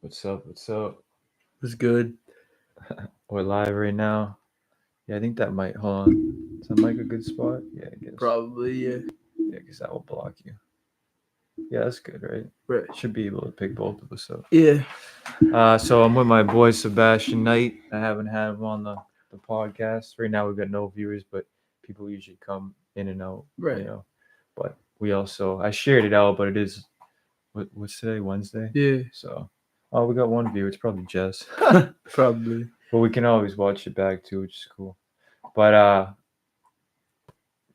What's up? What's up? Was good. We're live right now. Yeah, I think that might. Hold on. Is that mic a good spot? Yeah, I guess. Probably, yeah. Yeah, because that will block you. Yeah, that's good, right? Right. Should be able to pick both of us up. Yeah. So I'm with my boy Sebastian Knight. I haven't had him on the podcast. Right now we've got no viewers, but people usually come in and out, Right. you know. But we also I shared it out, but it is what's today? Wednesday. Yeah. So we got one viewer. It's probably Jess. Probably. But we can always watch it back too, which is cool. But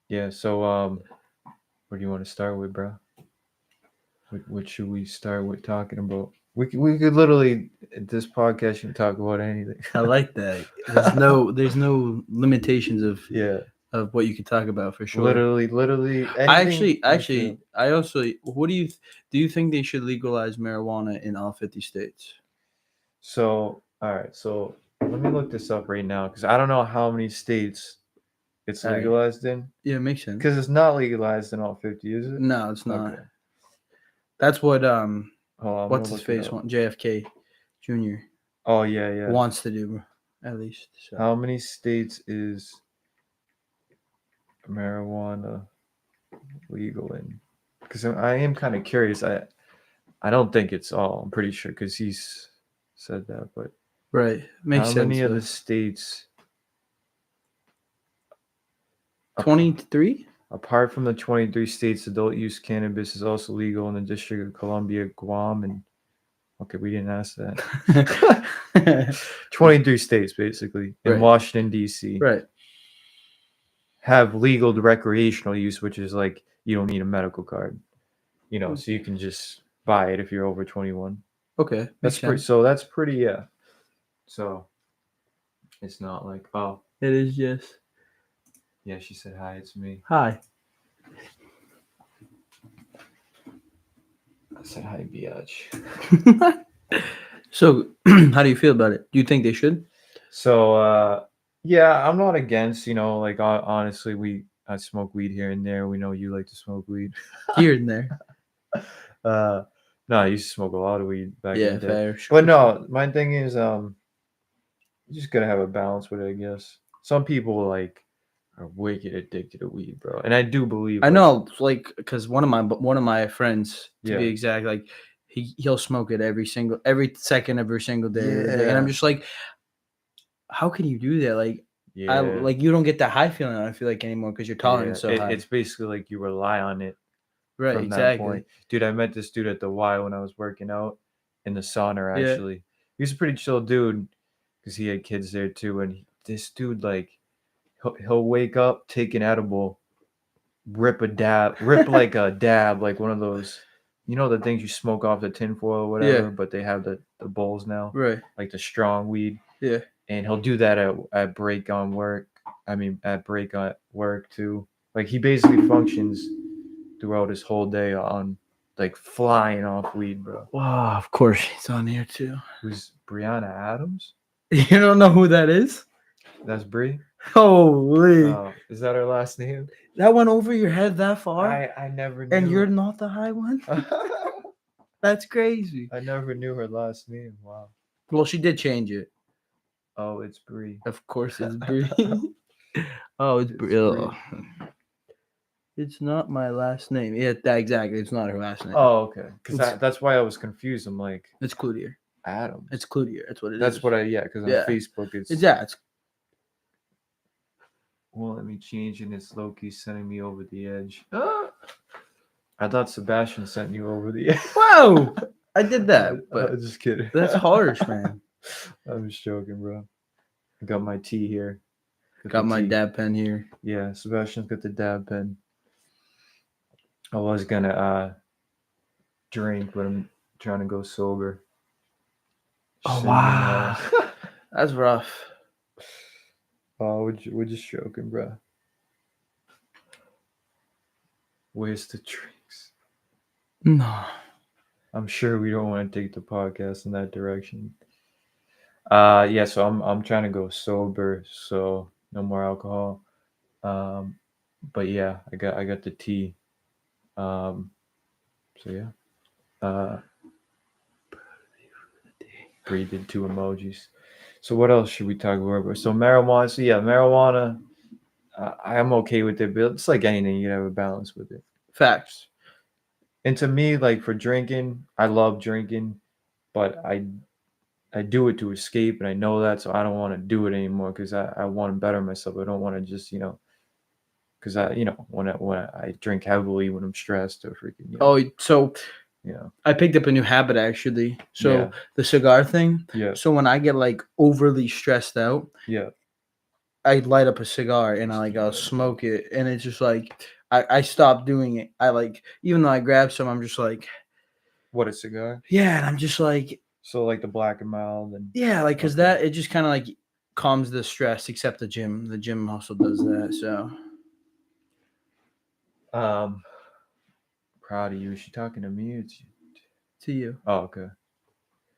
yeah. So what do you want to start with, bro? What should we start with talking about? We could literally this podcast you can talk about anything. I like that. There's no limitations Yeah, of what you can talk about for sure. literally I anything. actually I also what do you think they should legalize marijuana in all 50 states? So all right, so let me look this up right now because I don't know how many states it's All right. legalized in. Yeah, makes sense. Because it's not legalized in all 50, is it? No, it's not. Okay. That's what Hold on, I'm what's gonna his look it face up. want JFK Jr. Oh yeah. wants to do at least. So How many states is marijuana legal in? Because I am kind of curious. I don't think it's all. I'm pretty sure because he's said that. But right. Makes how sense. many of the states, 23? apart from the 23 states, adult use cannabis is also legal in the District of Columbia, Guam, and okay, we didn't ask that. 23 states basically, and Right. Washington D.C. Right. have legal recreational use, which is like you don't need a medical card, so you can just buy it if you're over 21. Okay. That's Makes pretty. sense. So that's pretty. Yeah. So it's not like It is just yeah. She said hi. It's me. hi. I said hi, biatch. So, how do you feel about it? Do you think they should? So yeah, I'm not against. Like honestly, I smoke weed here and there. We know you like to smoke weed. Here and there. uh, no, I used to smoke a lot of weed back in Yeah, the day. fair. But no, my thing is you just gotta have a balance with it, I guess. Some people like are wicked addicted to weed, bro, and I do believe. I Like, know, like, because one of my friends, to yeah, be exact, like he'll smoke it every second, every single day, and I'm yeah, just like, how can you do that? Like, yeah, you don't get that high feeling. I feel like anymore because your yeah. tolerance is so high. It's basically like you rely on it Right. from that Exactly. point. Dude, I met this dude at the Y when I was working out in the sauna. Yeah. Actually, he was a pretty chill dude because he had kids there too. And this dude, like, he'll wake up, take an edible, rip like a dab, like one of those, the things you smoke off the tinfoil or whatever, Yeah. but they have the bowls now, Right. like the strong weed. Yeah. And he'll do that at break on work. I mean, at break at work too. Like he basically functions throughout his whole day on like flying off weed, bro. Wow. Of course, she's on here too. Who's Brianna Adams? You don't know who that is? That's Brie. Holy. Is that her last name? That went over your head that far? I never And you're knew. not the high one? That's crazy. I never knew her last name. Wow. Well, she did change it. Oh, it's Brie. Of course, it's Brie. Oh, it's Brie. Brie. It's not my last name. Yeah, exactly. It's not her last name. Oh, okay. Because that's why I was confused. I'm like, It's Cloutier. Adams. It's Cloutier. That's what it is. That's what because on Facebook it's. It's Won't let me change and it's low-key sending me over the edge. I thought Sebastian sent you over the edge. Whoa! I did that, but just kidding. that's harsh, man. I'm just joking, bro. I got my tea here. Got my dab pen here. Yeah, Sebastian's got the dab pen. I was gonna drink, but I'm trying to go sober. Oh wow, that's rough. Oh, we're just joking, bro. Where's the drinks? No. I'm sure we don't want to take the podcast in that direction. Yeah, so I'm trying to go sober, so no more alcohol. But yeah, I got the tea. So yeah. breathed 2 emojis. So what else should we talk about? So marijuana. So yeah, marijuana. I am okay with it, but it's like anything. You have a balance with it. Facts. And to me, like for drinking, I love drinking, but I do it to escape, and I know that, so I don't want to do it anymore because I want to better myself. I don't want to just because when I drink heavily when I'm stressed or freaking Oh, so you know I picked up a new habit actually. yeah So the cigar thing. yeah So when I get like overly stressed out, yeah. I light up a cigar and I'll smoke it, and it's just like I stopped doing it. I like even though I grab some, I'm just like What, a cigar? yeah, and I'm just like So like the black and mild and yeah, like because okay. that it just kind of like calms the stress. Except the gym. The gym also does that. So Um, proud of you. Is she talking to me? to you, Oh, okay.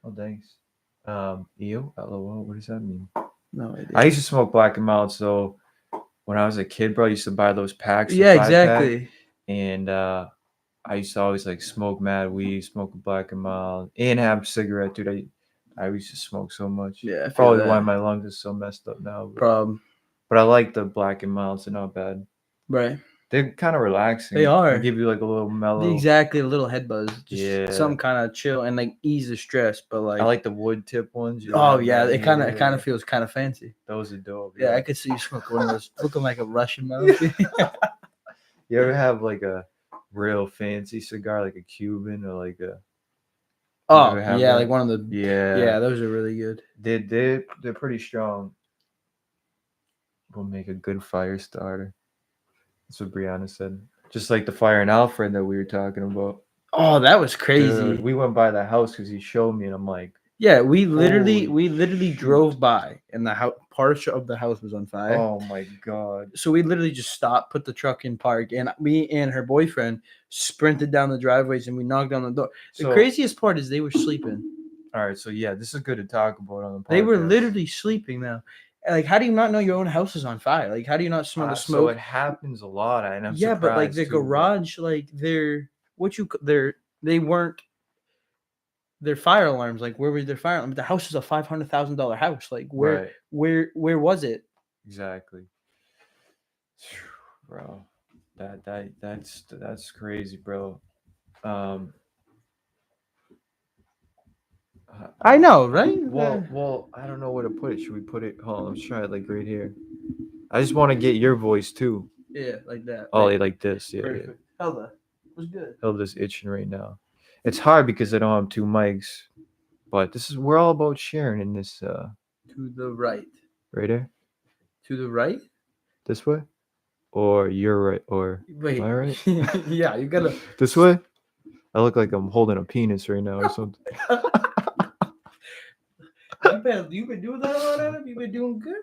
Oh, thanks. Ew, LOL. What does that mean? no idea. I used to smoke black and mild. So when I was a kid, bro, I used to buy those packs, the Yeah, 5 pack, exactly. and I used to always like smoke mad weed, smoke a black and mild, and have a cigarette, dude. I used to smoke so much. Yeah, I feel Probably why that. my lungs are so messed up now. Problem. But I like the black and milds. They're not bad. Right. They're kind of They relaxing. They are. give you like a little mellow. Exactly, a little head buzz, just Yeah. some kind of chill and like ease the stress. But I like, like the wood tip ones. You oh have yeah, that? it kind of feels kind of fancy. Those are dope. Yeah, I could see you smoke one of those, looking like a Russian monkey. You ever have like a real fancy cigar, like a Cuban or like a? You Oh ever have yeah, that? like one of the Yeah. those are really good. They're pretty strong. Will make a good fire starter. That's what Brianna said. Just like the fire in Alfred that we were talking about. Oh, that was crazy. Dude, we went by that house because he showed me, and I'm like, Yeah, holy we literally shoot. drove by, and the house part of the house was on fire. Oh my god. So we literally just stopped, put the truck in park, and me and her boyfriend sprinted down the driveways, and we knocked on the door. The So craziest part is they were sleeping. all right, so yeah, this is good to talk about on the podcast. They were literally sleeping now. Like, how do you not know your own house is on fire? Like, how do you not smell the So smoke? it happens a lot, and I'm Yeah, but like surprised the too, but- garage, like they weren't their fire alarms. Like, where were their fire alarms? The house is a $500,000 house. Like, Right, where was it? exactly. Bro, that's crazy, bro. Um, I know, right? Well, I don't know where to put it. Should we put it? Hold on, let's try it like right here. I just want to get your voice too. Yeah, like that. Oh, like this, yeah. Perfect. Hella was good. Hilda's itching right now. It's hard because I don't have 2 mics, but we're all about sharing in this. To the right. Right there, To the right. this way, or you're right, or Wait. am I right? Yeah, you gotta. This way. I look like I'm holding a penis right now or something. You've been doing that a lot, Adam. You've been doing good.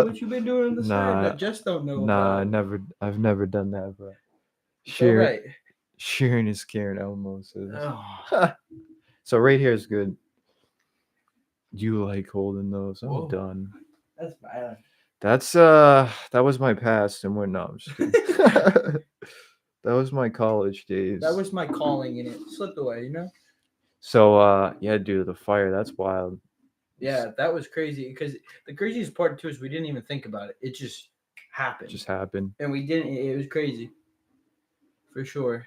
What you been doing on the side that just don't know Nah, about? I've never done that, bro. It's all right. Sharing is caring, Elmo says. Oh, So right here is good. You like holding those? I'm Whoa. done. that's bad. That was my past, and we're not. I'm just kidding. That was my college days. That was my calling, and it slipped away. You know. So yeah, dude, the fire, that's wild. Yeah, that was crazy. Because the craziest part too is we didn't even think about it. It just happened. It just happened. And we didn't. It was crazy. For sure.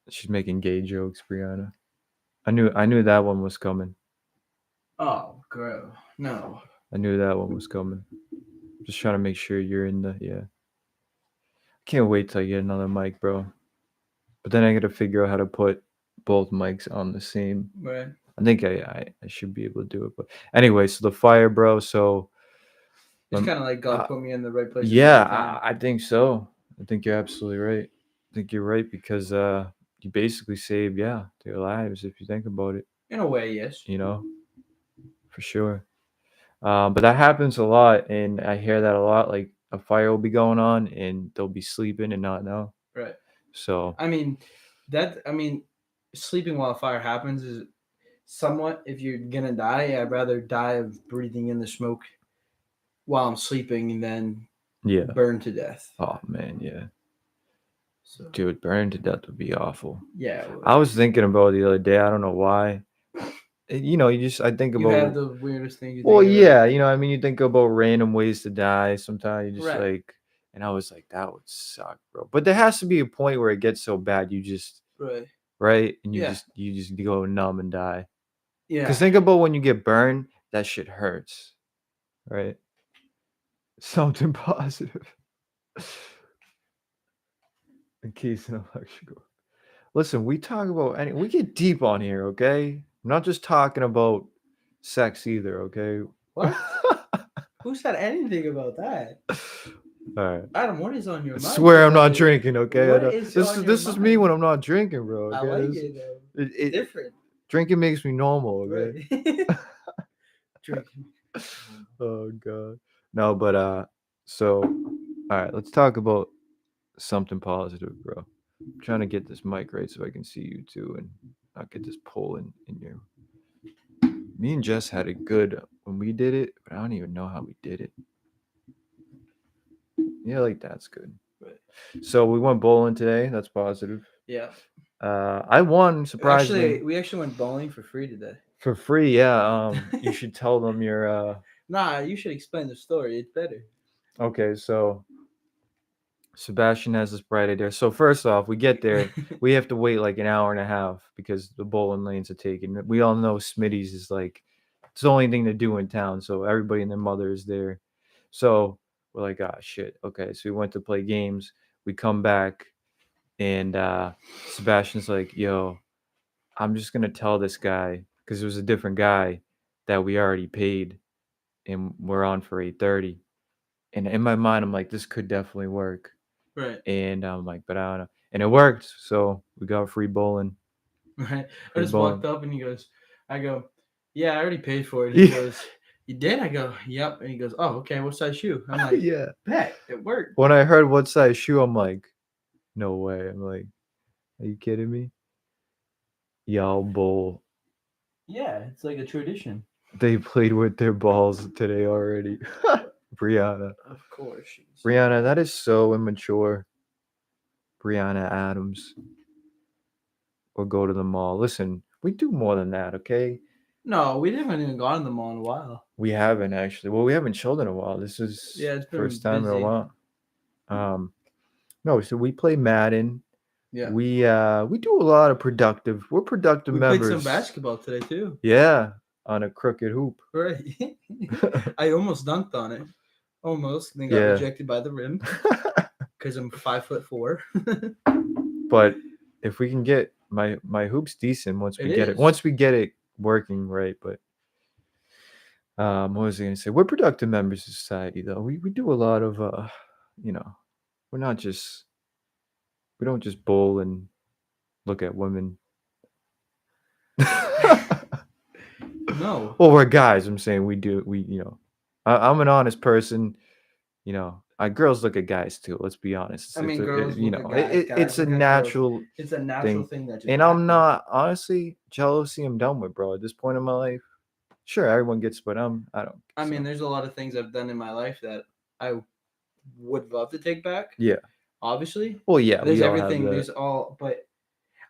She's making gay jokes, Brianna. I knew that one was coming. Oh, girl. No. I knew that one was coming. Just trying to make sure you're in the yeah. Can't wait till I get another mic, bro. But then I gotta figure out how to put both mics on the same. Right. I think I should be able to do it. But anyway, so the fire, bro. So It's kind of like God put me in the right place. yeah, I think so. I think you're absolutely right. I think you're right because you basically saved their lives if you think about it. In a way, yes. You know, for sure. But that happens a lot, and I hear that a lot. Like a fire will be going on, and they'll be sleeping and not know. Right. So I mean, sleeping while a fire happens is somewhat. If you're gonna die, I'd rather die of breathing in the smoke while I'm sleeping than yeah. burn to death. Oh man, yeah. So Dude, burning to death would be awful. yeah. I was thinking about it the other day. I don't know why. I think You have about. the weirdest thing you Well, think of. yeah, I mean, you think about random ways to die. Sometimes you just Right. like, and I was like, that would suck, bro. But there has to be a point where it gets so bad, you just Right. right, and Yeah. you just go numb and die. Because Yeah. think about when you get burned, that shit hurts, right? Something positive. In case an electrical. Listen, we talk about we get deep on here, okay? I'm not just talking about sex either, okay? What? Who said anything about that? All right. Adam, what is on your I mind swear I'm not tonight? drinking, okay? What is on your This is me mind? when I'm not drinking, bro. I Okay, like it though. It's it different. drinking makes me normal, okay? Right. Drinking. Oh god. No, but so all right, let's talk about something positive, bro. I'm trying to get this mic right so I can see you too and not get this pull in your. Me and Jess had it good when we did it, but I don't even know how we did it. Yeah, like that's good. Right. So we went bowling today. That's positive. Yeah. I won surprisingly Actually, we actually went bowling for free today. for free. Yeah. You should tell them your. Nah, you should explain the story. It's better. Okay, so Sebastian has this bright idea. So first off, we get there, we have to wait like an hour and a half because the bowling lanes are taken. We all know Smitty's is like it's the only thing to do in town, so everybody and their mother is there. So we're like, ah, shit. Okay, so we went to play games. We come back, and Sebastian's like, yo, I'm just gonna tell this guy because it was a different guy that we already paid, and we're on for 8:30. And in my mind, I'm like, this could definitely work. Right. And I'm like, but I don't know. And it worked. So we got free bowling. Right. I Free just walked bowling. up and he goes, I go, yeah, I already paid for it. He Yeah. goes, you did? I go, yep. And he goes, oh, okay. What size shoe? I'm like, Yeah. bet it worked. When I heard what size shoe, I'm like, no way. I'm like, are you kidding me? Y'all bowl. Yeah, it's like a tradition. They played with their balls today already. Brianna. Of course. Brianna, that is so immature. Brianna Adams. Or go to the mall. Listen, we do more than that, okay? No, we haven't even gone to the mall in a while. We haven't actually. Well, we haven't chilled in a while. This is Yeah, it's been first time in a busy. while. No, so we play Madden. Yeah. We do a lot of productive. We're productive We played members. some basketball today too. Yeah, on a crooked hoop. Right. I almost dunked on it. Almost. Then got Yeah. rejected by the rim because I'm 5'4". But if we can get my hoop's decent once we It get it. is. Once we get it working right, but what was I gonna say? We're productive members of society though. We do a lot of you know, we're not just we don't just bowl and look at women. No. Well, we're guys. I'm saying I'm an honest person. Girls look at guys too. Let's be honest. I mean, girls You look at know, guys. Guys it's a look at girls. natural It's a natural thing, thing that just and I'm happens. not honestly jealousy. I'm done with, bro. At this point in my life, sure, everyone gets, but I don't. I mean, So, there's a lot of things I've done in my life that I would love to take back. yeah. Obviously, Well, yeah, there's we all have everything. that. There's all, but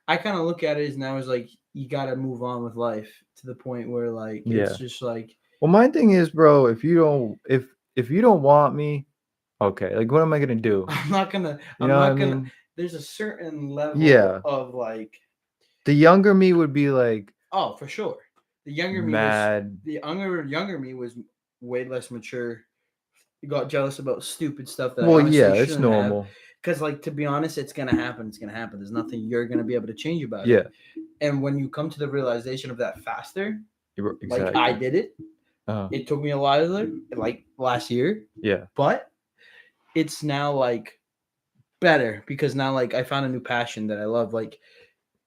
I kind of look at it as now as like you got to move on with life to the point where like Yeah. it's just like Well, my thing is, bro, if you don't want me, okay, like what am I gonna do? I'm not gonna. You I'm know what I not gonna. mean? There's a certain level Yeah. of like, The younger me would be like oh, for sure. The younger me was mad. the younger me was way less mature. Got jealous about stupid stuff that I Well, yeah, honestly it's shouldn't have. normal. Because, like, to be honest, it's gonna happen. It's gonna happen. There's nothing you're gonna be able to change about Yeah, it. And when you come to the realization of that faster, like exactly. I did it, it took me a while, like last year. Yeah. But it's now like better because now like I found a new passion that I love. Like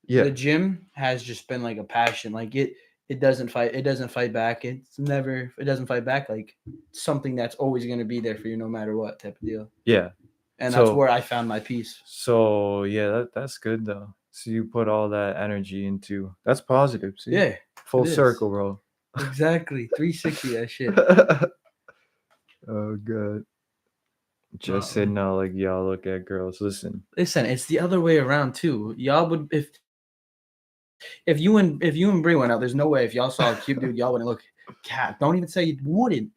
Yeah. the gym has just been like a passion. Like it doesn't fight. It doesn't fight back. It doesn't fight back. Like something that's always gonna be there for you no matter what type of deal. Yeah. And So- that's where I found my peace. So yeah, that's good though. So you put all that energy into that's positive. See? Yeah, Full it is. circle, bro. Exactly. 360 that shit. Oh god. Just said no, like y'all look at girls. Listen. Listen, it's the other way around too. Y'all would if if you and Brie went out, there's no way if y'all saw a cute dude, y'all wouldn't look. Cat, don't even say you wouldn't.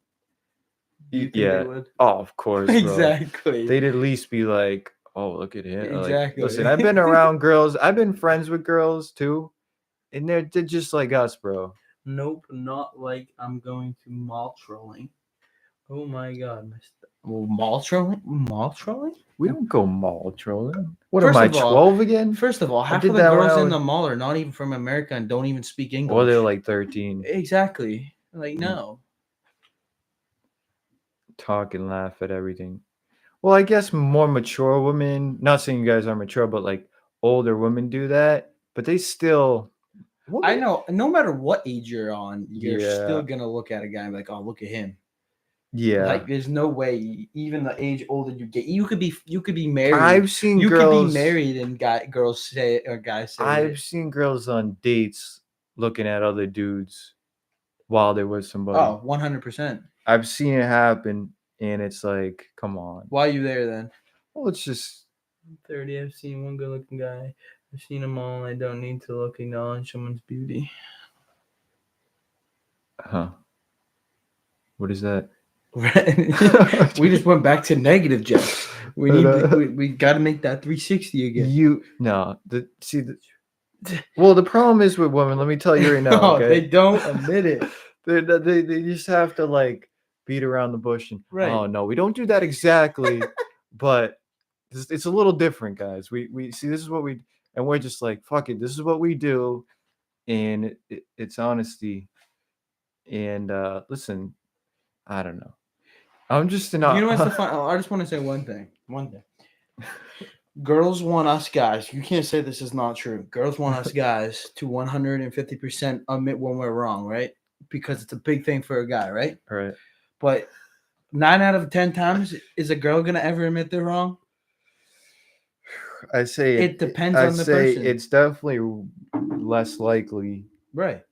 Do you think they Yeah. would? Oh, of course, bro. Exactly. They'd at least be like, "Oh, look at him." Like, Exactly. listen, I've been around girls. I've been friends with girls too, and they're just like us, bro. Nope, not like I'm going to mall trolling. Oh my god, well, mall trolling? Mall trolling? We don't go mall trolling. What am First I, of all, 12 again? I half of did the that when girls I in was. the mall are not even from America and don't even speak Well, English. they're like 13. Exactly. Like Mm, no. talk and laugh at everything. Well, I guess more mature women, not saying you guys are mature, but like older women do that, but they still. I Women? know. No matter what age you're on, you're still Yeah. gonna look at a guy and be like, "Oh, look at him." Yeah. Like, there's no way. Even the age older you get, you could be married. I've seen You could be girls. married and girls say it or guys say I've it. seen girls on dates looking at other dudes while they're with somebody. Oh, 100%. I've seen it happen, and it's like, come on. Why are you there then? Well, it's just, 30. I've seen one good-looking guy. I've seen them all, and I don't need to acknowledge someone's beauty. huh? What is that? We just went back to negative, Jeff. We got to make that 360 again. You no. Well, the problem is with women. Let me tell you right now. No, Okay, they don't admit it. they just have to like beat around the bush and Right. oh no, we don't do that exactly, but it's a little different, guys. We see this is what we and we're just like fuck it. This is what we do, and it's honesty. And listen, I don't know. I'm just You know what's the not. fun? I just want to say one thing. One thing. Girls want us guys. You can't say this is not true. Girls want us guys to 150% admit when we're wrong, right? Because it's a big thing for a guy, right? Right. But 9 out of 10 times, is a girl gonna ever admit they're wrong? I say It depends I on the say person. it's definitely less likely. Right.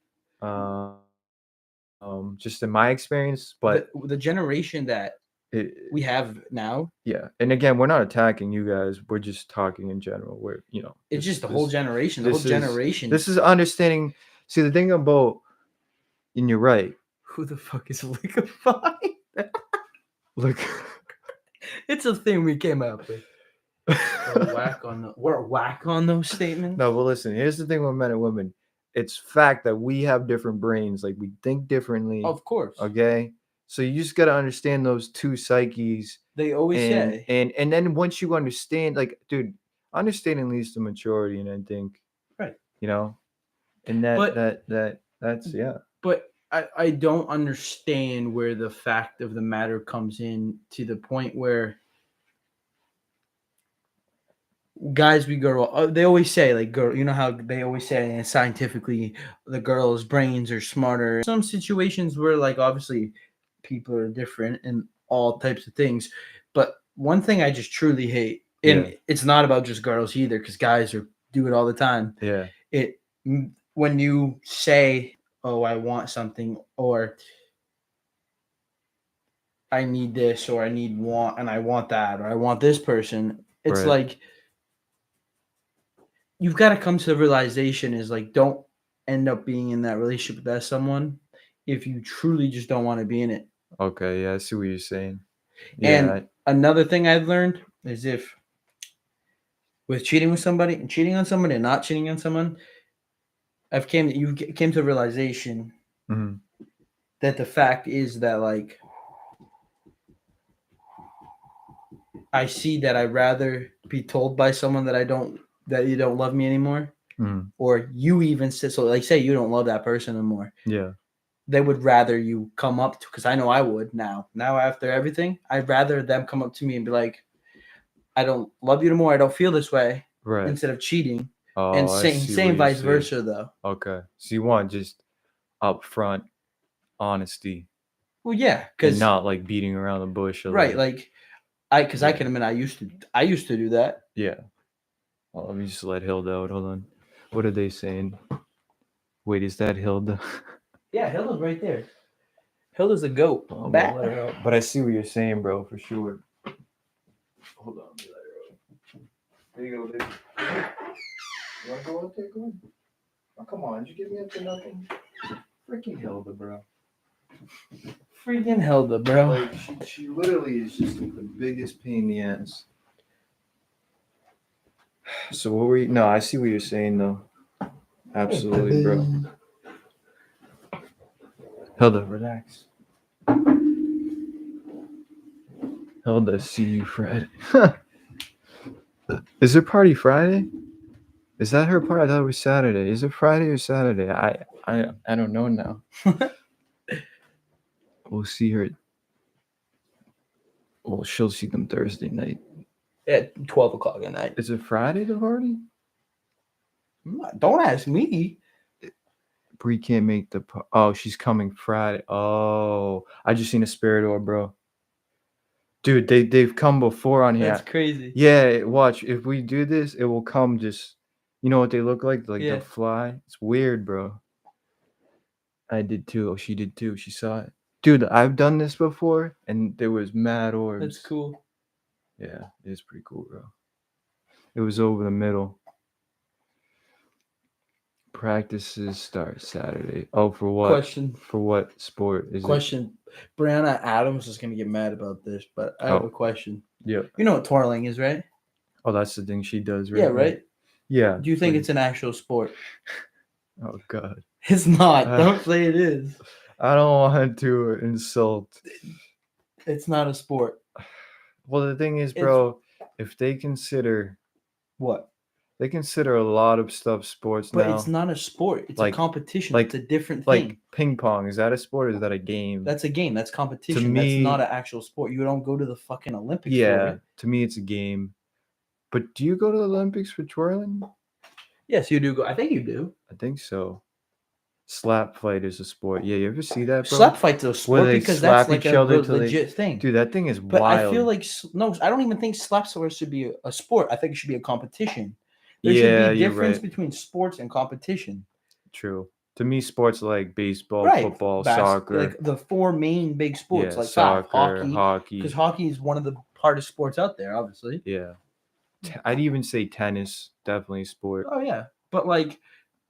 Just in my experience, but The generation that it, we have now, yeah. And again, we're not attacking you guys. We're just talking in general. We're it's just the whole generation. The whole generation. this is understanding. See, the thing about, and you're right. Who the fuck is liquified? Look, It's a thing we came up with. We're whack on those statements. no, but listen. Here's the thing with men and women. It's fact that we have different brains. Like we think differently. Of course. Okay. So you just got to understand those two psyches. They always say. And then once you understand, like, dude, understanding leads to maturity, and I think, Right. And that's yeah. But I don't understand where the fact of the matter comes in to the point where guys we girl they always say like girl, you know how they always say scientifically the girl's brains are smarter. Some situations where like obviously people are different and all types of things, but one thing I just truly hate, and it's not about just girls either because guys do it all the time. Yeah. When you say, oh, I want something, or I need this, or and I want that, or I want this person, it's Right. like you've got to come to the realization is like don't end up being in that relationship with that someone if you truly just don't want to be in it. Okay, yeah, I see what you're saying. Yeah. And another thing I've learned is if with cheating with somebody and cheating on somebody and not cheating on someone, you came to the realization that the fact is that like I see that I'd rather be told by someone that you don't love me anymore, or you even said so. Like, say you don't love that person anymore. Yeah. They would rather you come up to, because I know I would now. Now after everything, I'd rather them come up to me and be like, "I don't love you anymore. I don't feel this way." Right. Instead of cheating, Oh, and I see same what vice you're saying. versa though. Okay, so you want just upfront honesty. Well, yeah, And because not like beating around the bush. Or right, like I can admit I used to do that. Yeah. Well, let me just let Hilda out. Hold on. What are they saying? Wait, is that Hilda? Yeah, Hilda's right there. Hilda's a goat. I'm gonna let her out. But I see what you're saying, bro, for sure. Hold on, let her out. There you go, dude. You wanna go up there? Go in. Oh, come on, did you get me up to nothing? Freaking Hilda, bro. Freaking Hilda, bro. Like she literally is just like the biggest pain in the ass. So what were you? No, I see what you're saying though. Absolutely, bro. Hilda, relax. Hilda, see you Friday. Is her party Friday? Is that her party? I thought it was Saturday. Is it Friday or Saturday? I don't know now. We'll see her. Well, she'll see them Thursday night. At 12 o'clock at night. Is it Friday the party? Don't ask me. Bree can't make the. Oh, she's coming Friday. Oh, I just seen a Spiridor, bro. Dude, they've come before on here. That's crazy. Yeah, watch. If we do this, it will come just. You know what they look like? Like Yeah. the fly. It's weird, bro. I did too. Oh, she did too. She saw it. Dude, I've done this before, and there was mad orbs. That's cool. Yeah, it is pretty cool, bro. It was over the middle. Practices start Saturday. Oh, for what? Question. For what sport is Question. Brianna Adams is going to get mad about this, but I have a question. it? Yeah. You know what twirling is, right? Oh, that's the thing she does, right? Yeah, right? Yeah. Do you think it's an actual sport? Oh, God. It's not. Don't say it is. I don't want to insult. It's not a sport. Well, the thing is, bro, if they consider... What? They consider a lot of stuff sports But now. it's not a sport. It's Like- a competition. like- It's a different Like thing. ping pong. Is that a sport or is that a game? That's a game. That's competition. To me- That's not an actual sport. You don't go to the fucking Olympics for Yeah. it. To me, it's a game. But do you go to the Olympics for twirling? Yes, you do go. I think you do. I think so. Slap fight is a sport. Yeah, you ever see that, bro? Slap fight's a sport they because slap that's like each a other till they- legit thing. Dude, that thing is But wild. I feel like no, I don't even think slap swords should be a sport. I think it should be a competition. There Yeah, should be you're difference right. between sports and competition. True. To me, sports are like baseball, Right. football, Bas- soccer. like the four main big sports, yeah, like soccer, hockey, because hockey is one of the hardest sports out there, obviously. Yeah. I'd even say tennis, definitely a sport. Oh yeah, but like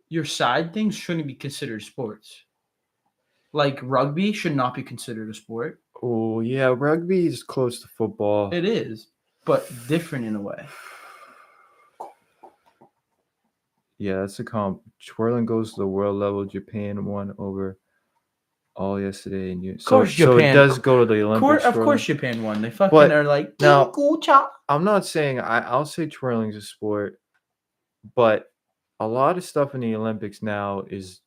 your side things shouldn't be considered sports. Like rugby should not be considered a sport. Oh, yeah, rugby is close to football. It is, but different in a way. Yeah, that's a comp. Twirling goes to the world level. Japan won over all yesterday. And Of course, so it Japan- does go to the Olympics. Of twirling. course, Japan won. They fucking But are like now- "Ikucha." I'm not saying I'll say twirling's a sport, but a lot of stuff in the Olympics now is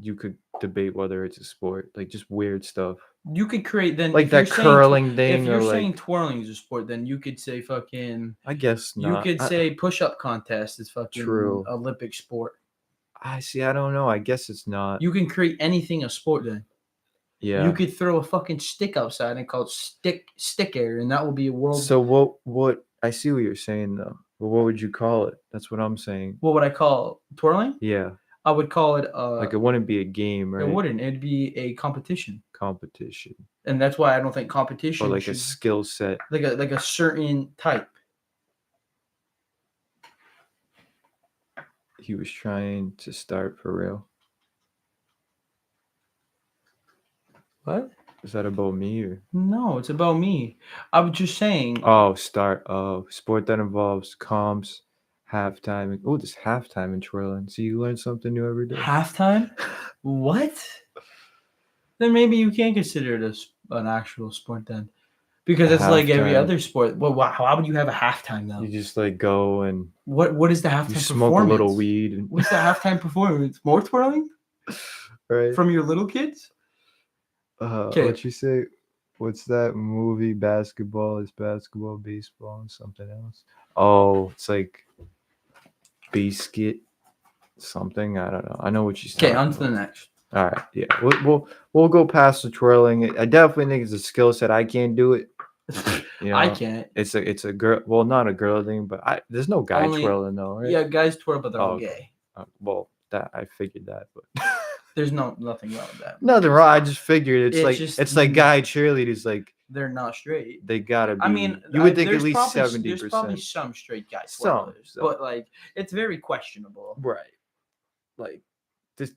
you could debate whether it's a sport, like just weird stuff, You could create then like if you're that saying curling If thing, you're or like saying twirling is a sport, then you could say fucking. I guess not. You could say push-up contest is fucking True. Olympic sport. I see. I don't know. I guess it's not. You can create anything a sport then. Yeah. You could throw a fucking stick outside and call it stick air, and that will be a world. So what? I see what you're saying though. But what would you call it? That's what I'm saying. What would I call twirling? Yeah. I would call it Like it wouldn't be a game, right? It wouldn't. It'd be a competition, Competition. and that's why I don't think competition Or like should, a skill set. like a certain type. He was trying to start for real. What? Is that about me or? No, it's about me. I was just saying. Oh, start of sport that involves comps, halftime. Oh, there's halftime in twirling. See, you learn something new every day. Halftime? What? Then maybe you can consider it an actual sport then, because it's like every Halftime. other sport. Well, why would you have a halftime though? You just like go and What is the halftime you smoke performance? a little weed. And, What's the halftime performance? More twirling right? from your little kids? 'Kay. What you say? What's that movie? Basketball is basketball, baseball, and something else. Oh, it's like biscuit something. I don't know. I know what you're saying. Okay, on to the next. All right, yeah, we'll go past the twirling. I definitely think it's a skill set. I can't do it. You know, I can't. It's a girl. Well, not a girl thing, but there's no guy Only- twirling though, right? Yeah, guys twirl, but they're all Oh, okay. gay. Well, that I figured that, but There's nothing wrong with that. nothing wrong. I just figured It's it's like guy cheerleaders. Like They're not straight. they gotta be. I mean, you would think at there's least probably- There's probably 70%. some straight guy Some, twirlers, but like it's very questionable. Right. Like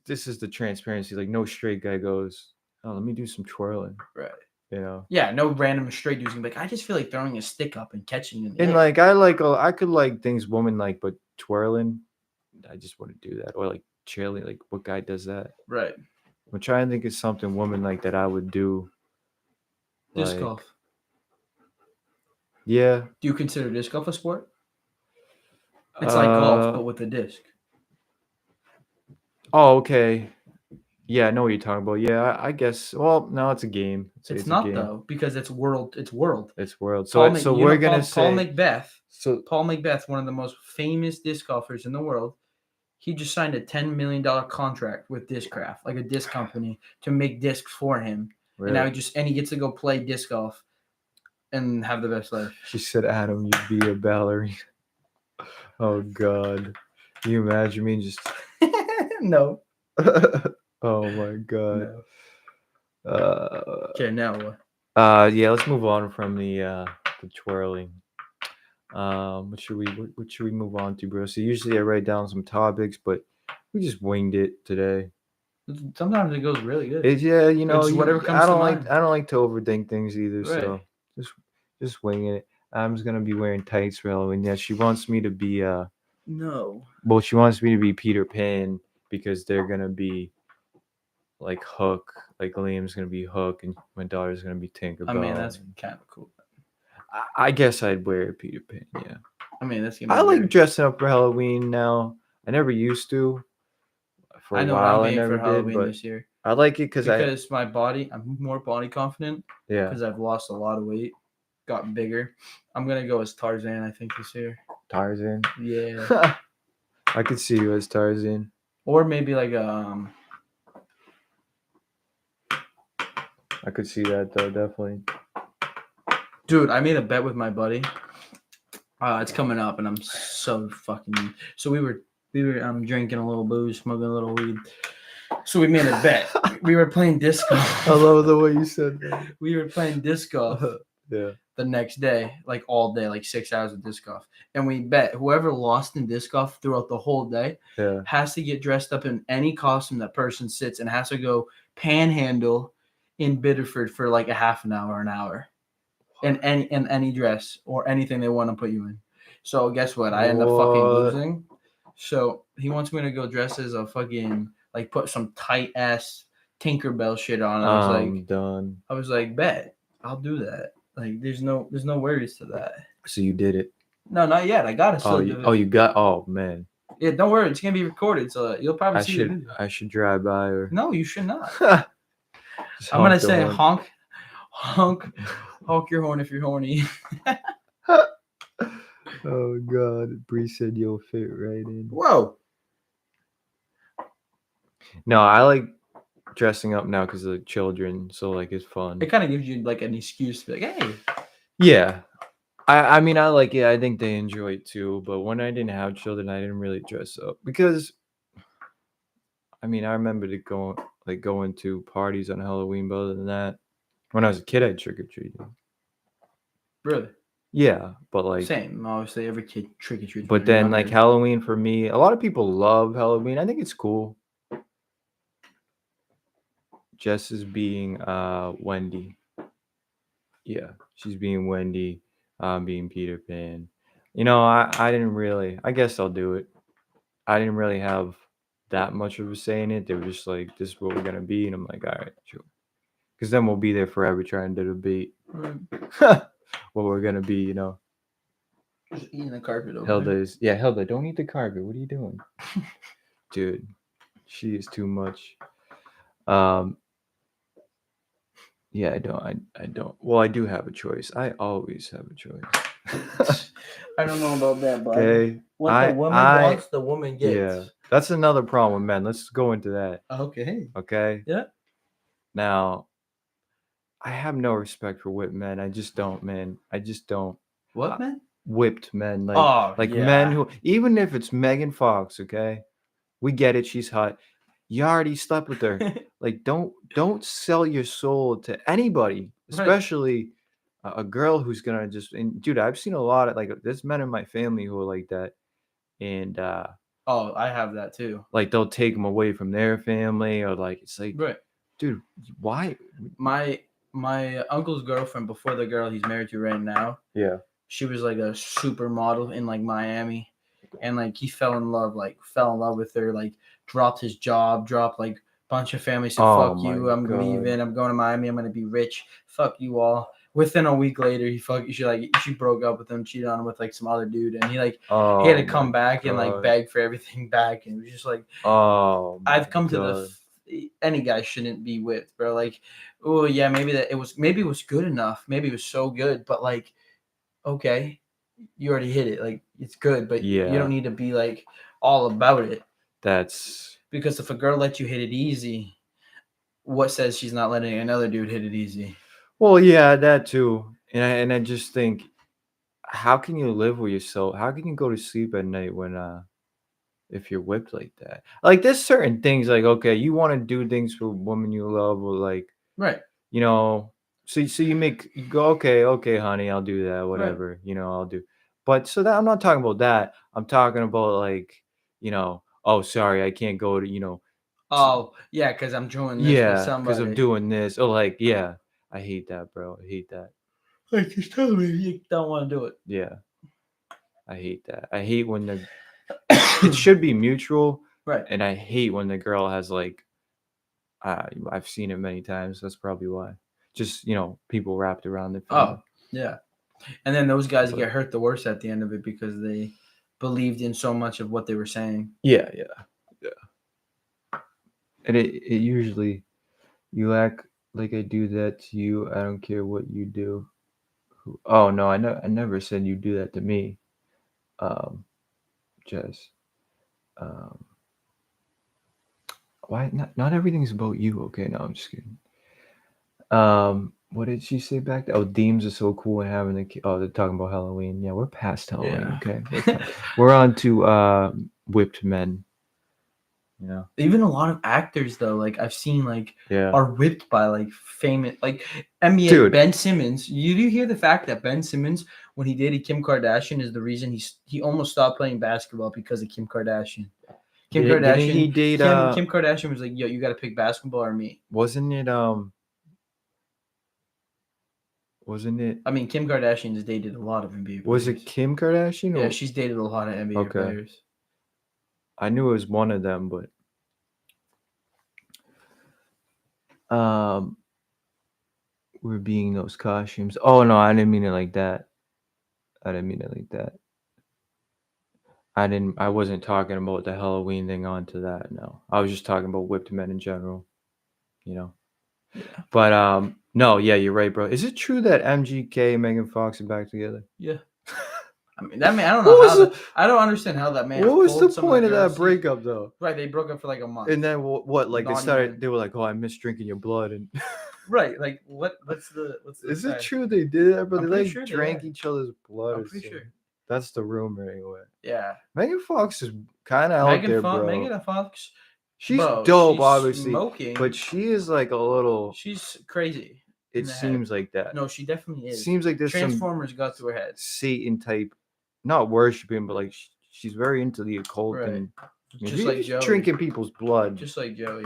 this is the transparency. Like no straight guy goes, oh, let me do some twirling. Right. You know. Yeah, no random straight dude's gonna be like, I just feel like throwing a stick up and catching it in the And air. like I could like things women like, but twirling, I just wouldn't do that. Or like cheerleading, like what guy does that? Right. I'm trying to think of something woman like that I would do. Disc Like golf. yeah. Do you consider disc golf a sport? It's like golf, Uh but with a disc. oh okay. Yeah, I know what you're talking about. Yeah, I guess. Well, no, it's a game. I'd say It's it's a not game. though, because it's world. It's world. It's world. Paul, So so you know we're gonna Paul say Macbeth. so. Paul Macbeth, one of the most famous disc golfers in the world. He just signed a $10 million contract with Discraft, like a disc company, to make discs for him. And now Really? he gets to go play disc golf and have the best life. She said, "Adam, you'd be a ballerina." Oh God, can you imagine me just? No. Oh my God. No. Uh, Okay, now what? yeah. Let's move on from the twirling. What should we move on to, bro? So usually I write down some topics, but we just winged it today. Sometimes it goes really good. It's yeah, It's whatever comes to mind. I don't like to overthink things either. Right. So just just winging it. I'm just gonna be wearing tights for Halloween. Yeah, she wants me to be No. well, she wants me to be Peter Pan because they're gonna be like Hook, like Liam's gonna be Hook, and my daughter's gonna be Tinkerbell. I mean, that's kind of cool. I guess I'd wear Peter Pan. Yeah, I mean, that's gonna be I like weird. dressing up for Halloween now. I never used to. For I a know what I'm while, I being never for did, Halloween but this year I like it because because my body, I'm more body confident yeah, because I've lost a lot of weight, got bigger. I'm gonna go as Tarzan, I think, this year. Tarzan. Yeah, I could see you as Tarzan. or maybe like I could see that though, definitely. dude. I made a bet with my buddy. It's coming up, and I'm so fucking. So we were drinking a little booze, smoking a little weed. So we made a bet. We were playing disc golf. I love the way you said that. We were playing disc golf Yeah. the next day, like all day, like 6 hours of disc golf. And we bet whoever lost in disc golf throughout the whole day Yeah. has to get dressed up in any costume that person sits and has to go panhandle in Biddeford for like a half an hour. In any dress or anything they want to put you in. So guess what? I end up fucking What? losing. So he wants me to go dress as a fucking like put some tight ass Tinkerbell shit on. I'm done. I was like, bet I'll do that. Like there's no worries to that. So you did it. No, not yet. I gotta still do it. You got. Oh man. Yeah, don't worry. It's gonna be recorded, so you'll probably see the video. I should drive by or. No, you should not. Just I'm gonna honk the say horn. honk your horn if you're horny. Oh God, Bree said you'll fit right in. Whoa. No, I like dressing up now because of the children, so like it's fun. It kind of gives you like an excuse to be like, hey. Yeah, I mean I like it. I think they enjoy it too. But when I didn't have children, I didn't really dress up because. I mean, I remember going to parties on Halloween, but other than that, when I was a kid, I trick or treated. Really? Yeah, but like Same. Obviously, every kid trick or treats. but then like Halloween for me, a lot of people love Halloween. I think it's cool. Jess is being Wendy. Yeah, she's being Wendy. Being Peter Pan. You know, I didn't really. I guess I'll do it. I didn't really have that much of a say in it. They were just like, "This is what we're gonna be," and I'm like, "All right, sure." Because then we'll be there forever trying to debate what we're gonna be. You know. Just eating the carpet over Hilda, don't eat the carpet. What are you doing? Dude, she is too much. Yeah, I don't. Well, I do have a choice. I always have a choice. I don't know about that, but Okay. what the woman wants, the woman gets. Yeah. That's another problem with men. Let's go into that. Okay. Okay. Yeah. Now, I have no respect for whipped men. I just don't, man. I just don't. What, man? Whipped men, yeah. men who, even if it's Megan Fox, okay, we get it, she's hot. You already slept with her. Like, don't sell your soul to anybody, especially a girl who's gonna just. And dude, I've seen a lot of like there's men in my family who are like that, and Oh, I have that too. Like they'll take them away from their family, or like it's like, Right. dude, why? My uncle's girlfriend before the girl he's married to right now, Yeah. she was like a supermodel in like Miami, and like he fell in love with her, like dropped his job, dropped like bunch of family, said Oh fuck my you, I'm god. leaving, I'm going to Miami, I'm gonna be rich, fuck you all. Within a week later, she broke up with him, cheated on him with like some other dude, and he had Oh to my come back and like god. beg for everything back, and it was just like Oh my I've come to god. any guy shouldn't be with, bro. Like, oh yeah, maybe it was good enough, maybe it was so good, but like, okay, you already hit it. Like, it's good, but you don't Yeah, need to be like all about it. that's Because if a girl lets you hit it easy, what says she's not letting another dude hit it easy? well, yeah, that too. And I just think, how can you live with yourself? How can you go to sleep at night when if you're whipped like that? Like there's certain things like, okay, you want to do things for a woman you love, or like, Right, you know, so you go, okay, honey, I'll do that, right. whatever, I'll do. But so that I'm not talking about that. I'm talking about like, oh, sorry, I can't go to, t- Oh yeah, because I'm doing this with yeah, because I'm somebody. doing this. Or like, yeah, I hate that, bro. I hate that. Like, just tell me you don't want to do it. Yeah, I hate that. I hate when it should be mutual, Right. and I hate when the girl has like, I've seen it many times. That's probably why. Just people wrapped around their family. Oh yeah. And then those guys But get hurt the worst at the end of it because they believed in so much of what they were saying. yeah, yeah. And it usually, you act like I do that to you. I don't care what you do. Oh no, I never said you do that to me. Um, Jess. Um, why not everything's about you? Okay, no, I'm just kidding. What did she say back there? Oh, themes are so cool and having oh, they're talking about Halloween. Yeah, we're past Halloween. Yeah. Okay, we're on to whipped men. You know. Even a lot of actors though, like I've seen like Yeah, are whipped by like famous like NBA dude. Ben Simmons. You hear the fact that Ben Simmons, when he dated Kim Kardashian, is the reason he almost stopped playing basketball because of Kim Kardashian. Didn't he date Kim Kardashian was like, yo, you gotta pick basketball or me. wasn't it wasn't it I mean, Kim Kardashian has dated a lot of NBA was players. it Kim Kardashian Yeah, or she's dated a lot of NBA okay. players. I knew it was one of them, but um we're being those costumes. Oh no, I didn't mean it like that. I didn't mean it like that. I wasn't talking about the Halloween thing onto that, no. I was just talking about whipped men in general, you know. Yeah. But no, yeah, you're right, bro. Is it true that MGK and Megan Fox are back together? Yeah. I mean, that man. I don't know What was how the I don't understand how that man what was the pulled some of the point of that girls. breakup though? Right, they broke up for like a month. And then what? Like Not even. they were like, "Oh, I miss drinking your blood." And Right, like what's the is it fact? true they did that? But I'm they pretty like sure they drank are. each other's blood I'm or pretty sure. something. That's the rumor anyway. Yeah. Megan Fox is kind of out there, bro. Megan Fox, She's bro, dope, she's obviously, smoking. but she is like a little. She's crazy in It the head. seems like that. No, she definitely is. Seems like there's some Transformers got to her head. Satan type, not worshiping, but like she's very into the occult Right. and Just like Joey. drinking people's blood. Just like Joey.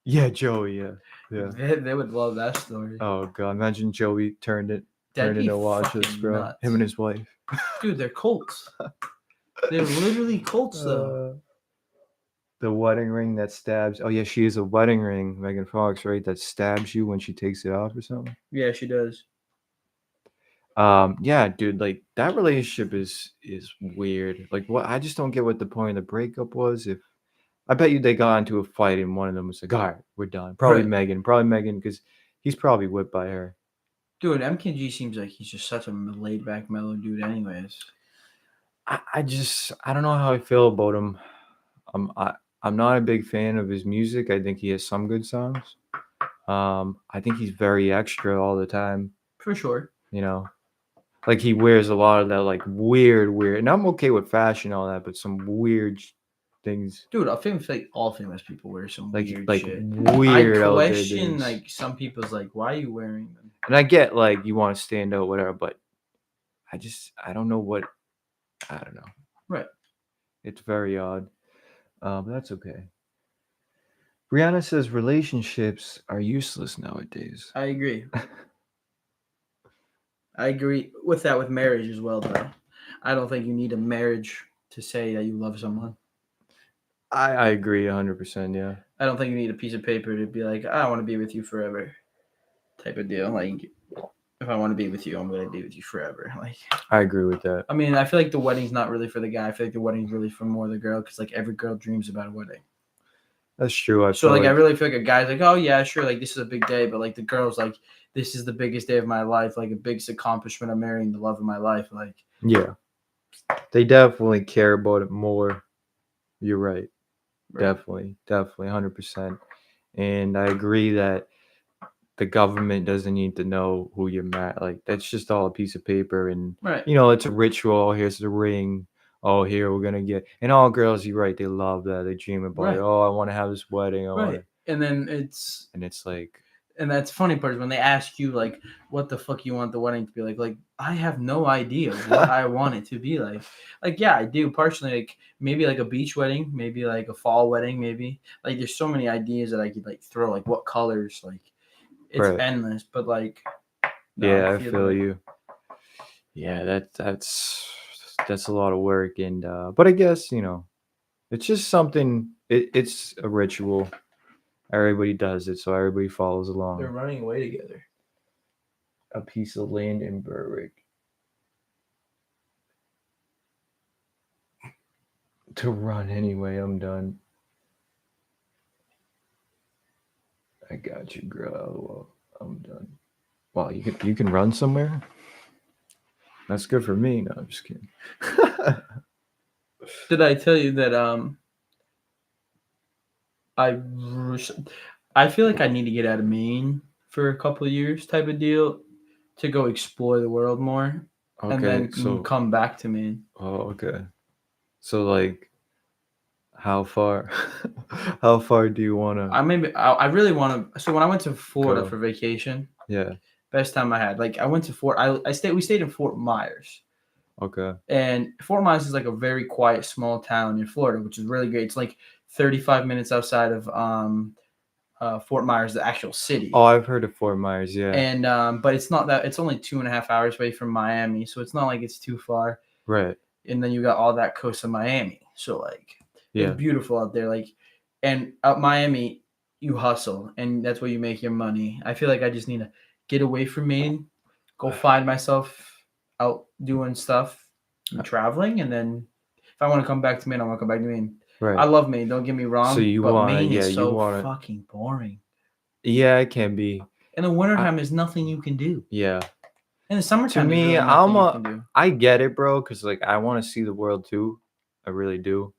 Yeah, Joey. Yeah, yeah. They would love that story. Oh god, imagine Joey turned That'd be into watch this, fucking bro. nuts. Him and his wife. Dude, they're cults. They're literally cults, though. The wedding ring that stabs. Oh yeah, she is a wedding ring, Megan Fox, right? That stabs you when she takes it off or something. Yeah, she does. Yeah, dude, like that relationship is weird. Like what? I just don't get what the point of the breakup was. If I bet you they got into a fight and one of them was like, "All right, we're done." Probably Right. Megan, because he's probably whipped by her. Dude, MKG seems like he's just such a laid back, mellow dude, anyways. I don't know how I feel about him. I'm not a big fan of his music. I think he has some good songs. I think he's very extra all the time. For sure. You know, like he wears a lot of that like weird, and I'm okay with fashion and all that, but some weird things. Dude, I feel like all famous people wear some weird shit. Weird I out there question things. like some people's like, why are you wearing them? And I get like you want to stand out, whatever, but I don't know what. I don't know. Right. It's very odd. But that's okay. Brianna says relationships are useless nowadays. I agree. I agree with that with marriage as well, though. I don't think you need a marriage to say that you love someone. I agree 100%. Yeah, I don't think you need a piece of paper to be like, I want to be with you forever, type of deal. Like, if I want to be with you, I'm going to be with you forever. Like, I agree with that. I mean, I feel like the wedding's not really for the guy. I feel like the wedding's really for more the girl because, like, every girl dreams about a wedding. That's true. I So, feel like, I like really feel like a guy's like, oh, yeah, sure, like, this is a big day. But, like, the girl's like, this is the biggest day of my life. Like, a biggest accomplishment. I'm marrying the love of my life. Like, yeah, they definitely care about it more. You're right. right. Definitely 100%. And I agree that the government doesn't need to know who you're mad. Like that's just all a piece of paper, and Right. it's a ritual. Here's the ring. Oh, here we're gonna get. And all girls, you're right. They love that. They dream about it. Right. Oh, I want to have this wedding. I want Right. to. And then And it's like, and that's funny part is when they ask you like what the fuck you want the wedding to be like I have no idea what I want it to be like yeah I do partially like maybe like a beach wedding, maybe like a fall wedding, maybe like there's so many ideas that I could like throw, like what colors, like it's right. endless, but like no I Yeah, I feel feel like you. Yeah, that's a lot of work, and but I guess it's just something. It's a ritual. Everybody does it, so everybody follows they're along. running away together. A piece of land in Berwick to run anyway. I'm done. I got you, girl. Well, I'm done. Wow, you can run somewhere. That's good for me. No, I'm just kidding. Did I tell you that I I feel like I need to get out of Maine for a couple of years type of deal to go explore the world more and Okay, then so come back to Maine. okay. So like, how far? How far do you wanna I really want to. So when I went to Florida go? for vacation, Yeah. best time I had. Like I went to Fort. I stayed. We stayed in Fort Myers, Okay. and Fort Myers is like a very quiet small town in Florida, which is really great. It's like 35 minutes outside of Fort Myers, the actual Oh, city. I've heard of Fort Myers. Yeah. And but it's not that. It's only 2.5 hours away from Miami, so it's not like it's too far. Right. And then you got all that coast of Miami, so like it's Yeah. beautiful out there. Like, and out Miami, you hustle, and that's where you make your money. I feel like I just need to get away from Maine, go find myself out doing stuff and traveling, and then if I want to come back to Maine, I want to come back to Maine. I Right. love Maine, don't get me So wrong, you but wanna, Maine yeah, is you so wanna, fucking boring. yeah, it can be. In the I, wintertime, there's nothing you can do. yeah. In the To summertime, there's me, really nothing you can do. I get it, bro, because like I want to see the world too. I really do.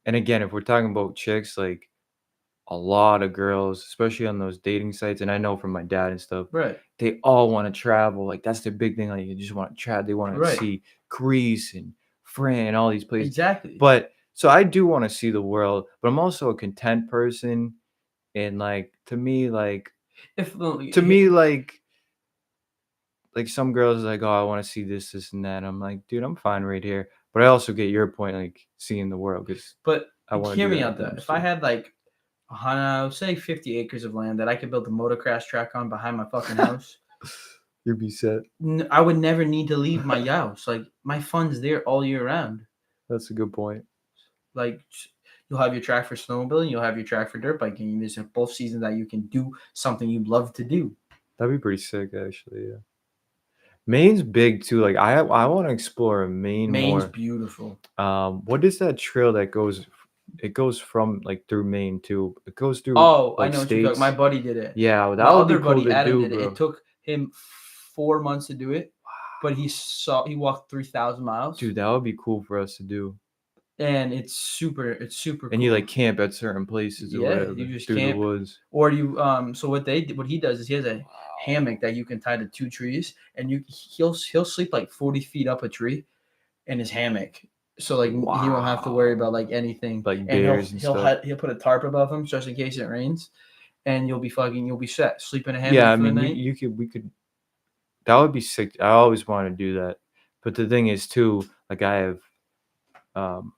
And again, if we're talking about chicks, like a lot of girls, especially on those dating sites, and I know from my dad and stuff, Right, they all want to travel. Like that's their big thing. Like you just want to travel. They want to right, see Greece and France and all these places. exactly. But so I do want to see the world, but I'm also a content person. And like If to me, like some girls are like, oh, I want to see this, and that. I'm like, dude, I'm fine right here. But I also get your point, like seeing the world, because But I want to hear do me that out with though. them If I too. had like, say 50 acres of land that I could build a motocross track on behind my fucking house, You'd be set. I would never need to leave my house. Like my fun's there all year round. That's a good point. Like you'll have your track for snowmobiling, you'll have your track for dirt biking. There's both seasons that you can do something you love to do. That'd be pretty sick, actually. Yeah. Maine's big too. Like I want to explore Maine Maine's more. beautiful. What is that trail that goes? It goes from like through Maine too. It goes through Oh, I like know what you're talking. My states. buddy did it. Yeah, My that would be other cool buddy to Adam do, did it. It bro. took him 4 months to do it, but he walked 3,000 miles. Dude, that would be cool for us to do. And it's super And you cool. like camp at certain places or Yeah, you whatever just through the camp, woods. or you so what he does is he has a hammock that you can tie to 2 trees, and he'll sleep like 40 feet up a tree in his hammock, so like he won't have to worry about like anything, Like and bears and stuff. he'll put a tarp above him just in case it rains, and you'll be set, sleep in a Yeah, hammock I for the mean, night. we could. That would be sick. I always want to do that. But the thing is, too, like I have, um,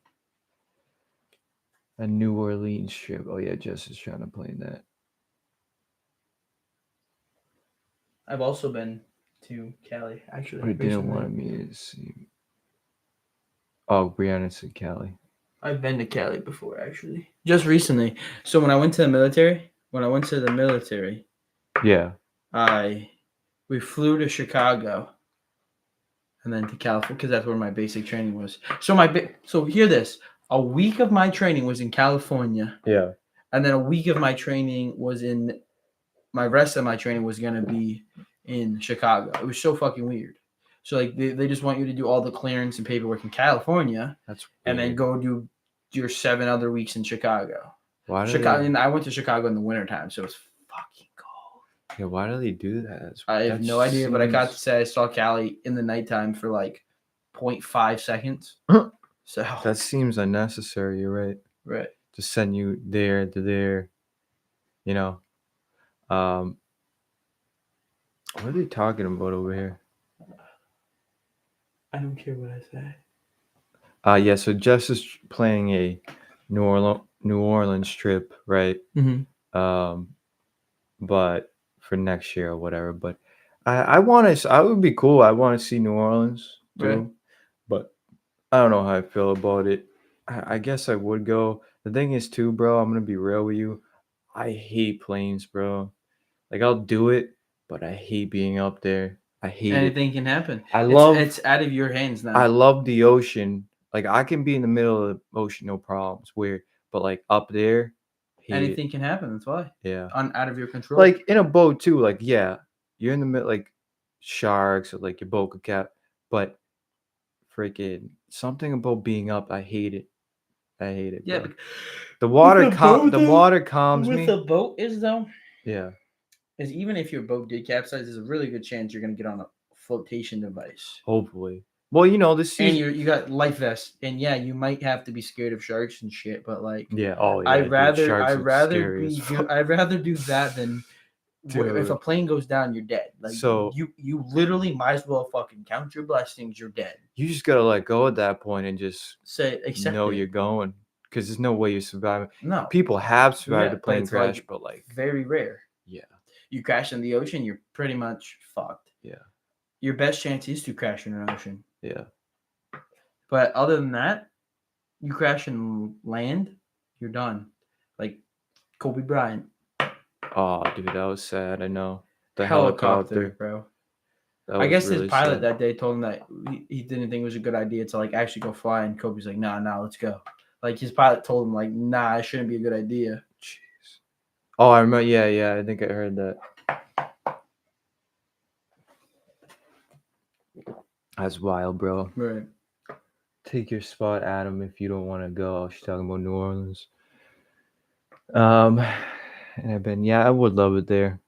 A New Orleans trip. Oh yeah, Jess is trying to play that. I've also been to Cali But actually it didn't recently. want me to see. Oh, Brianna said Cali. I've been to Cali before actually, just recently. So when I went to the military, Yeah. I we flew to Chicago and then to California because that's where my basic training was. So hear this: a week of my training was in California, Yeah. and then a week of my training was in my rest of my training was gonna be in Chicago. It was so fucking weird. So like they just want you to do all the clearance and paperwork in California, That's and then weird. go do your 7 other weeks in Chicago. Why do Chicago, they? and I went to Chicago in the wintertime, so it's fucking cold. Yeah. Why do they do that? I have That no idea, but I got to seems. say I saw Cali in the nighttime for like 0.5 seconds. So That seems unnecessary. You're right. right. To send you there to there. You know. Um. What are they talking about over here? I don't care what I say. Yeah. So Jess is playing a New Orleans trip, right? Mm-hmm. Um. But for next year or whatever. But I want to. I would be cool. I want to see New Orleans Right. too. But I don't know how I feel about it. I guess I would go. The thing is, too, bro. I'm gonna be real with you. I hate planes, bro. Like I'll do it, but I hate being up there. I hate it. Anything can happen. I It's love. it's out of your hands I now. love the ocean. Like I can be in the middle of the ocean, no problems. Weird, but like up there, hate it. Anything can happen. That's why. Yeah. Out of your control. Like in a boat too. Like yeah, you're in the middle, like sharks or like your boat could cap, but freaking something about being up. I hate it. I hate it, Yeah, bro. but The with water a boat the though, water calms with a me. boat is though, Yeah. is even if your boat did capsize, there's a really good chance you're gonna get on a flotation device. Hopefully. Well, the And season. you got life vest, and yeah, you might have to be scared of sharks and shit, but like, Yeah. Oh yeah, dude. Sharks I'd look rather scary as fuck, I'd rather do that than if a dude. plane goes down, you're dead. Like So you literally might as well fucking count your blessings. You're dead. you just gotta let go at that point and just Say accept know it. you're going, because there's no way you're surviving. No, People have survived yeah, a but plane it's crash, like but like, very rare. yeah, You crash in the ocean, you're pretty much fucked. yeah, Your best chance is to crash in an ocean. yeah. But other than that, you crash in land, you're done. Like Kobe Bryant, Oh, dude, that was sad. I know the helicopter, helicopter. bro. That I was guess his really pilot sad. that day told him that he didn't think it was a good idea to like actually go fly, and Kobe's like, nah, let's go. Like his pilot told him like, nah, it shouldn't be a good idea. Jeez. Oh, I remember. Yeah, yeah. I think I heard that. That's wild, bro. Right. Take your spot, Adam, if you don't want to go. She's talking about New Orleans. And I've been, yeah, I would love it there.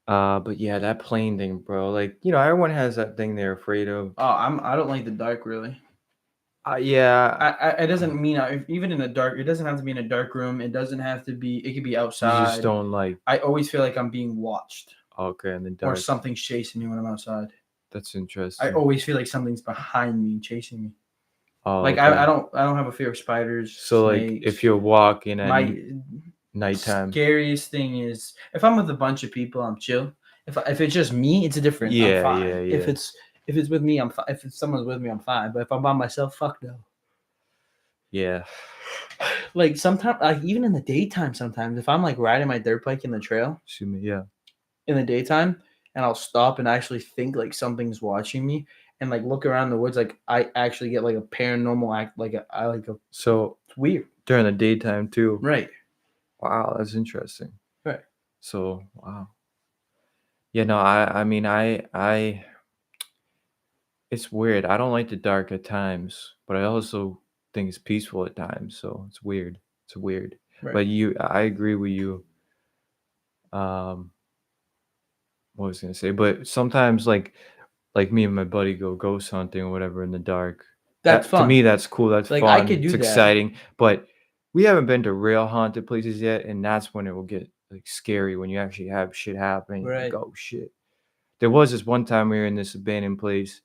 But yeah, that plane thing, bro. Like, everyone has that thing they're afraid of. Oh, I don't like the dark really. Yeah, It doesn't mean even in a dark. It doesn't have to be in a dark room. It doesn't have to be. It could be you just outside. don't like. I always feel like I'm being watched Okay, in the or dark. something's chasing me when I'm outside. That's I interesting. always feel like something's behind me chasing me. Oh, Like okay. I don't have a fear of spiders, So, like, snakes. if you're walking at My nighttime. scariest thing is if I'm with a bunch of people, I'm chill. If it's just me, it's different. I'm Yeah, fine. yeah, yeah. If it's with me, I'm fine. If someone's with me, I'm fine. But if I'm by myself, fuck no. Yeah. Like sometimes, like even in the daytime, sometimes if I'm like riding my dirt bike in the trail Excuse me. Yeah. in the daytime, and I'll stop and actually think like something's watching me, and like look around the woods, like I actually get like a paranormal act, So it's weird, during the daytime too. right? Wow, that's interesting. Right. So wow. Yeah, no, I mean, it's weird. I don't like the dark at times, but I also think it's peaceful at times. So it's weird. It's weird. Right. But I agree with you. Um, what was I gonna say? But sometimes, like me and my buddy go ghost hunting or whatever in the dark. That's To fun. me, that's cool. That's Like I fun. could It's do that. exciting. But we haven't been to real haunted places yet, and that's when it will get like scary when you actually have shit happening. You're Right. like, oh shit. There was this one time we were in this abandoned place,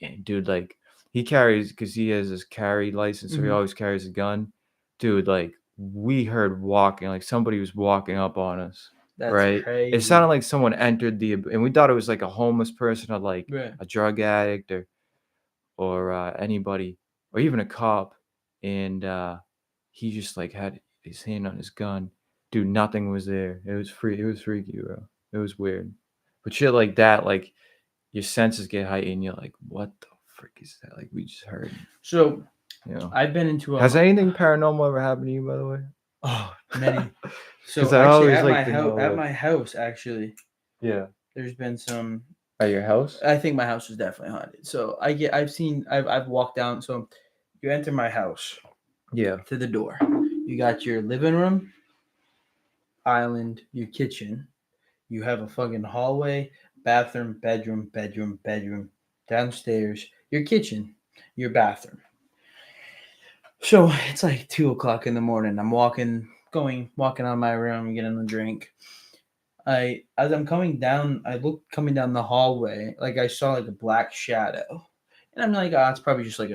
and dude, like he carries because he has his carry license, so he Mhm. always carries a gun. Dude, like we heard walking, like somebody was walking up on us, That's right? It crazy. sounded like someone entered and we thought it was like a homeless person or like Right. a drug addict or anybody or even a cop, and he just like had his hand on his gun. Dude, nothing was there. It was free. It was freaky, bro. It was weird. But shit like that, like your senses get heightened. You're like, what the frick is that? Like we just heard, So you know. I've been into Has anything paranormal ever happened to you, by the way? many. Because So I actually, always like to know, at like, my house, actually, yeah, there's been some. at your house. I think my house was definitely haunted. So I've walked down. So you enter my house Yeah. to the door. You got your living room, island, your kitchen. You have a fucking hallway, bathroom, bedroom, downstairs, your kitchen, your bathroom. So it's like 2 o'clock in the morning. I'm walking out of my room, getting a drink. As I'm coming down, I look coming down the hallway, like I saw like a black shadow, and I'm like, it's probably just like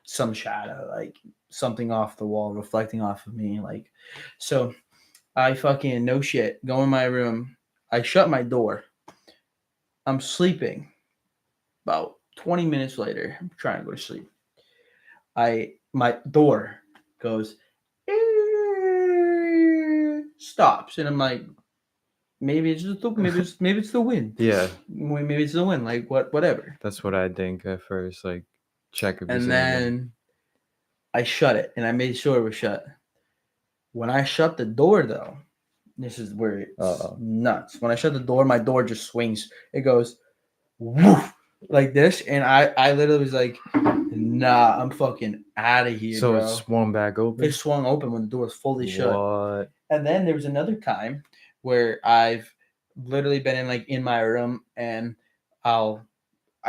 some shadow, like something off the wall reflecting off of me, like. So I fucking no shit go in my room. I shut my door. I'm sleeping. About 20 minutes later, I'm trying to go to sleep. My door goes stops, and I'm like, maybe it's the wind. Yeah, Maybe it's the wind. Like whatever. that's what I think at first. Like, check if there's And anything. then I shut it, and I made sure it was shut. When I shut the door, though, this is where it's Uh-oh. nuts. When I shut the door, my door just swings. It goes woof like this, and I literally was like, nah, I'm fucking out of here, So it bro. swung back It open? swung open when the door was fully shut. What? And then there was another time where I've literally been in my room, and I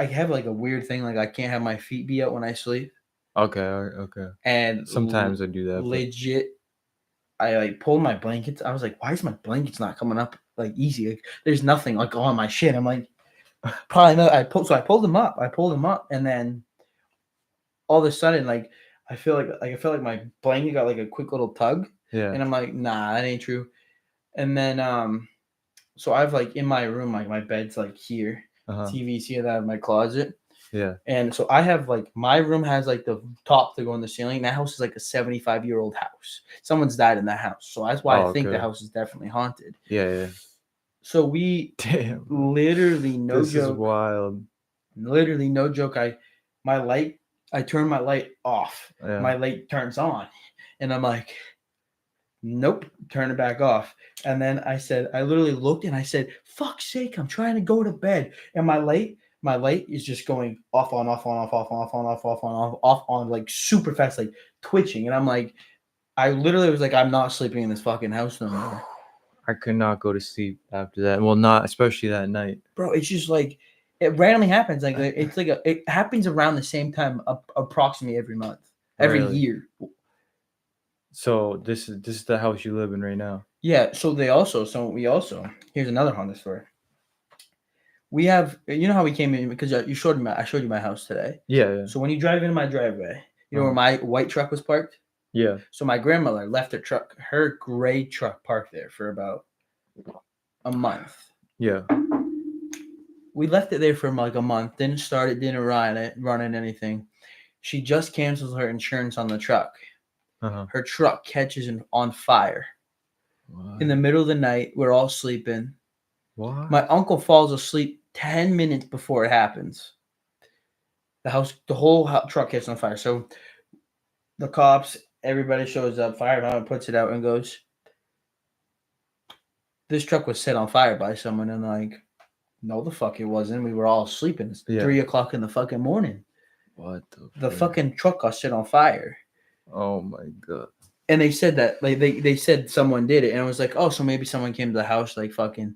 have like a weird thing, like I can't have my feet be out when I sleep, Okay, okay. and Sometimes I do that, but legit I like pulled my blankets. I was like, why is my blankets not coming up like easy? Like, there's nothing like on my shit. I'm like, probably not. I pulled them up. I pulled them up, and then all of a sudden, like I feel like my blanket got like a quick little tug, yeah. and I'm like, nah, that ain't true. And then so I've like in my room, like my bed's like here, Uh-huh. TV's here, that I have my closet. Yeah. And so I have like my room has like the top to go in the ceiling. That house is like a 75-year-old house. Someone's died in that house. So that's why I Oh, think the okay. house is definitely haunted. Yeah, yeah. So we Damn. literally no This is joke, wild. literally no joke. My light, I turn my light off. Yeah. My light turns on. And I'm like, nope, turn it back off. And then I literally looked and I said, fuck's sake, I'm trying to go to bed. And my light is just going off on, off on, off, off, off on, off, off on, off on, like super fast, like twitching. And I'm like, I literally was like, I'm not sleeping in this fucking house no more. I could not go to sleep after that. Well, not especially that night. Bro, it's just like, it randomly happens. Like, it's like it happens around the same time, approximately every month, every Really? year. So this is the house you live in right now. Yeah. So we also, here's another Honda story. We have, you know how we came in because I showed you my house today. Yeah, yeah. So when you drive into my driveway, you know where my white truck was parked. Yeah. So my grandmother left her gray truck parked there for about a month. Yeah. We left it there for like a month. Didn't start it. Didn't run anything. She just cancels her insurance on the truck. Uh-huh. Her truck catches on fire in the What? middle of the night. We're all sleeping. What? My uncle falls asleep 10 minutes before it happens. The whole truck catches on fire. So the cops, everybody shows up. Fire department puts it out and goes, this truck was set on fire by someone. And like, no, the fuck it wasn't. We were all sleeping. It's Yeah. 3 o'clock in the fucking morning. What The frick? fucking truck got set on fire. Oh my god. And they said that, like, they said someone did it. And I was like, oh, so maybe someone came to the house, like, fucking,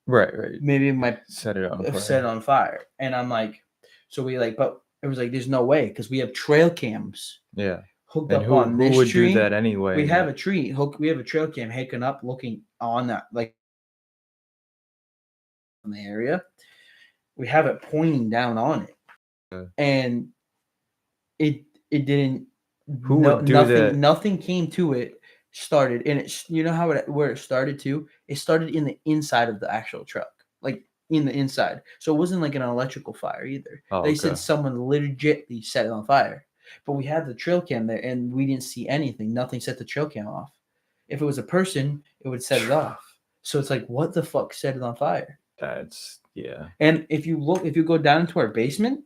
Right. maybe my Set it on set it fire. on fire. And I'm like, so we like, but it was like, there's no way because we have trail cams Yeah. hooked And up on who this would tree. do that anyway? We have a tree hook. We have a trail cam hooking up, looking on that, like, in the area. We have it pointing down on it, Yeah. and it didn't. Who No, would do that? nothing came to it. Started and you know how it where it started to. It started in the inside of the actual truck, like in the inside. So it wasn't like an electrical fire either. Oh, They okay. said someone legitly set it on fire, but we had the trail cam there and we didn't see anything. Nothing set the trail cam off. If it was a person, it would set it off. So it's like, what the fuck set it on fire? That's yeah. And if you go down into our basement,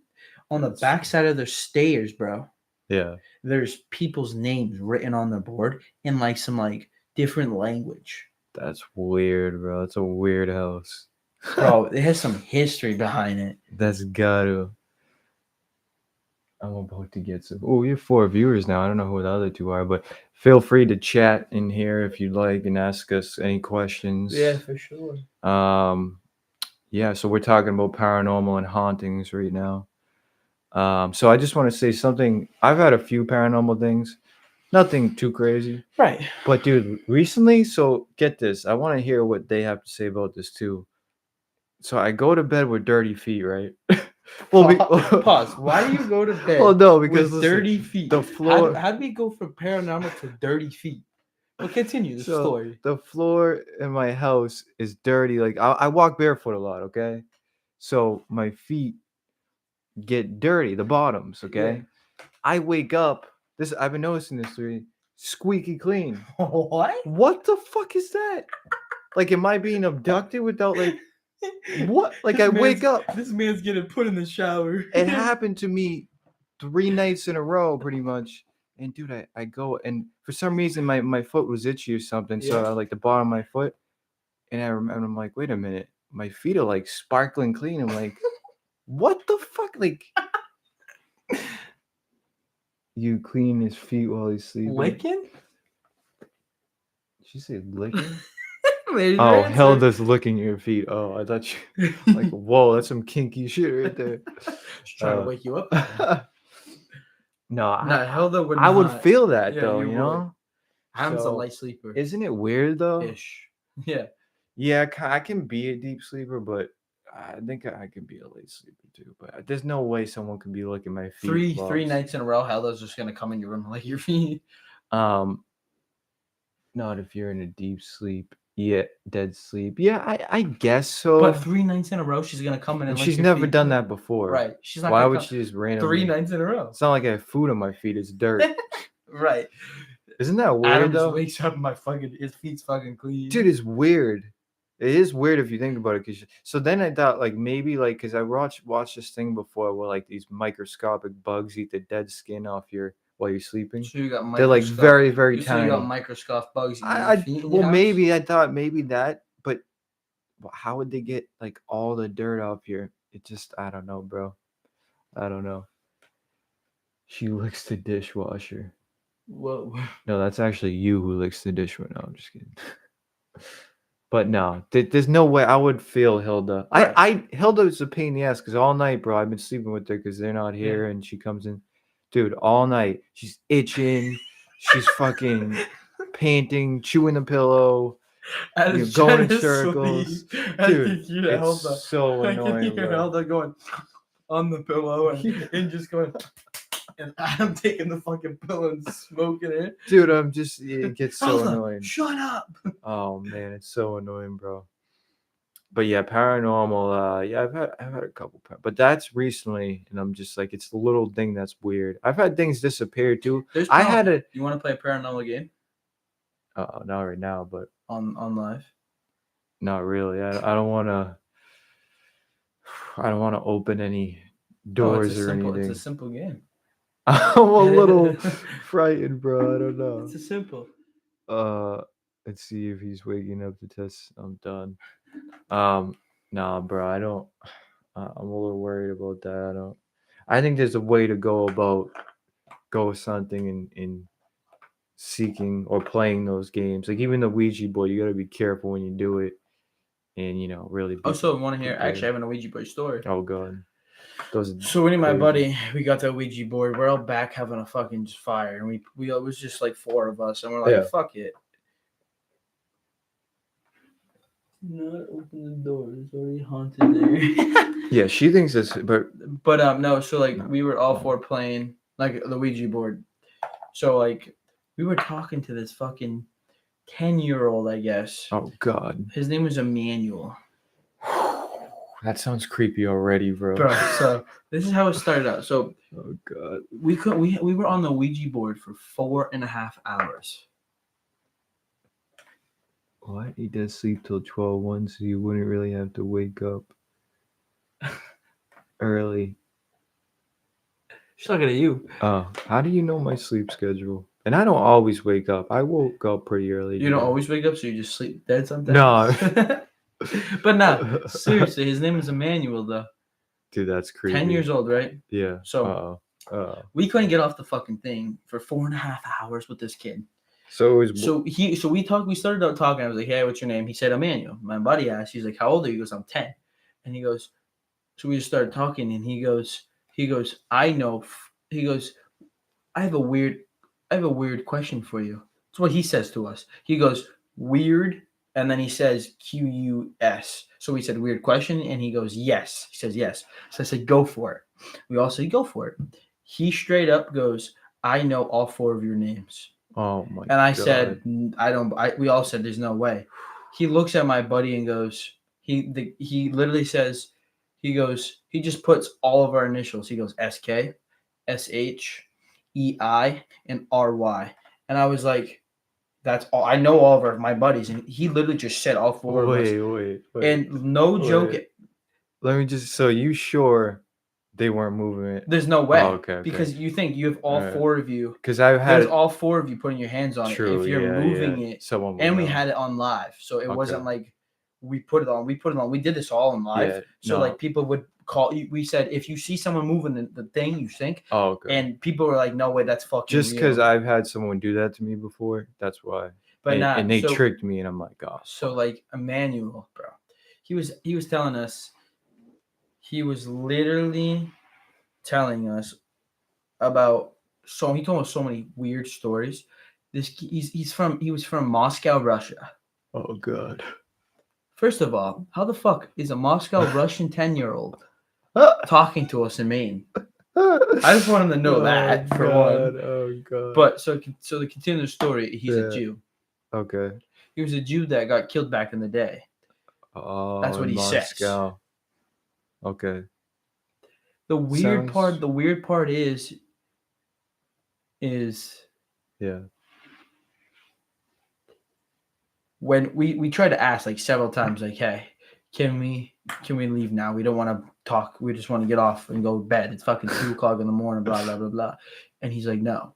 on the That's back side of the stairs, bro, yeah. there's people's names written on the board in like some like different language. That's weird, bro. That's a weird house. Bro, it has some history behind it. That's gotta. I'm about to get some. Oh, we have 4 viewers now. I don't know who the other 2 are, but feel free to chat in here if you'd like and ask us any questions. Yeah, for sure. Yeah. So we're talking about paranormal and hauntings right now. So I just want to say something. I've had a few paranormal things, nothing too crazy. Right. But dude, recently, so get this. I want to hear what they have to say about this too. So I go to bed with dirty feet, right? Pause. Why do you go to bed Well, no, because with listen, dirty feet? the floor. How do we go from paranormal to dirty feet? Well, continue the So story. the floor in my house is dirty. Like I walk barefoot a lot, okay? So my feet get dirty, the bottoms, okay? I wake up. This I've been noticing this three squeaky clean. What? What the fuck is that? Like, am I being abducted without like what? Like I wake up. This man's getting put in the shower. It happened to me 3 nights in a row, pretty much. And dude, I go and for some reason my foot was itchy or something. So Yeah. I like the bottom of my foot, and I remember I'm like, wait a minute, my feet are like sparkling clean. I'm like, what the fuck? Like, you clean his feet while he's sleeping. Licking? Did you say licking? There's your Oh, answer. Hilda's licking your feet. Oh, I thought you like, whoa, that's some kinky shit right there. Just trying to wake you up. No, Hilda would I would not. feel that Yeah, though, you you would. know. Adam's a So, light sleeper. Isn't it weird though? Ish. Yeah. Yeah, I can be a deep sleeper, but I think I can be a late sleeper too. But there's no way someone can be licking my feet. Three nights in a row, Hilda's just gonna come in your room and lick your feet. Not if you're in a deep sleep. Yeah, dead sleep. Yeah, I guess so. But 3 nights in a row, she's gonna come in and lick she's your never feet. done that before. Right. She's not. Why gonna would come she just randomly? 3 nights in a row. It's not like I have food on my feet. It's dirt. Right. Isn't that weird Adam though? just wakes up and his feet's fucking clean. Dude, it's weird. It is weird if you think about it. So then I thought like maybe like because I watched this thing before where like these microscopic bugs eat the dead skin off your while you're sleeping. So you got They're like very very tiny. So you got microscopic bugs eating your feet in your house? Maybe I thought maybe that, but how would they get like all the dirt off here? It just I don't know, bro. I don't know. She licks the dishwasher. Whoa. No, that's actually you who licks the dishwasher. No, I'm just kidding. But no, there's no way I would feel Hilda. Right. Hilda's a pain in the ass because all night, bro, I've been sleeping with her because they're not here, and she comes in, dude, all night. She's itching, she's fucking panting, chewing the pillow, going in circles. Dude, it's so annoying. I can hear Hilda going on the pillow and just going. And I'm taking the fucking pillow and smoking it. Dude, it gets so annoying. Shut up. Oh man, it's so annoying, bro. But yeah, paranormal, yeah, I've had a couple, but that's recently, and I'm just like, it's the little thing that's weird. I've had things disappear too. I had a. You want to play a paranormal game? Not right now, but on live. Not really. I don't want to. I don't want to open any doors or anything. It's a simple game. I'm a little frightened, bro. I don't know. It's a simple. Let's see if he's waking up to test. I'm done. Nah, bro. I don't. I'm a little worried about that. I think there's a way to go about ghost hunting and seeking or playing those games. Like even the Ouija board, you gotta be careful when you do it, and really. Also, want to hear? Actually, I have an Ouija board story. Oh god. So me and my buddy, we got the Ouija board. We're all back having a fucking fire, and we it was just like 4 of us, and we're like, fuck it. Not open the door. It's already haunted there. Yeah, she thinks it's but no. So like we were all 4 playing like the Ouija board. So like we were talking to this fucking 10-year-old, I guess. Oh God. His name was Emmanuel. That sounds creepy already, bro. Bro, so this is how it started out. So Oh God. we were on the Ouija board for 4.5 hours. What? He does sleep till 12:01, so you wouldn't really have to wake up early. She's looking at you. How do you know my sleep schedule? And I don't always wake up. I woke up pretty early. You don't today. always wake up, so you just sleep dead sometimes? No. But nah, seriously, his name is Emmanuel, though. Dude, that's creepy. 10 years old, right? Yeah. So we couldn't get off the fucking thing for 4.5 hours with this kid. So it was. So we started out talking. I was like, hey, what's your name? He said, Emmanuel. My buddy asked, he's like, how old are you? He goes, I'm 10. And he goes, so we just started talking, and he goes, I know. He goes, I have a weird question for you. That's what he says to us. He goes, weird, and then he says QUS. So we said, weird question, and he goes, yes. He says, yes. So I said, go for it. We all said, go for it. He straight up goes, I know all 4 of your names. Oh my God. And I said, we all said, there's no way. He looks at my buddy and goes, he literally says, he just puts all of our initials. He goes, SK, SH, EI, and RY. And I was like, that's all. I know all of my buddies. And he literally just said all 4 of us. Wait. And no joke. Let me just. So you sure they weren't moving it? There's no way. Oh, okay. Because you think you have all 4 of you. Because I've had all 4 of you putting your hands on it. If you're moving it. Someone and we had it on live. So it wasn't like we put it on. We did this all on live. Yeah, so like people would call. We said, if you see someone moving the thing, you think. Oh, okay. And people were like, no way, that's fucking just because I've had someone do that to me before. That's why. But and they tricked me, and I'm like, oh. So like Emmanuel, bro, he was telling us. He was literally telling us about. So he told us so many weird stories. He was from Moscow, Russia. Oh God. First of all, how the fuck is a Moscow Russian 10-year-old talking to us in Maine? I just want him to know that for one. Oh God. But so to continue the story, he's a Jew. Okay. He was a Jew that got killed back in the day. Oh, that's what he says. Okay. The weird part is yeah. When we tried to ask like several times, like, hey, can we leave now? We don't want to talk. We just want to get off and go to bed. It's fucking 2:00 in the morning, blah, blah, blah, blah. And he's like, no.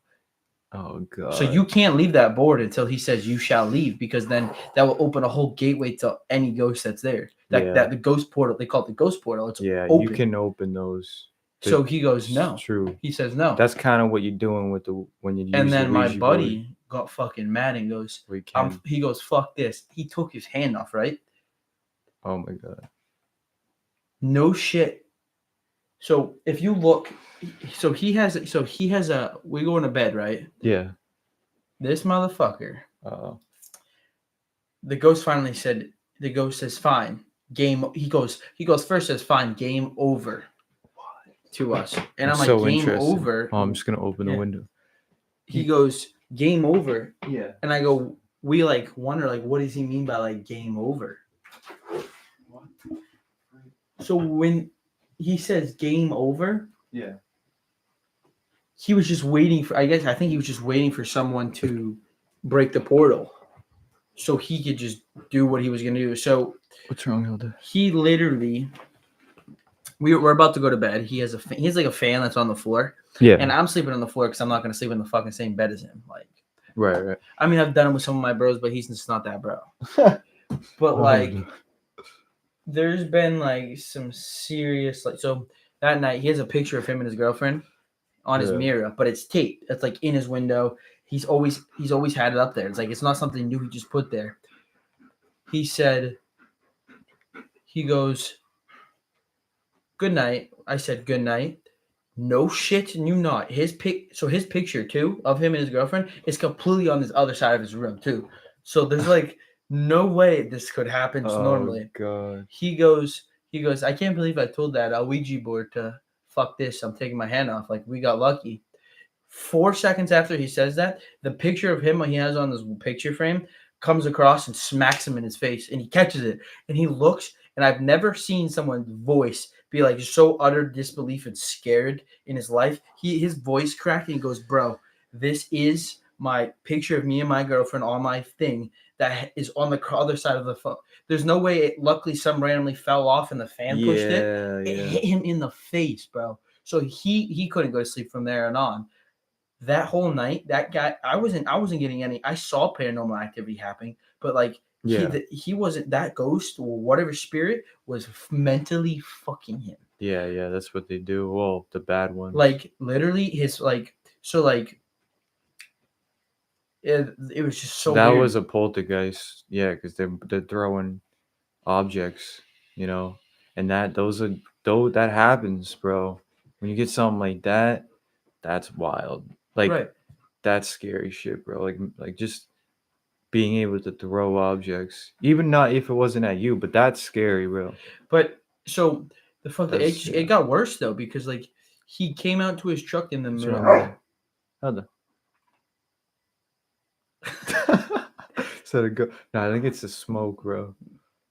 Oh God. So you can't leave that board until he says you shall leave, because then that will open a whole gateway to any ghost that's there. That the ghost portal, they call it the ghost portal. It's open. You can open those. So he goes, no. True. He says no. That's kind of what you're doing when you use. And then my buddy got fucking mad and goes, he goes, fuck this. He took his hand off, right? Oh my God. No shit. So if you look, he has we go into bed, right? Yeah. This motherfucker. Oh. The ghost says fine. Game. He goes first, says fine, game over. To us. And I'm like, so game over. Oh, I'm just gonna open the window. He goes, game over. Yeah. And I go, we like wonder, like, what does he mean by like game over? What? So when he says game over, yeah, he was just waiting for, I think he was just waiting for someone to break the portal so he could just do what he was gonna do. So what's wrong, Hilda? He literally, we're about to go to bed. He has like a fan that's on the floor. Yeah. And I'm sleeping on the floor because I'm not gonna sleep in the fucking same bed as him. Like, right. I mean, I've done it with some of my bros, but he's just not that bro. But like, there's been like some serious, like, so that night he has a picture of him and his girlfriend on his mirror, but it's taped. It's like in his window. He's always had it up there. It's like, it's not something new he just put there. He said, he goes, good night. I said, good night. No shit, you not. His picture too of him and his girlfriend is completely on this other side of his room too. So there's like no way this could happen normally. God. He goes, I can't believe I told that Ouija board to fuck this. I'm taking my hand off. Like, we got lucky. 4 seconds after he says that, the picture of him he has on this picture frame comes across and smacks him in his face, and he catches it, and he looks, and I've never seen someone's voice be like so utter disbelief and scared in his life. His voice cracked, and he goes, "Bro, this is my picture of me and my girlfriend on my thing that is on the other side of the phone. There's no way it, luckily some randomly fell off and the fan pushed it. Yeah, It yeah, hit him in the face, bro. So he couldn't go to sleep from there and on. That whole night, that guy, I wasn't getting any. I saw paranormal activity happening, but like yeah, he wasn't, that ghost or whatever spirit was mentally fucking him. yeah, yeah. That's what they do. Well, the bad ones. Like literally his like so like it was just so That weird. was a poltergeist. Yeah, because they're throwing objects, you know, and those are though that happens, bro. When you get something like that, that's wild. Like Right. that's scary shit, bro. Like just being able to throw objects, even not if it wasn't at you, but that's scary, bro. But so the fuck That's it yeah. got worse though because like he came out to his truck in the What's middle. wrong with you? How so to go. No, I think it's the smoke, bro.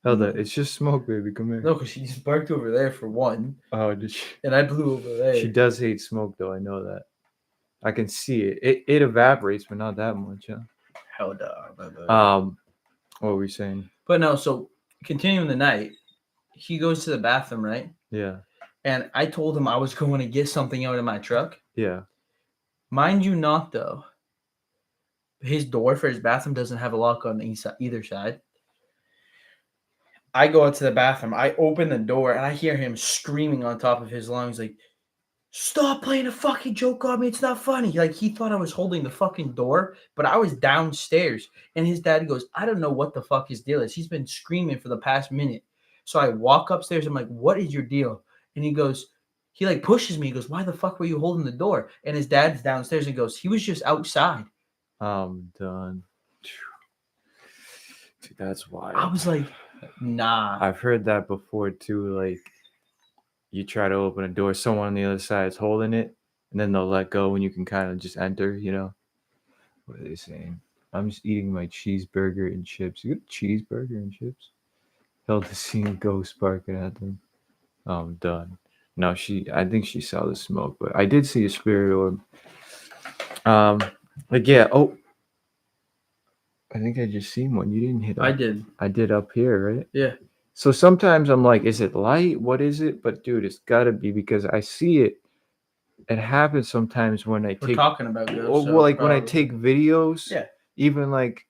Helda, it's just smoke, baby. Come here. No, because she just barked over there for one, Oh, did she? and I blew over there. She does hate smoke, though. I know that. I can see it. It evaporates, but not that much, huh? Hell no. What were we saying? But no, so continuing the night, he goes to the bathroom, right? Yeah, And I told him I was going to get something out of my truck. yeah. Mind you, not though. His door for his bathroom doesn't have a lock on either side. I go out to the bathroom. I open the door and I hear him screaming on top of his lungs, like, "Stop playing a fucking joke on me. It's not funny." Like he thought I was holding the fucking door, but I was downstairs. And his dad goes, "I don't know what the fuck his deal is. He's been screaming for the past minute." So I walk upstairs. I'm like, "What is your deal?" And he goes, he like pushes me. He goes, "Why the fuck were you holding the door?" And his dad's downstairs and goes, "He was just outside." I'm done. Dude, that's I wild. was like, "Nah." I've heard that before too. Like you try to open a door, someone on the other side is holding it, and then they'll let go, and you can kind of just enter. You know what are they saying? I'm just eating my cheeseburger and chips. You got a cheeseburger and chips? Held to see a ghost barking at them. I'm done. No, I think she saw the smoke, but I did see a spirit orb. Um, like yeah. Oh, I think I just seen one. You didn't hit. I did. I did up here, right? Yeah. So sometimes I'm like, is it light? What is it? But dude, it's gotta be because I see it. It happens sometimes when I We're take, talking about or ghosts, well, so like when I probably. take videos, Yeah. even like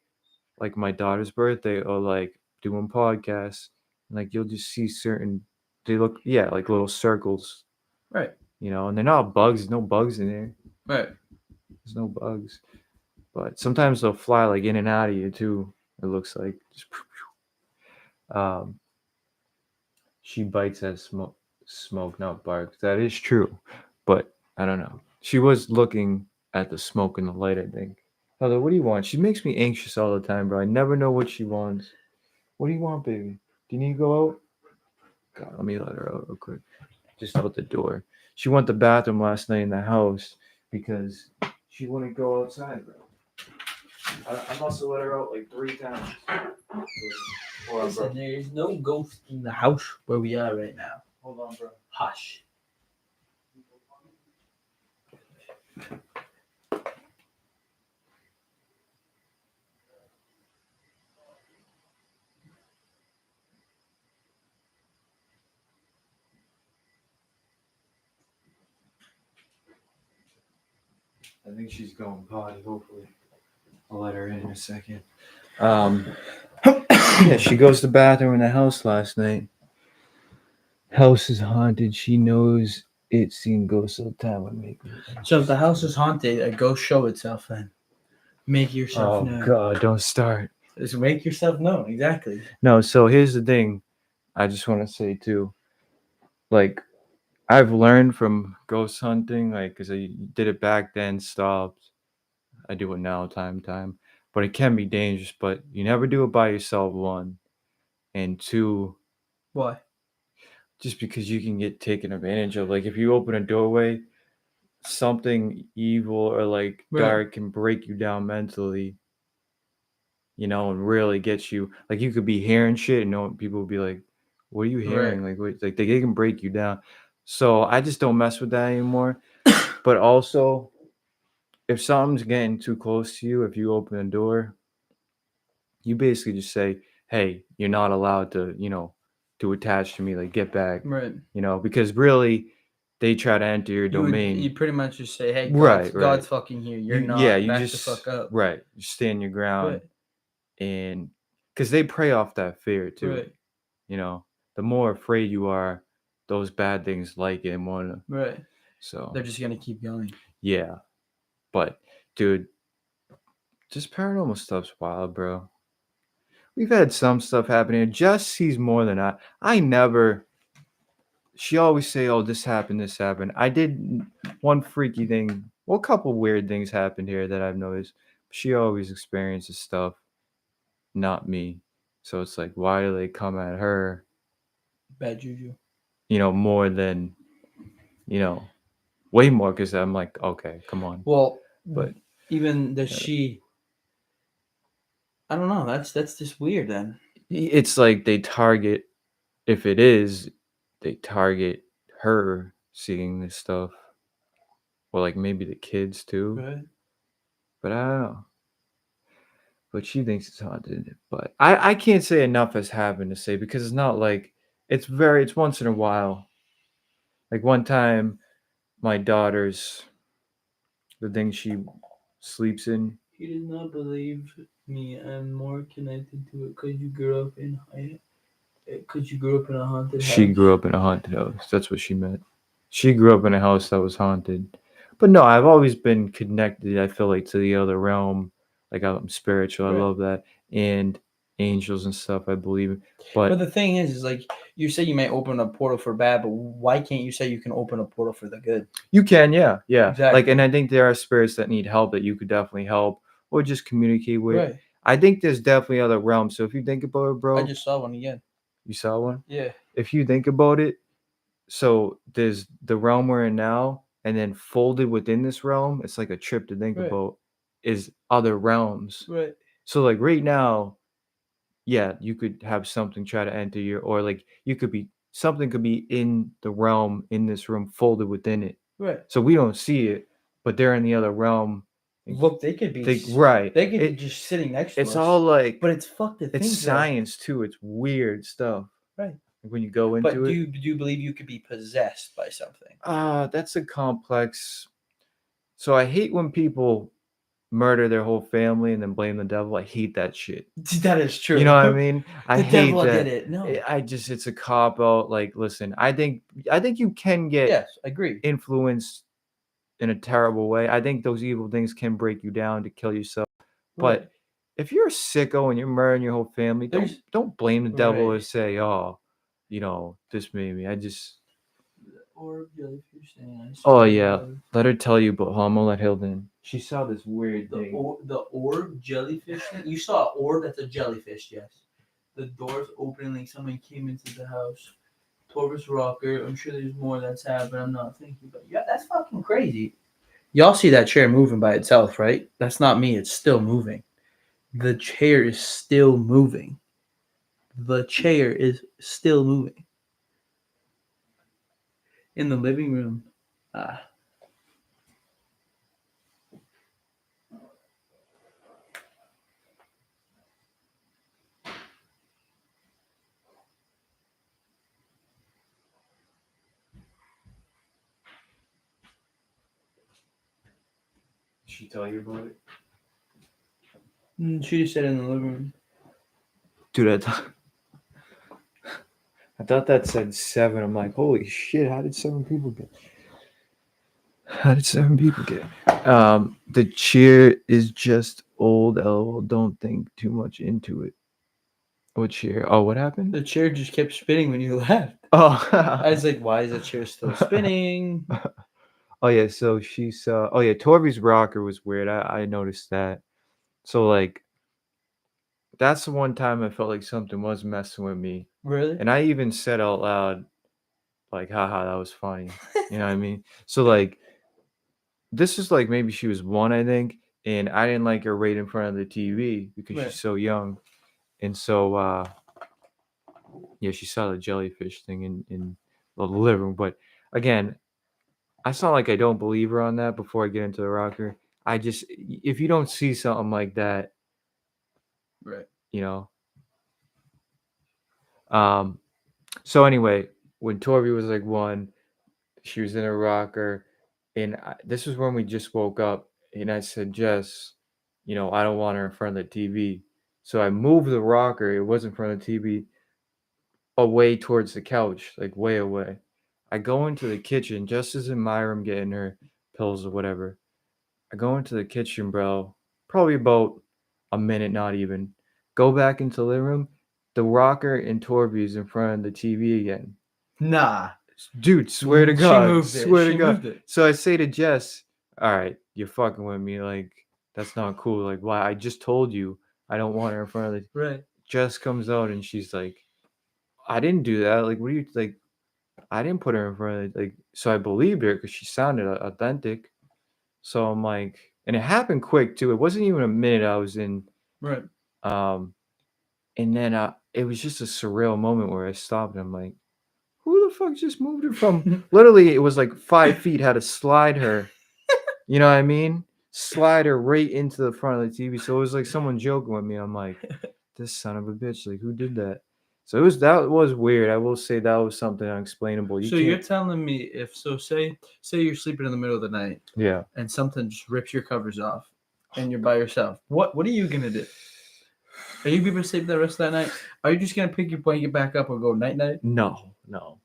my daughter's birthday or like doing podcasts, like you'll just see certain. They look like little circles, Right. you know, and they're not bugs. There's no bugs in there. Right. There's no bugs, but sometimes they'll fly like in and out of you too. It looks like just, um, she bites at smoke, not barks. That is true, but I don't know. She was looking at the smoke and the light. I think. Hello, what do you want? She makes me anxious all the time, bro. I never know what she wants. What do you want, baby? Do you need to go out? God, let me let her out real quick. Just out the door. She went to the bathroom last night in the house because she wouldn't go outside, bro. I must have let her out like 3 times. Hold on, bro. Listen, there is no ghost in the house where we are right now. Hold on, bro. Hush. I think she's going potty. Hopefully, I'll let her in a second. Um, yeah, she goes to the bathroom in the house last night. House is haunted. She knows it's seen ghosts all the time. So if the house is haunted, a ghost show itself then. Make yourself Oh known. God, don't start. Just make yourself known, exactly. No, so here's the thing. I just want to say too, like I've learned from ghost hunting, like because I did it back then, stopped. I do it now, time, but it can be dangerous. But you never do it by yourself. One and two, Why? just because you can get taken advantage of. Like if you open a doorway, something evil or like Right. dark can break you down mentally, and really get you. Like you could be hearing shit, and people would be like, "What are you Right. hearing?" Like, what, like they can break you down. So I just don't mess with that anymore. But also, if something's getting too close to you, if you open a door, you basically just say, "Hey, you're not allowed to, to attach to me. Like, get back." Right. Because really, they try to enter your You domain. pretty much just say, "Hey, Right, God's right. fucking here. You're Yeah, not. you Back the just fuck up." right, you stand your ground, Right. and because they prey off that fear too. Right. You know, the more afraid you are, those bad things like it and want to. Right. So They're just gonna keep going. yeah, but dude, just paranormal stuff's wild, bro. We've had some stuff happening. Jess sees more than I. I never. She always say, "Oh, this happened, this happened." I did one freaky thing. Well, a couple weird things happened here that I've noticed. She always experiences stuff, not me. So it's like, why do they come at her? Bad juju. More than you know, way more. Because I'm like, okay, come on. Well, But even the uh, she. I don't know. That's just weird. Then. it's like they target. If it is, they target her seeing this stuff, or like maybe the kids too. Right. But I don't know. But she thinks it's haunted. But I can't say enough has happened to say because it's not like it's once in a while. Like one time, my daughter's the thing she sleeps in. He does not believe me. I'm more connected to it because you grew up in a haunted She house. grew up in a haunted house. That's what she meant. She grew up in a house that was haunted. But no, I've always been connected. I feel like to the other realm. Like I'm spiritual. I Right. love that, and angels and stuff. I believe. But But the thing is like you say you may open a portal for bad, but why can't you say you can open a portal for the good? you can, yeah, yeah. Like, Exactly. and I think there are spirits that need help that you could definitely help or just communicate with. Right. I think there's definitely other realms. So if you think about it, I bro, just saw one again. you saw one. Yeah. If you think about it, so there's the realm we're in now, and then folded within this realm, it's like a trip to think Right. about, is other realms. Right. So like right now, yeah, you could have something try to enter your, or like you could be something could be in the realm in this room folded within it. Right. So we don't see it, but they're in the other realm. Look, they could be. Right. They could be just sitting next to It's us. all like But it's fucked to it's think that. science too. It's weird stuff. Right. Like when you go But into it. do you believe you could be possessed by something? That's a complex. So I hate when people murder their whole family and then blame the devil. I hate that shit. That is true. You know what I mean? I The hate devil did that. it. No. I just it's a cop out. Like, listen, I think you can get Yes, agree. influenced in a terrible way. I think those evil things can break you down to kill yourself. Right. But if you're a sicko and you're murdering your whole family, don't There's don't blame the devil or right. say, "Oh, this made me." I just Orb jellyfish thing. I oh swear to yeah, God. let her tell you about how I'm gonna let Hilden. She saw this weird thing. The orb jellyfish thing. You saw an orb that's a jellyfish. Yes. The doors opening like someone came into the house. Torvis rocker. I'm sure there's more that's happened. I'm not thinking, but yeah, that's fucking crazy. Y'all see that chair moving by itself, right? That's not me. It's still moving. The chair is still moving. The chair is still moving in the living room. Ah. Did she tell you about it? She just said in the living room. Dude, I thought that said 7. I'm like, holy shit! How did 7 people get? How did 7 people get? The chair is just old. LOL. Don't think too much into it. What chair? Oh, what happened? The chair just kept spinning when you left. Oh, I was like, why is the chair still spinning? oh yeah. So she saw. Oh yeah, Torby's rocker was weird. I noticed that. So like, that's the one time I felt like something was messing with me, Really? and I even said out loud, like, haha, that was funny. You know what I mean? So like, this is like maybe she was 1, I think, and I didn't like her right in front of the TV because Right. she's so young. And so yeah, she saw the jellyfish thing in the living room. But again, it's not like I don't believe her on that before I get into the rocker. I just, if you don't see something like that, Right. you know. Um, so anyway, when Torby was like 1, she was in a rocker, and this was when we just woke up, and I said, Jess, I don't want her in front of the TV. So I moved the rocker. It was in front of the TV, away towards the couch, like way away. I go into the kitchen just as in my room getting her pills or whatever. I go into the kitchen, bro. Probably about a minute, not even. Go back into the living room. The rocker and Torby's in front of the TV again. Nah. Dude, swear to She God, moved it. swear to She God. moved it. So I say to Jess, all right, you're fucking with me. Like, that's not cool. Like, why? I just told you I don't want her in front of the. Right. Jess comes out and she's like, I didn't do that. Like, what are you like? I didn't put her in front of the, like. So I believed her because she sounded authentic. So I'm like, and it happened quick too. It wasn't even a minute I was in. Right. Um, and then it was just a surreal moment where I stopped and I'm like, who the fuck just moved her from? Literally, it was like 5 feet. Had to slide her. You know what I mean? Slide her right into the front of the TV. So it was like someone joking with me. I'm like, this son of a bitch. Like, who did that? So that was weird. I will say that was something unexplainable. You So you're can't. telling me if so say you're sleeping in the middle of the night Yeah. and something just rips your covers off and you're by yourself. What are you gonna do? Are you gonna be able to sleep the rest of that night? Are you just gonna pick your blanket back up and go night night? No, no.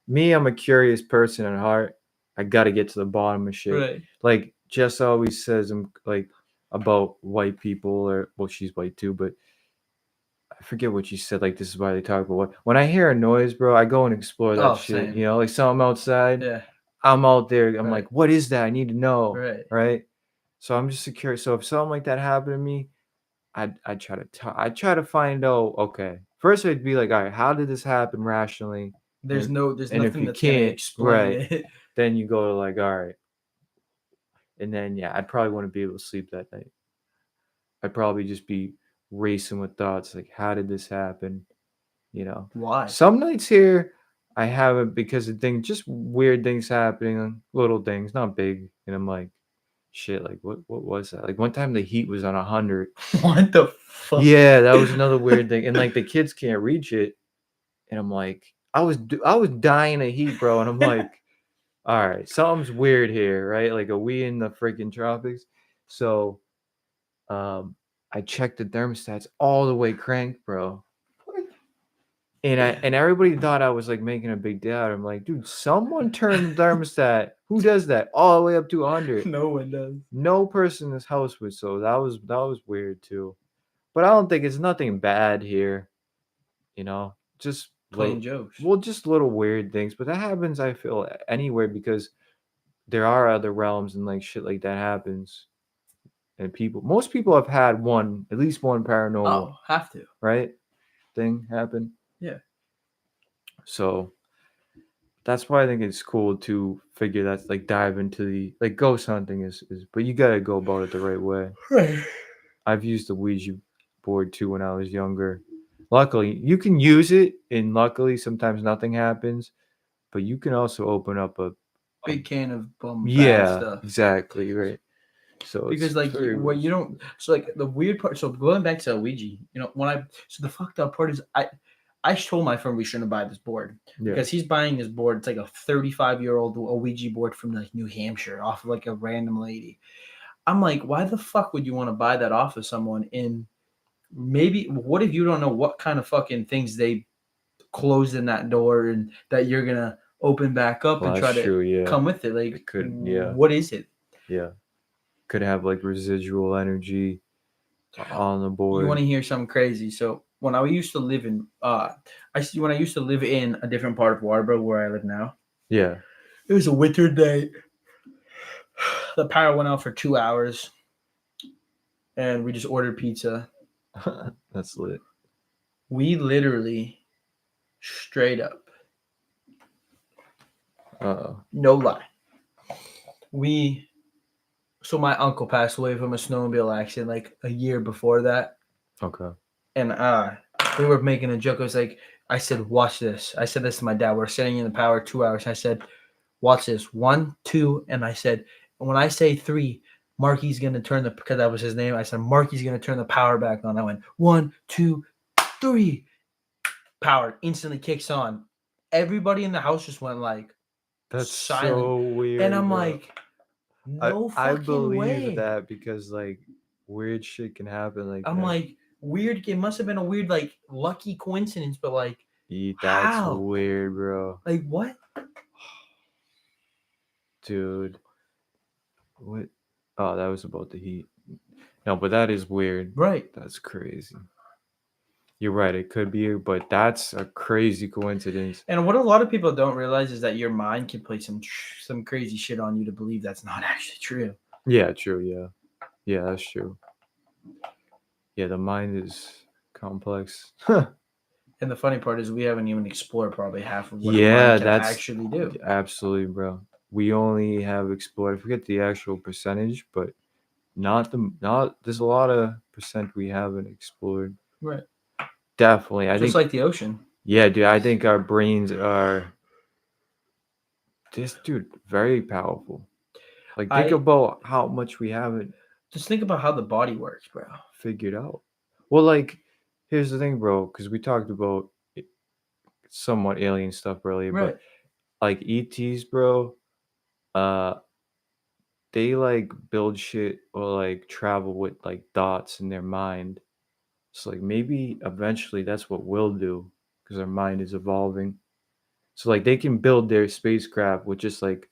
Me, I'm a curious person at heart. I got to get to the bottom of shit. Right. Like Jess always says, I'm like about white people, or well, she's white too, but I forget what she said. Like, this is why they talk about what. When I hear a noise, bro, I go and explore that Oh, shit. same. Like something outside. Yeah. I'm out there. I'm Right. like, what is that? I need to know. Right. Right. So I'm just curious. So if something like that happened to me, I try to find out. Okay, first I'd be like, all right, how did this happen rationally? There's And if nothing you that's gonna can't, explain right, it. then you go to like, all right, and then yeah, I'd probably want to be able to sleep that night. I'd probably just be racing with thoughts like, how did this happen? Why? Some nights here I have it because of things, just weird things happening, little things, not big, and I'm like, shit, like what was that? Like one time the heat was on 100. What the fuck? Yeah, that was another weird thing, and like the kids can't reach it, and I'm like, I was dying of heat, bro, and I'm like, all right, something's weird here, right? Like, are we in the freaking tropics? So, um, I checked the thermostats all the way cranked, bro. And everybody thought I was like making a big deal out. I'm like, dude, someone turned the thermostat. Who does that? All the way up to 100. No one does. No person in this house would. So that was weird too. But I don't think it's nothing bad here. Just Plain little, jokes. well, just little weird things. But that happens, I feel, anywhere because there are other realms and like shit like that happens. And most people have had at least one paranormal, Oh, have to. right, thing happen. Yeah. So that's why I think it's cool to figure that, like, dive into the like ghost hunting is, but you gotta go about it the right way. Right. I've used the Ouija board too when I was younger. Luckily, you can use it, and luckily sometimes nothing happens. But you can also open up a Big can of bad yeah, stuff. exactly right. So Because it's like very what weird. you don't so like the weird part so going back to Ouija, when I so the fucked up part is I told my friend we shouldn't buy this board Yeah, because he's buying this board. It's like a 35-year-old Ouija board from like New Hampshire off of like a random lady. I'm like, why the fuck would you want to buy that off of someone? And maybe what if you don't know what kind of fucking things they closed in that door and that you're gonna open back up well, and that's try to true. Yeah, come with it? Like, it could. Yeah, what is it? yeah, could have like residual energy on the You want board. to hear something crazy? So when I used to live in when I used to live in a different part of Waterboro where I live now, Yeah, it was a winter day. The power went out for 2 hours, and we just ordered pizza. that's lit. We literally, straight up, Uh, no lie, we So my uncle passed away from a snowmobile accident like a year before that, Okay. and we were making a joke. I was like, I said, "Watch this." I said this to my dad. We're sitting in the power 2 hours. I said, "Watch this. 1, 2," and I said, "When I say 3, Marky's gonna turn the because that was his name. I said Marky's gonna turn the power back on." I went 1, 2, 3. Power instantly kicks on. Everybody in the house just went like That's silent, so and weird, I'm bro. like, I "No I fucking believe way." that because like weird shit can happen like I'm that. like, weird. It must have been a weird, like, lucky coincidence, but like, That's how? weird, bro. Like, what? Dude, what? Oh, that was about the heat. No, but that is weird. Right. That's crazy. You're right. It could be, but that's a crazy coincidence. And what a lot of people don't realize is that your mind can play some crazy shit on you to believe that's not actually true. Yeah, true. Yeah. Yeah, that's true. Yeah, the mind is complex. And the funny part is we haven't even explored probably half of what a Yeah, mind can that's actually do. absolutely, bro. We only have explored, I forget the actual percentage, but not there's a lot of percent we haven't explored. Right. Definitely. I Just think like the ocean. yeah, dude, I think our brains are this dude very powerful. Like think I about how much we haven't just think about how the body works, bro. figured out. Well, like here's the thing, bro, because we talked about somewhat alien stuff earlier, but Right. like ETs, bro, uh they like build shit or like travel with like dots in their mind. So like maybe eventually that's what we'll do because our mind is evolving. So like they can build their spacecraft with just like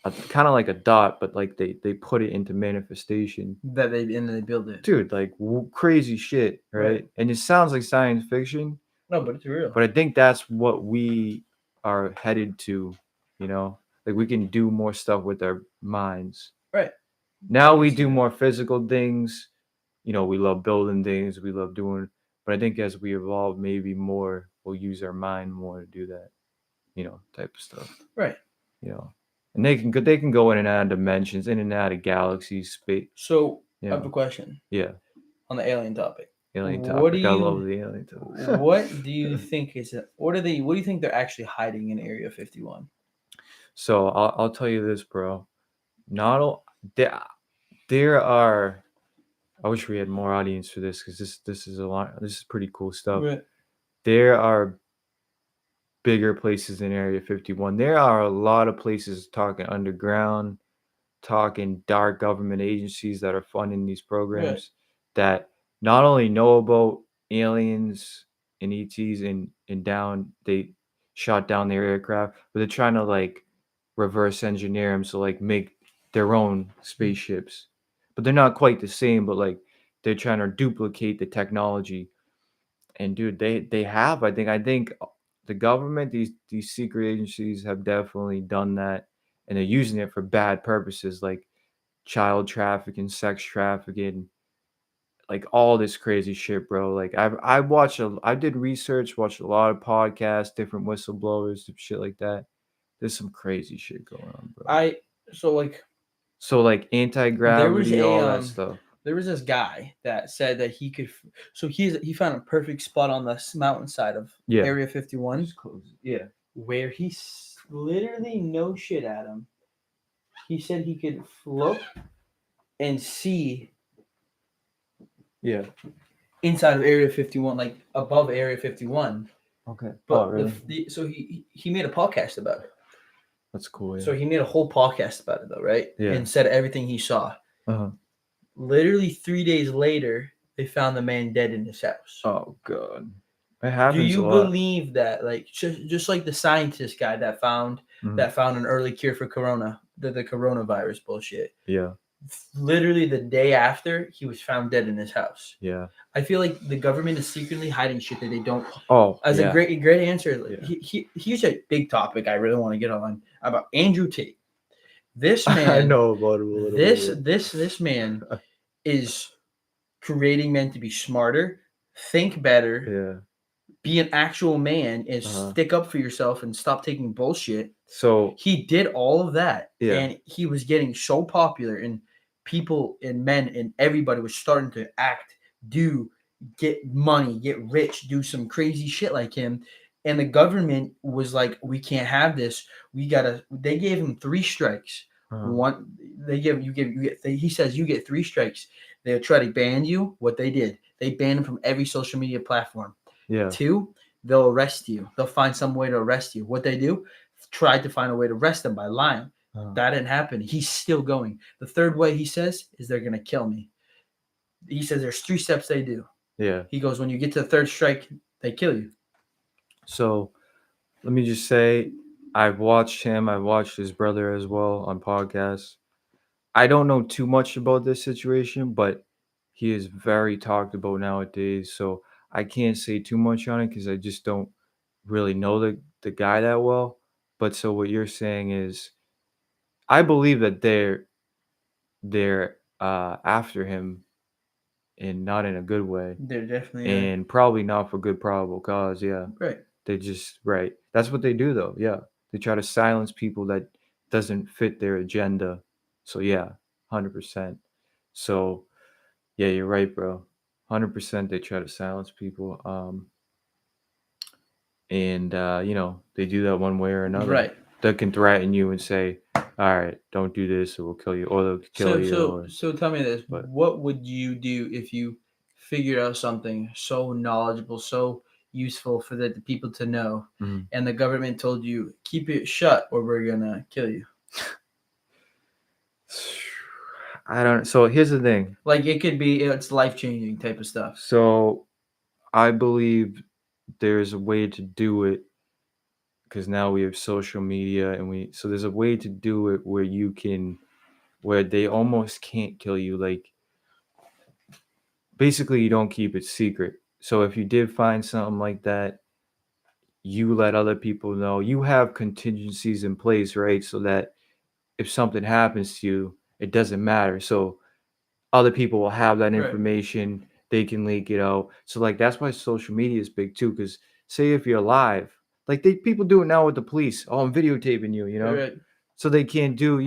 a kind of like a dot, but like they put it into manifestation. That they and then they build it. Dude, like crazy shit, Right. right? And it sounds like science fiction, No, but it's real. but I think that's what we are headed to, you know? Like we can do more stuff with our minds. Right. I Now can we see do that. more physical things. You know, we love building things, we love doing, but I think as we evolve, maybe more we'll use our mind more to do that, type of stuff. Right. You know, and they can go in and out of dimensions, in and out of galaxies, space. So You I have a know, question yeah, on the alien topic. alien What do topic. I you love the alien topic. what do you think is it? What do you think they're actually hiding in Area 51? So I'll tell you this, bro. Not all there are. I wish we had more audience for this because this is a lot. This is pretty cool stuff. Right. There are bigger places in Area 51. There are a lot of places talking underground, talking dark government agencies that are funding these Right. programs that not only know about aliens and ETs and down they shot down their aircraft, but they're trying to like reverse engineer them so like make their own spaceships. But they're not quite the same, but like they're trying to duplicate the technology. And dude, they have. I think the government, these secret agencies have definitely done that, and they're using it for bad purposes, like child trafficking, sex trafficking, like all this crazy shit, bro. Like I did research, watched a lot of podcasts, different whistleblowers, shit like that. There's some crazy shit going on, bro. I so like So like anti there was gravity, a all that stuff. there was this guy that said that he could so he found a perfect spot on the mountainside of Yeah. Area 51 Just close it. Yeah. where he literally no shit at him. He said he could look and see Yeah. inside of Area 51, like above Area 51. Okay. But Oh, really? so he made a podcast about it. That's cool. Yeah. So he made a whole podcast about it, though, right? Yeah. And said everything he saw. Uh-huh. Literally 3 days later, they found the man dead in his house. Oh god. It Do happens a you lot. believe that, like, just like the scientist guy that found an early cure for corona, the coronavirus bullshit? Yeah. Literally the day after, he was found dead in his house. Yeah. I feel like the government is secretly hiding shit that they don't. Oh, As yeah. a great answer, here's a big topic I really want to get on about Andrew Tate. This man, I know about him a little bit. this man is creating men to be smarter, think better, Yeah. be an actual man, and stick up for yourself and stop taking bullshit. So He did all of that, Yeah. and he was getting so popular. And people and men and everybody was starting to act, do, get money, get rich, do some crazy shit like him. And the government was like, we can't have this. We gotta. They gave him 3 strikes. Uh, One, they give you give you get. He says you get 3 strikes. They'll try to ban you. What they did, they banned him from every social media platform. yeah. 2, they'll arrest you. They'll find some way to arrest you. What they do, tried to find a way to arrest him by lying. Uh, That didn't happen. He's still going. The third way he says is they're gonna kill me. He says there's 3 steps they do. yeah. He goes, when you get to the third strike, they kill you. So let me just say, I've watched him. I've watched his brother as well on podcasts. I don't know too much about this situation, but he is very talked about nowadays. So I can't say too much on it because I just don't really know the guy that well. But so what you're saying is, I believe that they're after him and not in a good way, They're definitely and probably not for good probable cause. Yeah, right. they just right. That's what they do though. Yeah, they try to silence people that doesn't fit their agenda. So yeah, 100%. So yeah, you're right, bro. 100%. They try to silence people. And they do that one way or another. Right. They can threaten you and say, "All right, don't do this, or we'll kill you," or they'll kill So you. so Or so tell me this. but What would you do if you figured out something so knowledgeable, so useful for the people to know, mhm. and the government told you keep it shut or we're gonna kill you? I don't. So here's the thing. Like it could be it's life changing type of stuff. So I believe there's a way to do it because now we have social media and so there's a way to do it where they almost can't kill you. Like basically you don't keep it secret. So if you did find something like that, you let other people know. You have contingencies in place, right? So that if something happens to you, it doesn't matter. So other people will have that Right. information. They can leak it out. So like that's why social media is big too. Because say if you're alive, like people do it now with the police. Oh, I'm videotaping you, Right. so they can't do,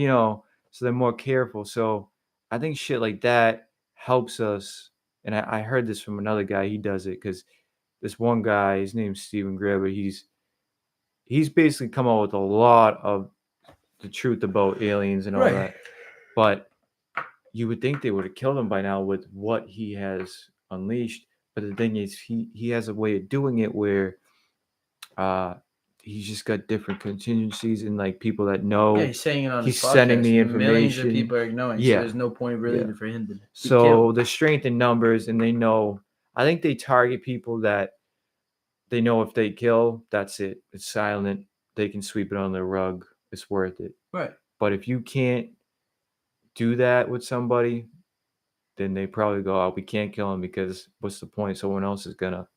so they're more careful. So I think shit like that helps us. And I heard this from another guy. He does it because this one guy, his name's Steven Greber. He's basically come out with a lot of the truth about aliens and all Right. that. But you would think they would have killed him by now with what he has unleashed. But the thing is, he has a way of doing it where uh, he's just got different contingencies and like people that Yeah, know he's saying it on his he's sending podcast. the Millions of information. people are knowing, so Yeah, there's no point yeah. really for him to get So killed. the strength in numbers, and they know. I think they target people that they know if they kill, that's it. It's silent. They can sweep it on the rug. It's worth it. Right. But if you can't do that with somebody, then they probably go, "Oh, we can't kill him because what's the point? Someone else is gonna."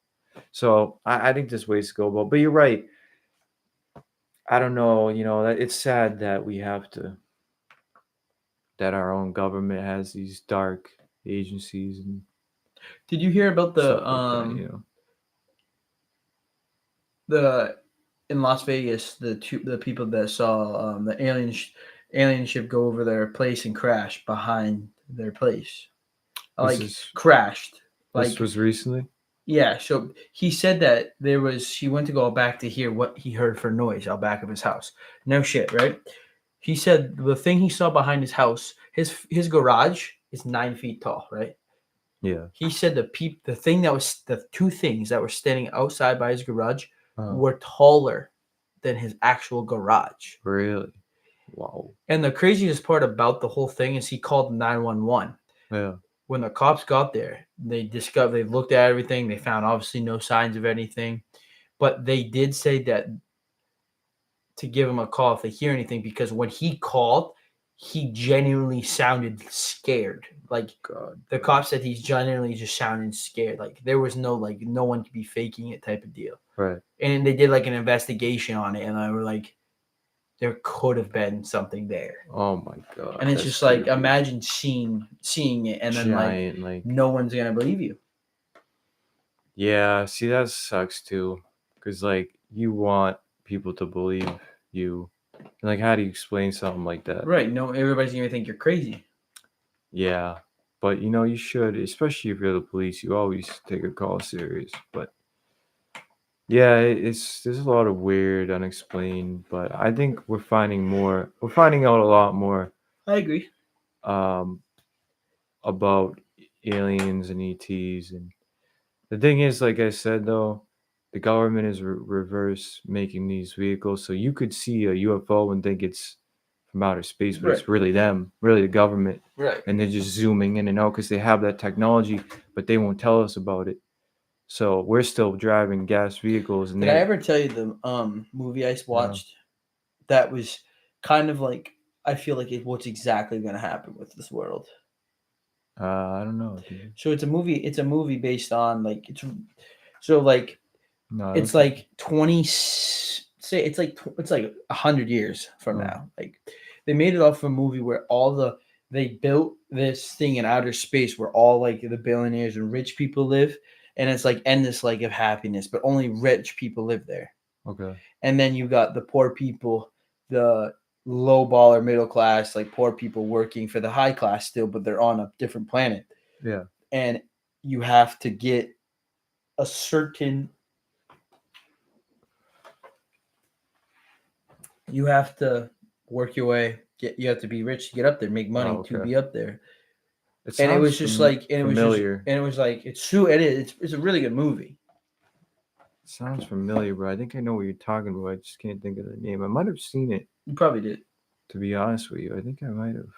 So I think there's ways to go about. But you're right. I don't know. That it's sad that we have to that our own government has these dark agencies and Did you hear about stuff like that. the in Las Vegas the people that saw the alien ship go over their place and crash behind their place, Was like this crashed, this like was recently? yeah. So he said that he went to go back to hear what he heard for noise out back of his house. No shit, right? He said the thing he saw behind his house, his garage is 9 feet tall, right? Yeah. He said the 2 things that were standing outside by his garage Oh, were taller than his actual garage. really? Wow. And the craziest part about the whole thing is he called 911. Yeah. When the cops got there, they looked at everything, they found obviously no signs of anything, but they did say that to give him a call if they hear anything because when he called, he genuinely sounded scared. Like God. the cop said he's genuinely just sounding scared. Like there was no one could be faking it type of deal. Right. And they did like an investigation on it, and I were like, there could have been something there. Oh my God. And it's That's just like creepy. imagine seeing it, and then like Giant, like. no one's gonna believe you. Yeah. See, that sucks too, because like you want people to believe you. And, like, how do you explain something like that? Right? No, everybody's gonna think you're crazy. Yeah, but you should, especially if you're the police, you always take a call serious. But yeah, there's a lot of weird, unexplained. But I think we're finding out a lot more I agree. um, about aliens and ETs. And the thing is, like I said, though, the government is reverse making these vehicles, so you could see a UFO and think it's from outer space, but Right. it's really them, really the government, Right. and they're just zooming in and out because they have that technology, but they won't tell us about it. So we're still driving gas vehicles, and Did I they, ever tell you the movie I no, watched that was kind of like I feel like what's exactly going to happen with this world? I don't know. So it's a movie. It's a movie based on like it's so like No, I it's don't think. like 20 say it's like 100 years from Oh, now. Like they made it off a movie where they built this thing in outer space where all like the billionaires and rich people live, and it's like endless like of happiness, but only rich people live there. okay, And then you got the poor people, the low baller middle class, like poor people working for the high class still, but they're on a different planet. yeah, And you have to get a certain you have to work your way, you have to be rich to get up there, make money oh, to okay. be up there. It And it sounds was just like familiar. and it was like it's true, it's a really good movie. It sounds familiar, but I think I know what you're talking about. I just can't think of the name. I might have seen it. You probably did. To be honest with you, I think I might have.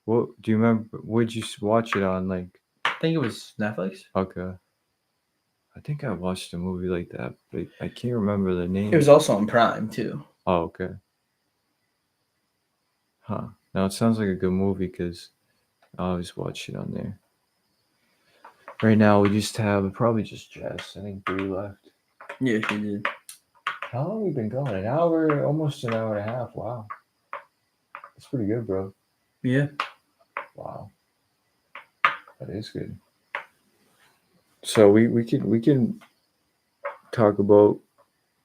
What do you remember? Would you watch it on like? I think it was Netflix. Okay, I think I watched a movie like that, but I can't remember the It name. was also on Prime too. Oh, okay. Huh. Now it sounds like a good movie because I always watch it on there. Right now we just have probably just Jess. I think 3 left. Yeah, she did. How long have we been going? An hour, almost an hour and a half. Wow, that's pretty good, bro. Yeah. Wow, that is good. So we can talk about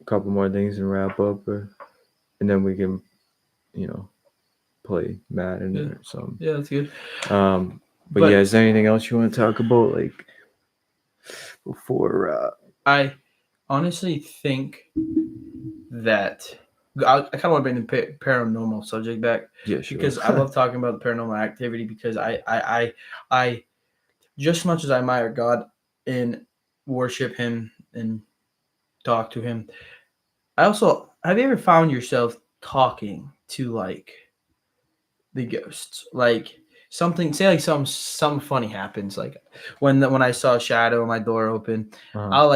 a couple more things and wrap up, and then we can you know play Madden Yeah. or something. Yeah, that's good. But yeah, is there anything else you want to talk about, like before? I honestly think that I kind of want to bring the paranormal subject back Yeah, sure. because I love talking about the paranormal activity because I just as much as I admire God and worship Him and talk to Him, I also have you ever found yourself talking to like the ghosts, like something say like some funny happens like when I saw a shadow and my door open. uh-huh.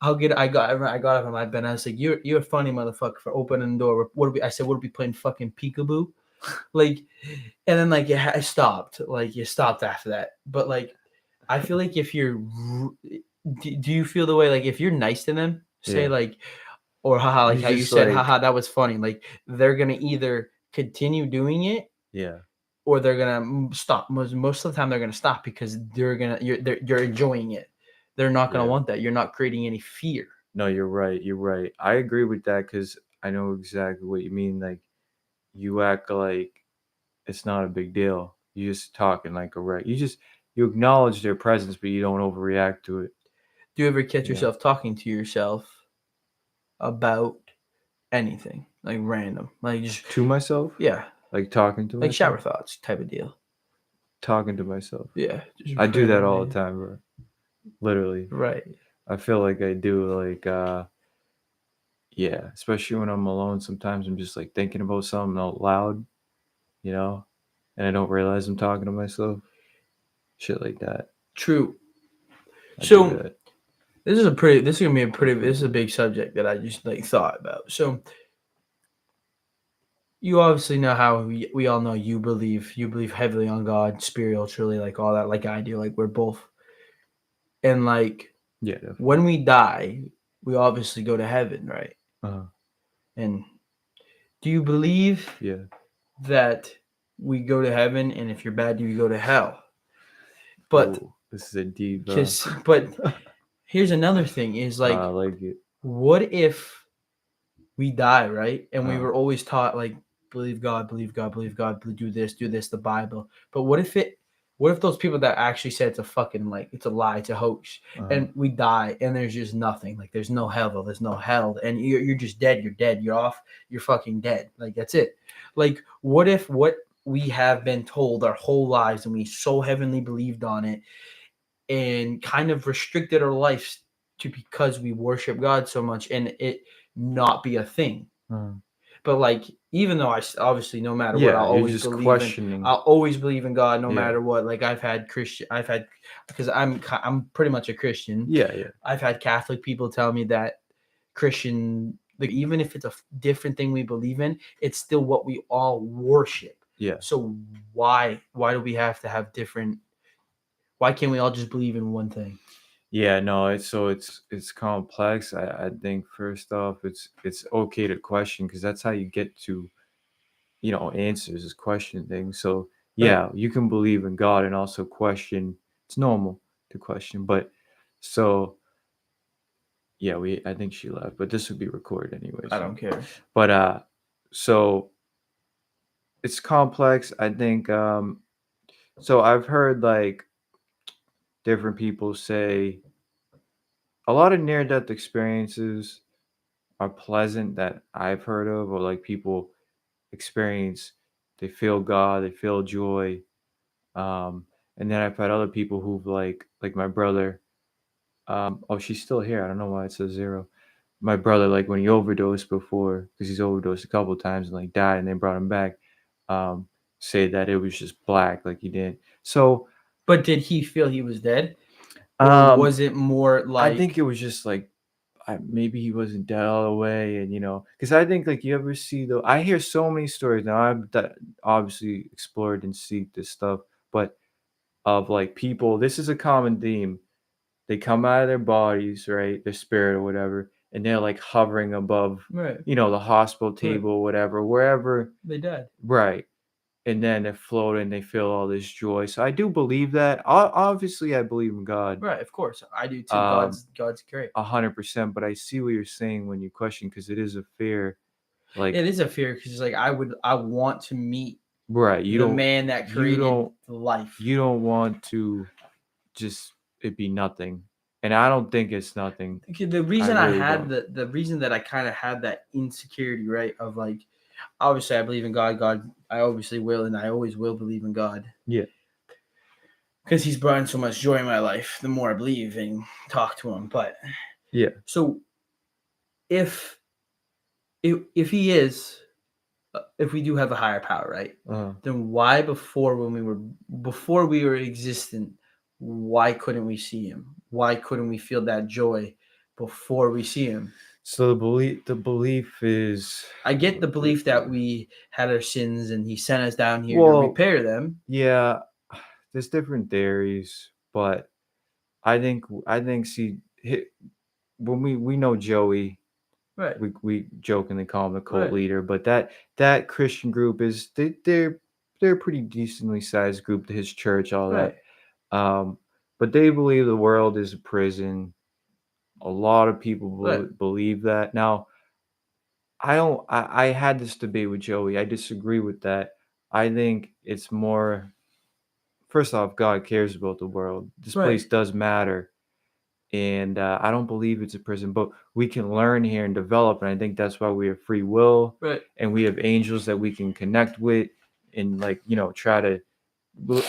I got up on my bed and I was like, you're a funny motherfucker for opening the door. I said, what are we playing fucking peekaboo? Like, and then like I stopped. Like you stopped after that. But like, I feel like if you're, do you feel the way like if you're nice to them, say Yeah, like, or haha, you like how you just said like haha, that was funny. Like they're gonna either continue doing it yeah, or they're gonna stop. Most of the time, they're gonna stop because you're enjoying it. They're not gonna yeah. want that. You're not creating any fear. No, you're right. You're right. I agree with that because I know exactly what you mean. Like you act like it's not a big deal. You just talking like a wreck. You acknowledge their presence, but you don't overreact to it. Do you ever catch You know, yourself talking to yourself about anything like random, like just to myself, yeah, like talking to like myself, shower thoughts type of deal? talking to myself. Yeah, just I do that all randomly. the time, bro. Literally, Right. I feel like I do. Like, yeah, especially when I'm alone. Sometimes I'm just like thinking about something out loud, you know, and I don't realize I'm talking to myself. Shit like that. True. I do So that. this is gonna be this is a big subject that I just like thought about. So you obviously know how we all know you believe heavily on God, spiritually, like all that, like I do, like we're both. And like Yeah, definitely. when we die, we obviously go to heaven, right? Uh, And do you believe yeah. that we go to heaven, and if you're bad, do you go to hell? But Ooh, this is a deep. but here's another thing: is like, I like it. what if we die, right? And we Uh, were always taught like believe God, do this, the Bible. But what if it What if those people that actually said it's a fucking like it's a lie, it's a hoax, Uh-huh. and we die and there's just nothing, like there's no hell, there's no hell, and you're just dead, you're dead, you're off, you're fucking dead, like that's it. Like what if what we have been told our whole lives and we so heavily believed on it and kind of restricted our lives to because we worship God so much and it not be a thing. Uh-huh. But like, even though obviously no matter what, Yeah, you're just questioning. I'll always believe in God no Yeah. matter what. Like I've had because I'm pretty much a Christian. Yeah, yeah. I've had Catholic people tell me that Christian, like even if it's a different thing we believe in, it's still what we all worship. Yeah. So why do we have to have different? Why can't we all just believe in one thing? Yeah, no, it's complex. I think first off, it's okay to question because that's how you get to, answers is question things. So Right. yeah, you can believe in God and also question. It's normal to question, but so yeah, we I think she left, but this would be recorded anyway. I So, don't care. but so it's complex. I think so I've heard like different people say a lot of near death experiences are pleasant that I've heard of, or like people experience, they feel God, they feel joy. Um, and then I've had other people who've like my brother. Oh, she's still here. I don't know why it says zero. My brother, like when he overdosed before, because he's overdosed a couple of times and like died, and they brought him back. Um, Say that it was just black, like he did. So, But did he feel he was dead, or um, was it more I think it like was just like maybe he wasn't dead all the way, and because I think like you ever see though, I hear so many stories now. Obviously explored and seek this stuff, but of like people, this is a common theme. They come out of their bodies, right, their spirit or whatever, and they're like hovering above, right? the hospital Right. table, whatever, wherever, They died. right. And then they're floating, they feel all this joy. So I do believe that. Obviously, I believe in God. Right, of course. I do too. Um, God's great. 100%, but I see what you're saying when you question because it is a fear. Like, It is a fear because like I want to meet right, the man that you created don't, life. you don't want to just it be nothing, and I don't think it's nothing. Okay, the I reason I really had don't. the reason that I kind of had that insecurity, right, of like obviously I believe in God. God, I obviously will, and I always will believe in God Yeah. because He's brought in so much joy in my life. The more I believe and talk to Him, but Yeah. so if if He is if we do have a higher power, right? Uh, Then why before we were existent, why couldn't we see him? Why couldn't we feel that joy before we see him? so the belief is I get the look right belief that here. we had our sins and he sent us down here to Well, repair them. yeah, there's different theories, but I think when we know Joey, Right. we jokingly call him the cult Right. leader, but that Christian group is they're a pretty decently sized group to his church, all Right. that. Um, but they believe the world is a prison. A lot of people Right. believe that. Now, I don't. I had this debate with Joey. I disagree with that. I think it's more. First off, God cares about the world. This Right. place does matter, and I don't believe it's a prison. But we can learn here and develop, and I think that's why we have free will, Right. and we have angels that we can connect with, and like try to li-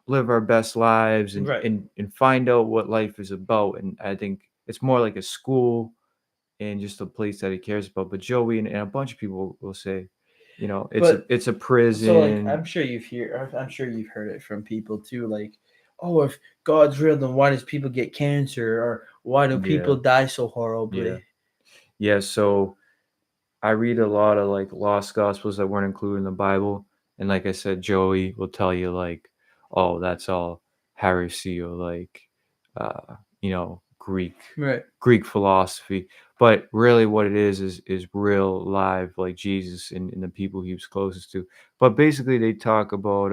live our best lives and Right. and and find out what life is about. And I think it's more like a school and just a place that he cares about. But Joey and a bunch of people will say, it's a But it's a so like prison. I'm sure you've heard it from people too, like, oh, if God's real, then why does people get cancer, or why do Yeah, people die so yeah, horribly? yeah. So I read a lot of like lost gospels that weren't included in the Bible, and like I said, Joey will tell you like, oh, that's all heresy or like, Greek Right. Greek philosophy. But really, what it is real live, like Jesus and the people he was closest to. But basically, they talk about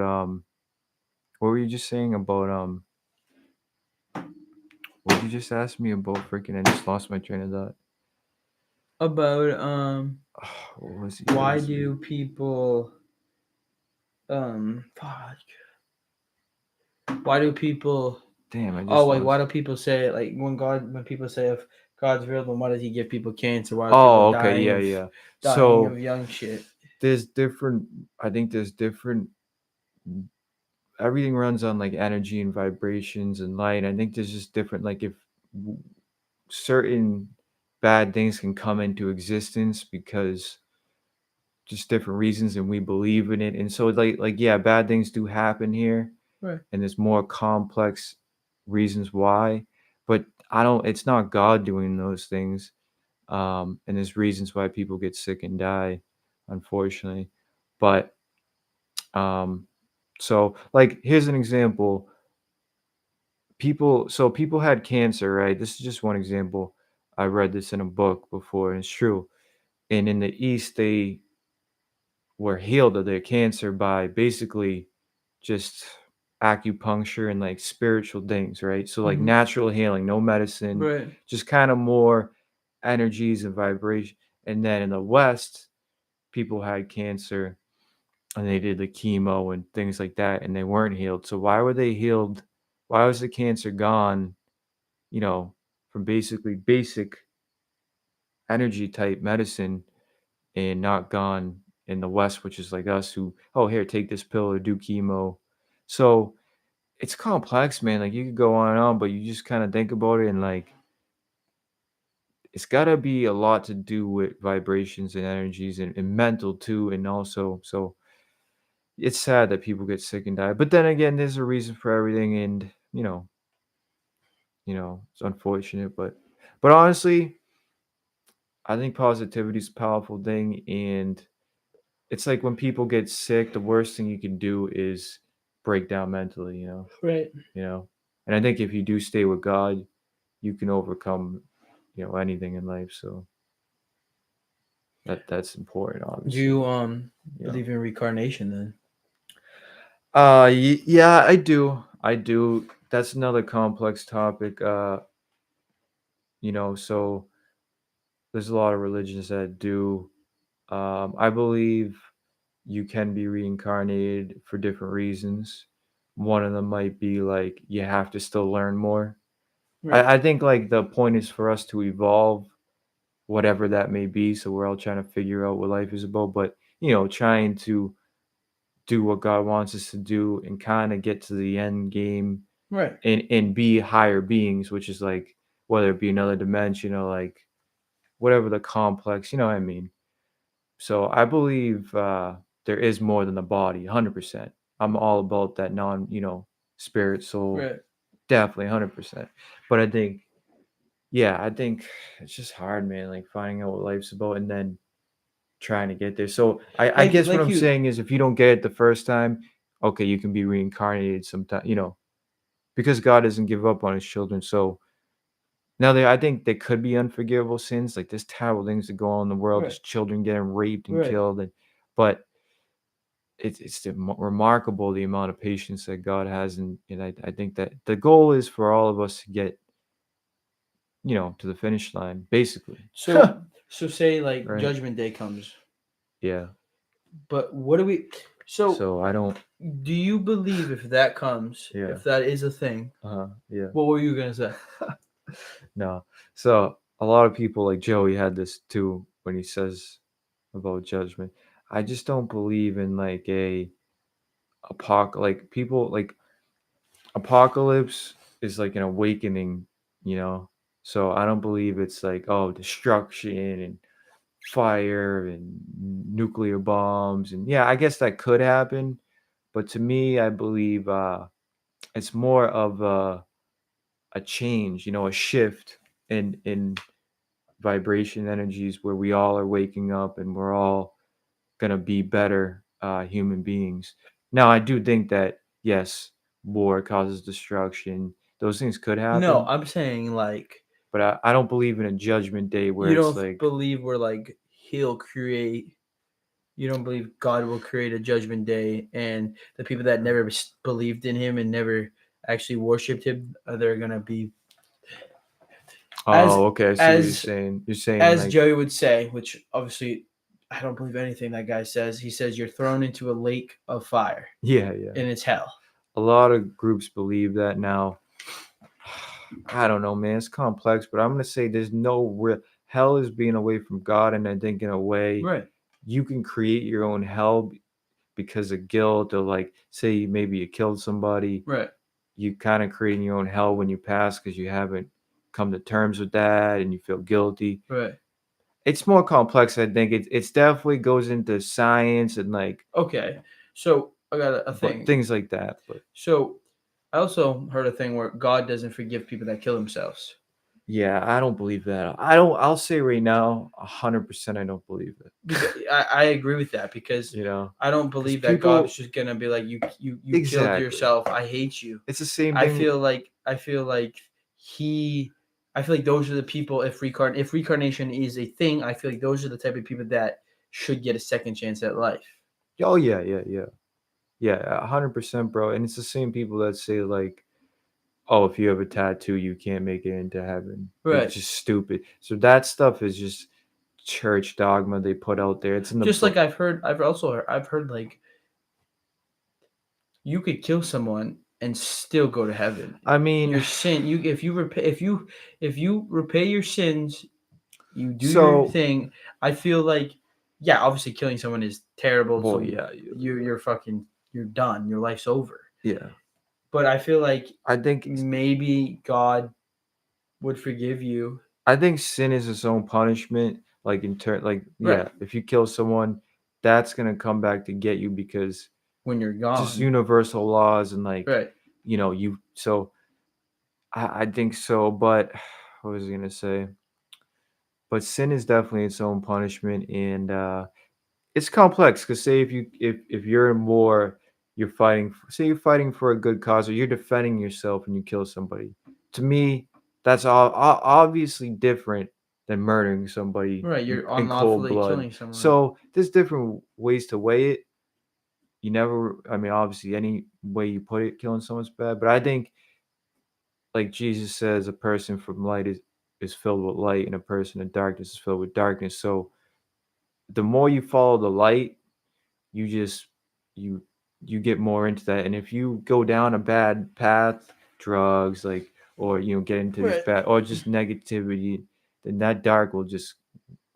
what were you just saying about what did you just ask me about? Freaking, I just lost my train of thought. About What was he why asking? do people fuck. Why do people? Damn, I Oh just wait, why lost. do people say like when people say if God's real, then why does He give people cancer? Why are people Oh, okay, yeah, yeah. dying So of young shit? there's different. I think there's different. Everything runs on like energy and vibrations and light. I think there's just different. Like if w- certain bad things can come into existence because just different reasons, and we believe in it, and so like yeah, bad things do happen here, Right. and there's more complex reasons why, but I don't. It's not God doing those things. And there's reasons why people get sick and die, unfortunately. But um, so like here's an example. People had cancer, right? This is just one example. I read this in a book before, and it's true. And in the East, they were healed of their cancer by basically just acupuncture and like spiritual things, right? So like Mm-hmm. natural healing, no medicine, Right. just kind of more energies and vibration. And then in the West, people had cancer and they did the chemo and things like that and they weren't healed. So why were they healed? Why was the cancer gone, you know, from basically basic energy type medicine and not gone in the West, which is like us who, oh, here, take this pill or do chemo. So it's complex, man. Like you could go on and on, but you just kind of think about it and like it's got to be a lot to do with vibrations and energies and mental too. And also, so it's sad that people get sick and die. But then again, there's a reason for everything. And, it's unfortunate, but honestly, I think positivity is a powerful thing. And it's like when people get sick, the worst thing you can do is break down mentally, Right. you know. And I think if you do stay with God, you can overcome, anything in life. So that's important, Do obviously. you You know. believe in reincarnation then? Yeah, I do. I do. That's another complex topic. So there's a lot of religions that do. I believe you can be reincarnated for different reasons. One of them might be like you have to still learn more. Right. I think like the point is for us to evolve, whatever that may be. So we're all trying to figure out what life is about, but trying to do what God wants us to do and kind of get to the end game Right. and be higher beings, which is like whether it be another dimension or like whatever the complex, you know what I mean? So I believe there is more than the body, 100%. I'm all about that spirit, soul, Right. definitely 100%. But I think it's just hard, man, like finding out what life's about and then trying to get there. So I guess what Like I'm you. saying is if you don't get it the first time, okay, you can be reincarnated sometime, because God doesn't give up on his children. So now I think there could be unforgivable sins, like there's terrible things that go on in the world, Right. there's children getting raped and Right. killed, but it's remarkable the amount of patience that God has, and I think that the goal is for all of us to get to the finish line, basically. So say like Right? Judgment Day comes, Yeah. but what do we? So So I don't. do you believe if that comes, Yeah. if that is a thing? Yeah. What were you gonna say? No. So a lot of people like Joey had this too when he says about judgment. I just don't believe in like a like people like apocalypse is like an awakening, you know. So I don't believe it's like destruction and fire and nuclear bombs and yeah, I guess that could happen, but to me I believe it's more of a change, a shift in vibration energies where we all are waking up and we're all gonna be better human beings. Now, I do think that yes, war causes destruction; those things could No, happen, I'm saying like but I don't believe in a judgment day where you it's don't like, believe we're like he'll create. You don't believe God will create a judgment day, and the people that never believed in Him and never actually worshipped Him, they're gonna be as oh, okay, I see what you're as saying. You're saying as like, Joey would say, which obviously I don't believe anything that guy says. He says you're thrown into a lake of fire yeah, yeah. and it's hell. a lot of groups believe that now. I don't know, man. It's complex, but I'm gonna say there's no real hell is being away from God, and I think in a way Right. you can create your own hell because of guilt or like say maybe you killed somebody, Right. you kind of creating your own hell when you pass because you haven't come to terms with that and you feel guilty. Right. It's more complex. I think it's definitely goes into science and like, Okay. So I got a but thing. things like that. But So I also heard a thing where God doesn't forgive people that kill themselves. yeah, I don't believe that. I don't. I'll say right now, 100%, I don't believe it. Because I agree with that because You know, I don't because believe that God is people just gonna be like you killed exactly. yourself. I hate you. It's the same I thing. feel like he I feel like those are the people if reincarnation is a thing, I feel like those are the type of people that should get a second chance at life. Oh yeah, yeah, yeah, yeah, 100%, bro. And it's the same people that say like, oh, if you have a tattoo, you can't make it into heaven. It's Right. just stupid. So that stuff is just church dogma they put out there. It's in the Just like book. I've heard like you could kill someone and still go to heaven. I mean, Your sin, you if you repay your sins, you do your so, thing. I feel like yeah, obviously killing someone is terrible, well, so yeah, you're fucking you're done. Your life's over. yeah. But I feel like I think maybe God would forgive you. I think sin is its own punishment. Like in turn, like Right. yeah, if you kill someone, that's gonna come back to get you because When you're just gone. universal laws and like Right. you. So I think so, but what was I gonna say? But sin is definitely its own punishment, and it's complex because say if you're in war, you're fighting. Say you're fighting for a good cause, or you're defending yourself, and you kill somebody. To me, that's obviously different than murdering somebody Right. You're in cold unlawfully blood. killing someone. So there's different ways to weigh it. You never, I mean, obviously, any way you put it, killing someone's bad. But I think, like Jesus says, a person from light is filled with light, and a person in darkness is filled with darkness. So the more you follow the light, you just you you get more into that. And if you go down a bad path, drugs, like or get into these Right. bad or just negativity, then that dark will just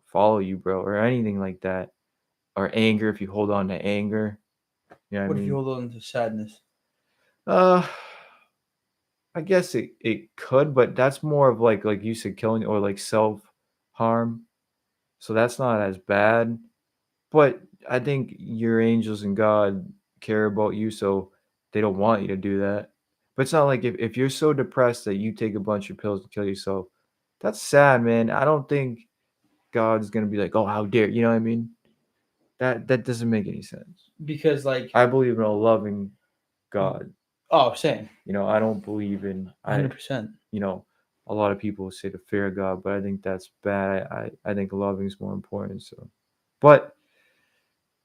follow you, bro, or anything like that. Or anger if you hold on to anger. You know what I What if you mean? hold on to sadness? Uh I guess it could, but that's more of like you said, killing or like self harm. So that's not as bad. But I think your angels and God care about you, so they don't want you to do that. But it's not like if you're so depressed that you take a bunch of pills to kill yourself, that's sad, man. I don't think God's gonna be like, oh, how dare you know what I mean? That doesn't make any sense. Because like I believe in a loving God. oh, same. I don't believe in I 100%. you know, a lot of people say to fear God, but I think that's bad. I think loving is more important. So, but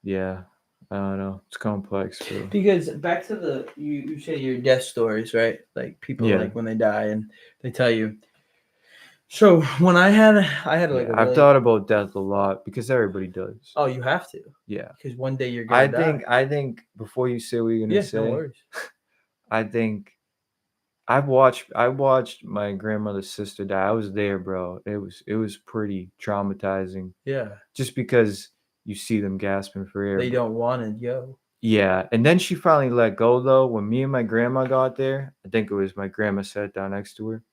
yeah, I don't know. It's complex, bro. Because back to the you say your death stories, right? Like people Yeah, like when they die and they tell you. So when I had like yeah. a I've really thought about death a lot because everybody does. oh you have to Yeah, because one day you're I gonna die. think. I think before you say what you're gonna Yeah, no say, worries. I think I watched my grandmother's sister die. I was there, bro. It was pretty traumatizing Yeah, just because you see them gasping for air. they don't want it, yo. Yeah, and then she finally let go though. When me and my grandma got there, I think it was my grandma sat down next to her,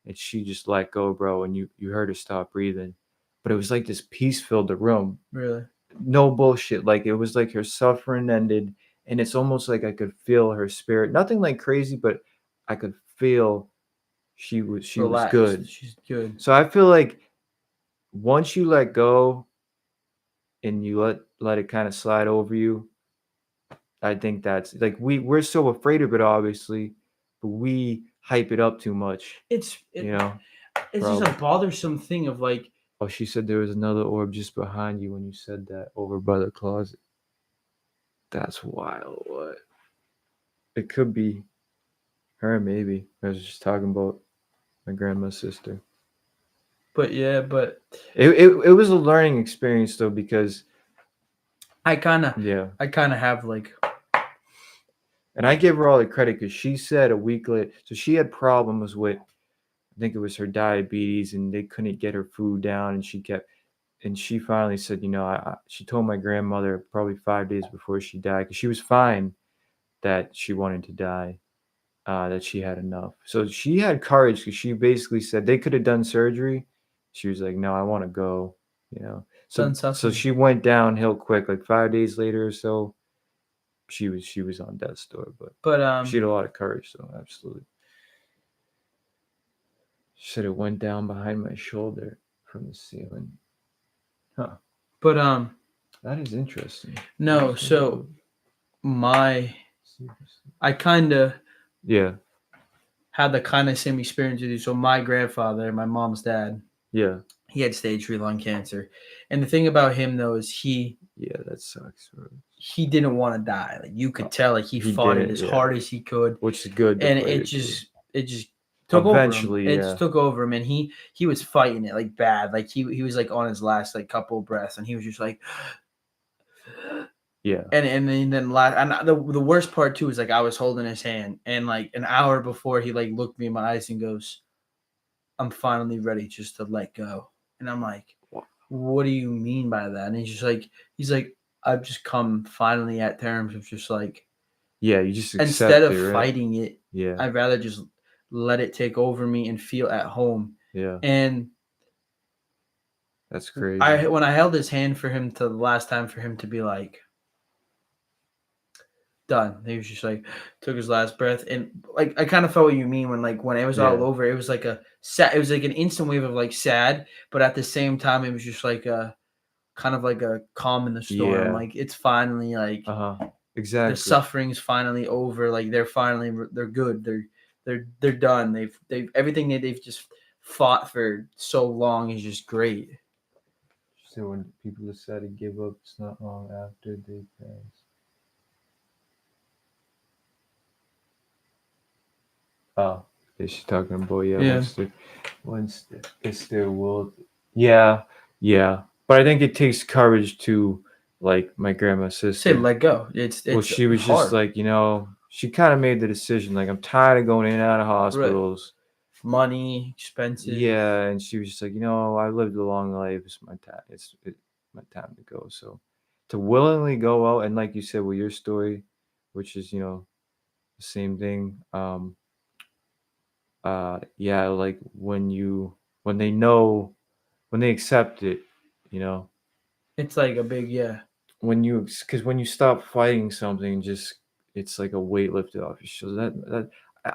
and she just let go, bro. And you heard her stop breathing, but it was like this peace filled the room. Really, No bullshit. Like it was like her suffering ended, and it's almost like I could feel her spirit. Nothing like crazy, but I could feel she was relaxed. good. She's good. So I feel like once you let go and you let it kind of slide over you, I think that's like we're so afraid of it, obviously, but we hype it up too much. It's You it, know, it's just a probably. bothersome thing of like Oh, she said there was another orb just behind you when you said that over by the closet. That's wild. What? It could be her, maybe. I was just talking about my grandma's sister. but yeah, but It was a learning experience though because I kind of yeah, I kind of have like And I give her all the credit because she said a week later, so she had problems with, I think it was her diabetes, and they couldn't get her food down, and she finally said, she told my grandmother probably 5 days before she died, because she was fine that she wanted to die, that she had enough. So she had courage because she basically said they could have done surgery. She was like, no, I want to go, you know. So Done so suffering. she went downhill quick. Like 5 days later or so, she was on death's door. But But she had a lot of courage, though. Absolutely. She said it went down behind my shoulder from the ceiling. Huh. but That is interesting. no. So my I kind of Yeah. had the kind of same experience with you. So my grandfather, my mom's dad, Yeah. he had stage 3 lung cancer, and the thing about him though is Yeah. That sucks. Bro. he didn't want to die. Like you could tell, like he He fought it didn't. as Yeah. hard as he could, Which is good to and fight it it too. just took over him. Eventually, It yeah. just took over him, and he was fighting it like bad. Like he was like on his last like couple of breaths, and he was just like, Yeah. and then last, and the worst part too is like I was holding his hand, and like an hour before he like looked me in my eyes and goes, "I'm finally ready just to let go," and I'm like, "What do you mean by that?" And he's like, "I've just come finally at terms of just like." Yeah, you just Instead accept of it, right? fighting it, Yeah. I'd rather just let it take over me and feel at home. Yeah. And That's crazy. when I held his hand for him to the last time for him to be like done, he was just like took his last breath, and like I kind of felt what you mean when it was Yeah. all over. It was like a sad. It was like an instant wave of like sad, but at the same time, it was just like a kind of like a calm in the storm. Yeah. Like it's finally like Uh-huh. the Exactly. suffering's finally over. Like they're good. They're done. They've everything that they've just fought for so long is just great. So when people decide to give up, it's not long after they pass. Oh, is she talking about, yeah, Yeah. it's their world. Yeah, yeah. But I think it takes courage to, like my grandma's Say sister. let go. Well, It's she was just hard. like, she kind of made the decision, like, I'm tired of going in and out of Right. hospitals. Money, expensive. Yeah, and she was just like, I lived a long life. It's my time. My time to go. So to willingly go out, and like you said with your story, which is the same thing. Yeah, like when they know, when they accept it, you know, It's like a big yeah. because when you stop fighting something, just it's like a weight lifted off your shoulders. Uh,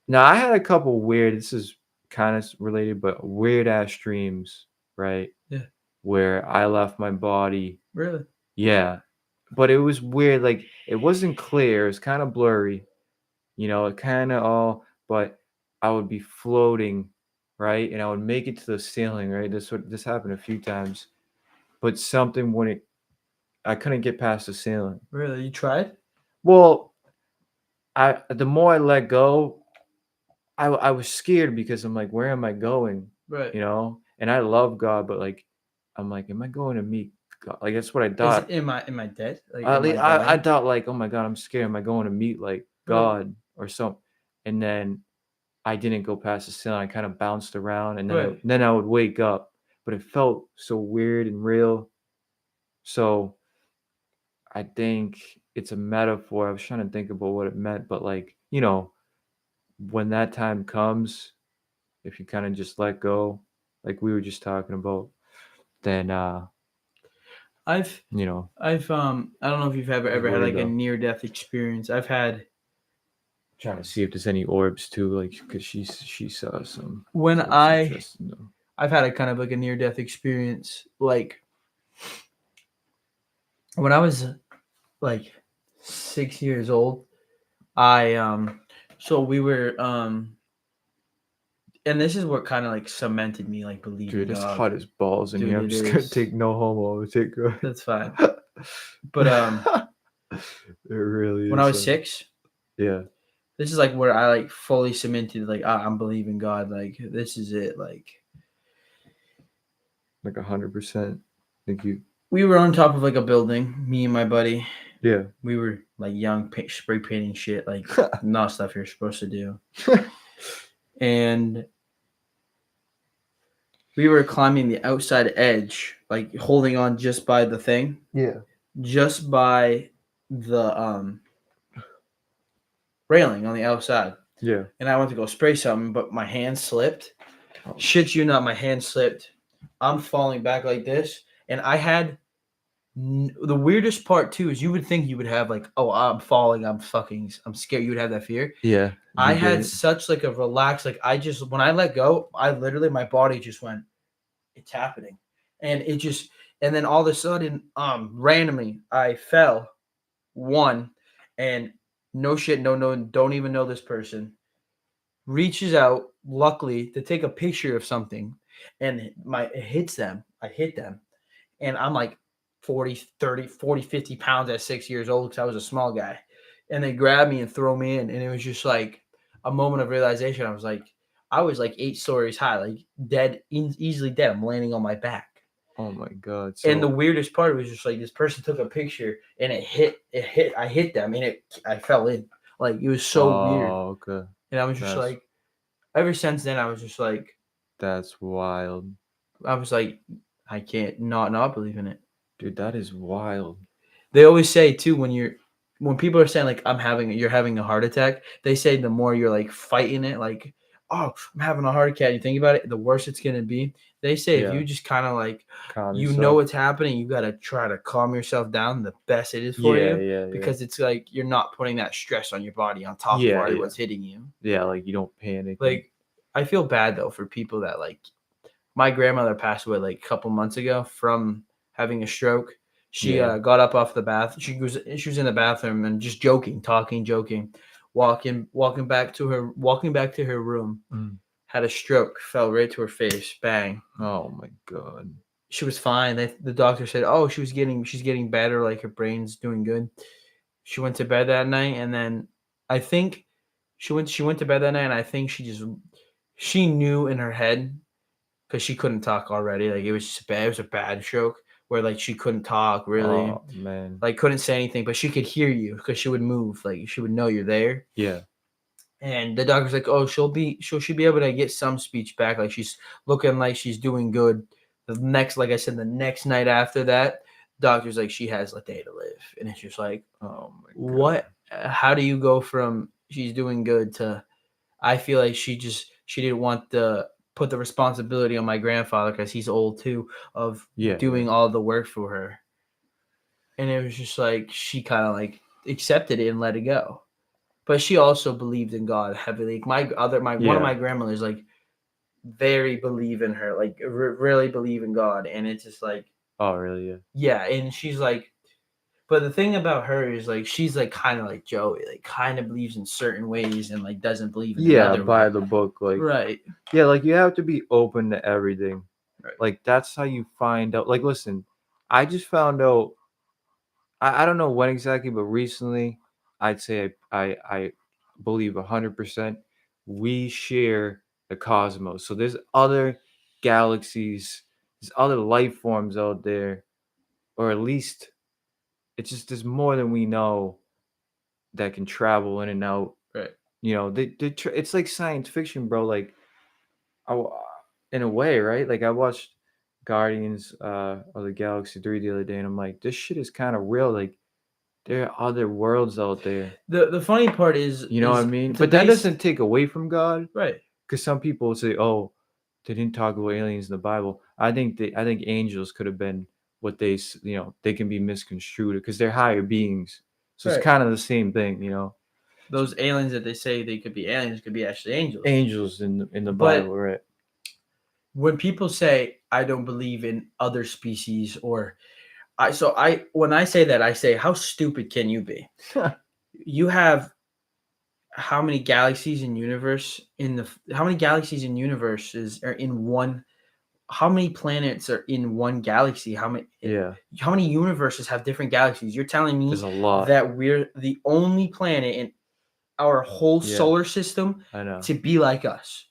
now I had a couple weird. This is kind of related, but weird ass dreams, right? Yeah. Where I left my body. Really. Yeah, but it was weird. Like it wasn't clear. It was kind of blurry. It kind of all. But I would be floating, right, and I would make it to the ceiling, right. This happened a few times, but something wouldn't. I couldn't get past the ceiling. Really. You tried? Well, the more I let go, I was scared because I'm like, where am I going? Right. And I love God, but like, I'm like, am I going to meet God? Like that's what I Is thought. am I dead? Like At am least I I dying? thought like, oh my God, I'm scared. Am I going to meet like Right. God or something? And then I didn't go past the ceiling. I kind of bounced around, and then Right. I would wake up, but it felt so weird and real. So I think it's a metaphor. I was trying to think about what it meant, but like, when that time comes, if you kind of just let go, like we were just talking about, then I've you know, I don't know if you've it's ever had weird like a though. near death experience. I've had Trying to see if there's any orbs too, like because she saw some. when So it's interesting though. I've had a kind of like a near death experience. Like when I was like 6 years old, I so we were and this is what kind of like cemented me like believing Dude, it's God. hot as balls in Dude, here. I'm it just gonna is. take no homo. Take That's fine. But it really when I is. was 6, Yeah, this is like where I like fully cemented like I'm believing God. Like this is it. Like like 100%. Think you? we were on top of like a building, me and my buddy. Yeah. We were like young, spray painting shit, like not stuff you're supposed to do. And we were climbing the outside edge, like holding on just by the thing, Yeah. just by the railing on the outside. Yeah. And I went to go spray something, but my hand slipped. Oh, Shit you not, my hand slipped. I'm falling back like this, and I had the weirdest part too is you would think you would have like, oh, I'm falling, I'm scared. You would have that fear. yeah. I You had did. such like a relaxed, like I just when I let go, I literally my body just went, it's happening, and it just, and then all of a sudden, randomly I fell one, and no shit, no, don't even know this person reaches out luckily to take a picture of something, and it hits them. I hit them, and I'm like 40, 30, 40, 50 pounds at 6 years old because I was a small guy. And they grab me and throw me in. And it was just like a moment of realization. I was like 8 stories high, like dead, easily dead. I'm landing on my back. Oh my God. And the So. weirdest part was just like this person took a picture and I hit them and I fell in. Like it was so weird. Oh, okay. And I was just That's like, ever since then, I was just like, that's wild, I was like, I can't not believe in it. dude. That is wild. They always say too when people are saying like you're having a heart attack, they say the more you're like fighting it, like, oh, I'm having a heart attack. You think about it, the worse it's gonna be. They say if Yeah. you just kind of like Calm you know yourself. what's happening, you gotta try to calm yourself down. The best it is for Yeah. you Yeah. Yeah. because it's like you're not putting that stress on your body on top of Yeah. already Yeah. what's hitting you. Yeah. Like you don't panic. And, Like I feel bad though for people that like my grandmother passed away like a couple months ago from having a stroke. She yeah. got up off the bath. She was in the bathroom and just joking, talking, joking, walking back to her room. Mm. Had a stroke, fell right to her face, bang. Oh my God. She was fine. The doctor said, "Oh, she's getting better. Like her brain's doing good." She went to bed that night, and then I think she went to bed that night, and I think she knew in her head because she couldn't talk already. Like it was just bad. It was a bad stroke where like she couldn't talk really, Oh man. like couldn't say anything, but she could hear you because she would move. Like she would know you're there. Yeah. And the doctor's like, oh, she'll be able to get some speech back. Like she's looking like she's doing good. Like I said, the next night after that, doctor's like, she has a day to live, and it's just like, Oh my God. what? How do you go from she's doing good to I feel like she didn't want to put the responsibility on my grandfather because he's old too of Yeah. doing Yeah. all the work for her, and it was just like she kind of like accepted it and let it go. But she also believed in God heavily. My one of Yeah. my grandmothers like very believe in her, like really believe in God, and it's just like Oh really? Yeah. yeah, and she's like. But the thing about her is like she's like kind of like Joey, like kind of believes in certain ways and like doesn't believe in Yeah. another By way. the book, like Right. yeah, like you have to be open to everything. Right. Like that's how you find out. Like listen, I just found out. I don't know when exactly, but recently, I'd say I believe 100% we share the cosmos. So there's other galaxies, there's other life forms out there, or at least it's just there's more than we know that can travel in and out. Right. You know, it's like science fiction, bro. Like, I, w- in a way, right? Like I watched Guardians of the Galaxy 3 the other day, and I'm like, this shit is kind of real. Like there are other worlds out there. The funny part You know what I is mean? to But that base doesn't take away from God, right. because some people say, "Oh, they didn't talk about aliens in the Bible." I think angels could have been what they can be misconstrued because they're higher beings. So it's Right. kind of the same thing, you know. Those aliens that they say they could be aliens could be actually angels. Angels in the But Bible, right? when people say I don't believe in other species or I when I say that I say how stupid can you be? You have how many galaxies in universe in the how many galaxies in universes are in one how many planets are in one galaxy? Yeah, How many universes have different galaxies? You're telling me there's a lot. that we're the only planet in our whole Yeah, solar system I know. to be like us.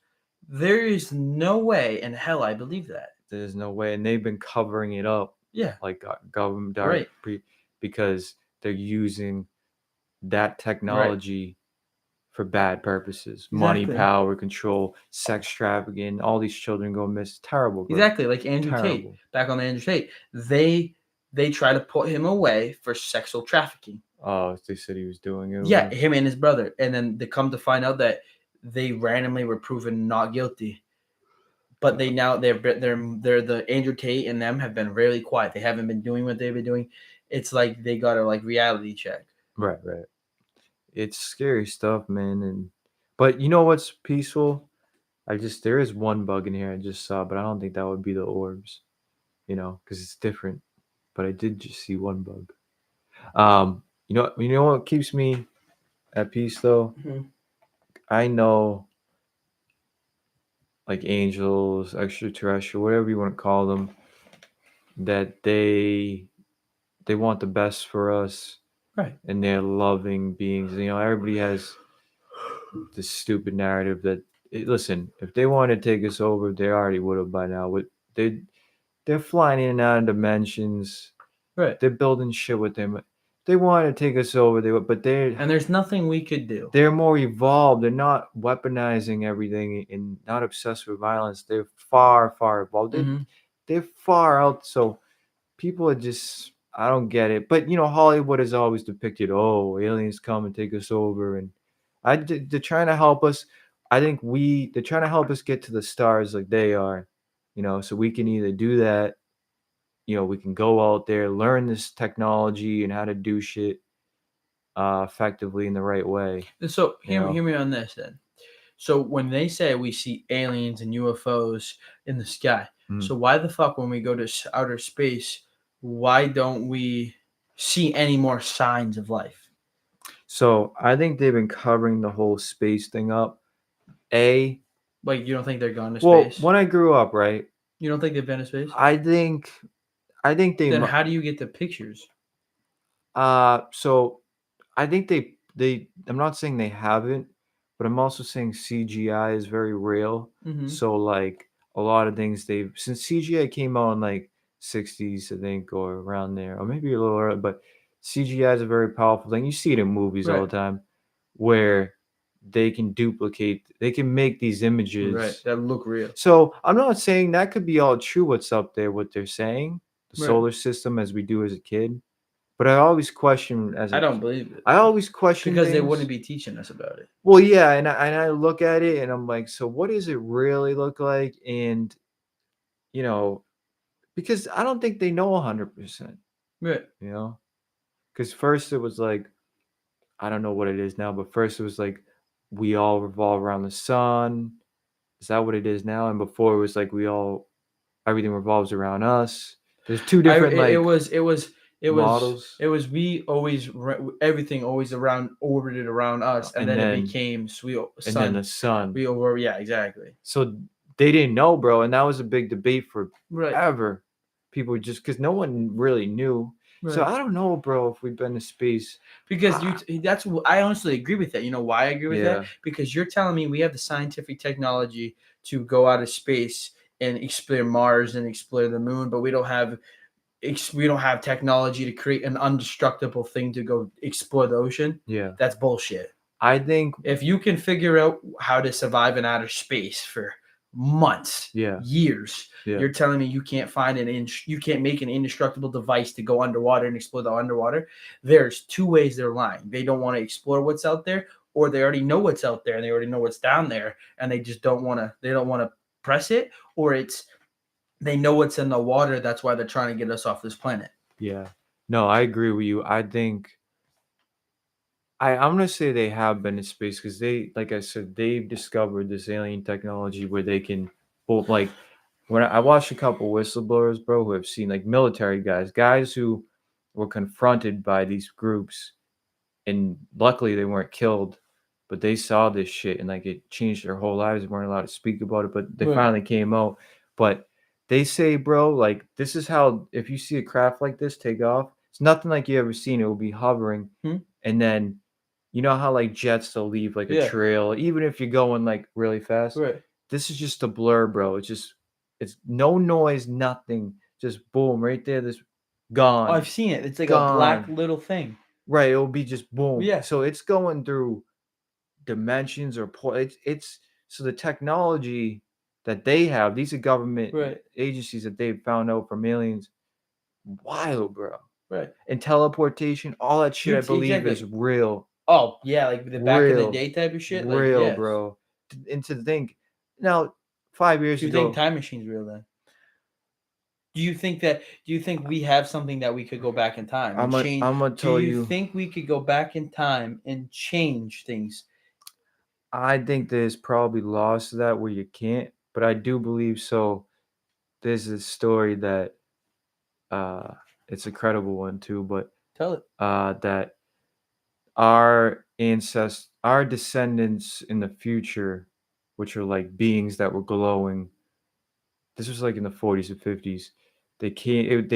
There is no way in hell I believe that. There's no way, and they've been covering it up. Yeah. Like government Right. because they're using that Right. technology for bad purposes, money, Exactly. power, control, sex trafficking. All these children go missing. Terrible, bro. Exactly. Like Andrew Tate. Terrible. Back on Andrew Tate, they try to put him away for sexual trafficking. Oh, they said he was doing it. Yeah, him and his brother, and then they come to find out that they randomly were proven not guilty. But they now they're the Andrew Tate and them have been really quiet. They haven't been doing what they've been doing. It's like they got a like reality check. Right, right. It's scary stuff, man. And but you know what's peaceful? There is one bug in here I just saw, but I don't think that would be the orbs. Because it's different. But I did just see one bug. You know what keeps me at peace though? Mm-hmm. I know like angels, extraterrestrial, whatever you want to call them, that they want the best for us Right. and they're loving beings. Everybody has this stupid narrative that listen, if they wanted to take us over, they already would have by now. They they're flying in and out of dimensions. Right. They're building shit with them. They wanted to take us over, they would, but And there's nothing we could do. they're more evolved. They're not weaponizing everything and not obsessed with violence. They're far, far evolved. Mm-hmm. They're far out. So people are just, I don't get it. But Hollywood has always depicted, oh, aliens come and take us over, and they're trying to help us. I think they're trying to help us get to the stars like they are, so we can either do that. We can go out there, learn this technology and how to do shit effectively in the right way. And so You hear know. me on this then. So when they say we see aliens and UFOs in the sky, Mm. so why the fuck when we go to outer space, why don't we see any more signs of life? So I think they've been covering the whole space thing up. Like you don't think they're gone to Well, space? when I grew up, right, You don't think they've been to space? I think they. Then how do you get the pictures? So I think they. I'm not saying they haven't, but I'm also saying CGI is very real. Mm-hmm. So like a lot of things since CGI came out in like 60s, I think, or around there, or maybe a little early, but CGI is a very powerful thing. You see it in movies all Right. the time, where they can make these Right. images. That look real. So I'm not saying that could be all true. What's up there? What they're saying, the Right. solar system as we do as a kid. But I always question I don't believe it I always question because they things. wouldn't be teaching us about it. Well, yeah, and I look at it and I'm like, so what does it really look like? And you know, because I don't think they know 100%. Right. You know, because first it was like I don't know what it is now, but first it was like we all revolve around the sun. Is that what it is now? And before it was like everything revolves around us. There's two I different it like was it was it was models, it was we always everything always around orbited around us, and and then it then became and then the sun. sun. We over yeah exactly So they didn't know, bro, and that was a big debate right forever. People just because no one really knew. So right I don't know, bro, if we've been to space. because Ah, that's I honestly agree with that. You know why I agree with that? yeah, Because you're telling me we have the scientific technology to go out of space and explore Mars and explore the moon, but we don't have technology to create an indestructible thing to go explore the ocean. yeah. That's bullshit. I think, If you can figure out how to survive in outer space for months, yeah, years, yeah, you're telling me you can't find you can't make an indestructible device to go underwater and explore the underwater. There's two ways they're lying. They don't want to explore what's out there, or they already know what's out there and they already know what's down there, and they just don't want to. They don't want to press it, or it's they know what's in the water. That's why they're trying to get us off this planet. yeah. No, I agree with you. I think I'm gonna say they have been in space because like I said, they've discovered this alien technology where they can, well, like when I watched a couple whistleblowers, bro, who have seen like military guys who were confronted by these groups, and luckily they weren't killed, but they saw this shit and like it changed their whole lives. They weren't allowed to speak about it, but they Right. finally came out. But they say, bro, like this is how if you see a craft like this take off, it's nothing like you ever seen. It will be hovering, Hmm? and then you know how like jets they'll leave like a Yeah. trail, even if you're going like really fast. Right. This is just a blur, bro. It's no noise, nothing. Just boom, right there. This Oh, gone, I've seen it. It's like a black gone. little thing. right, it'll be just boom. Yeah. So it's going through dimensions or it's so the technology that they have, these are government Right. agencies that they've found out from aliens. Wild, bro. Right. And teleportation, all that shit I Dude, believe is exactly. real. Oh yeah, like the back in the Real. day type of shit. Like Real, yes. bro. And to think now 5 years Do you think ago, time machine's real then? Do you think we have something that we could go back in time and change? I'm gonna Do tell you you, think we could go back in time and change things? I think there's probably laws to that where you can't, but I do believe so. There's a story that uh it's a credible one too, but Tell it. that our descendants in the future, which are like beings that were glowing. This was like in the 40s and 50s. They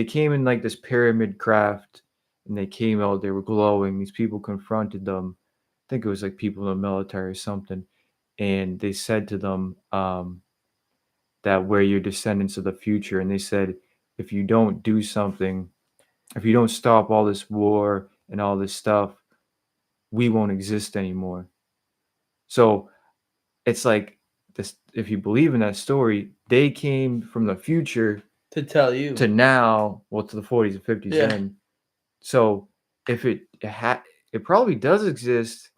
came in like this pyramid craft, and they came out. They were glowing. These people confronted them. I think it was like people in the military or something, and they said to them that we're your descendants of the future. And they said, if you don't do something, if you don't stop all this war and all this stuff, we won't exist anymore. So it's like this, if you believe in that story, they came from the future To tell you. to now, well, to the 40s and 50s Yeah. then. So if it probably does exist,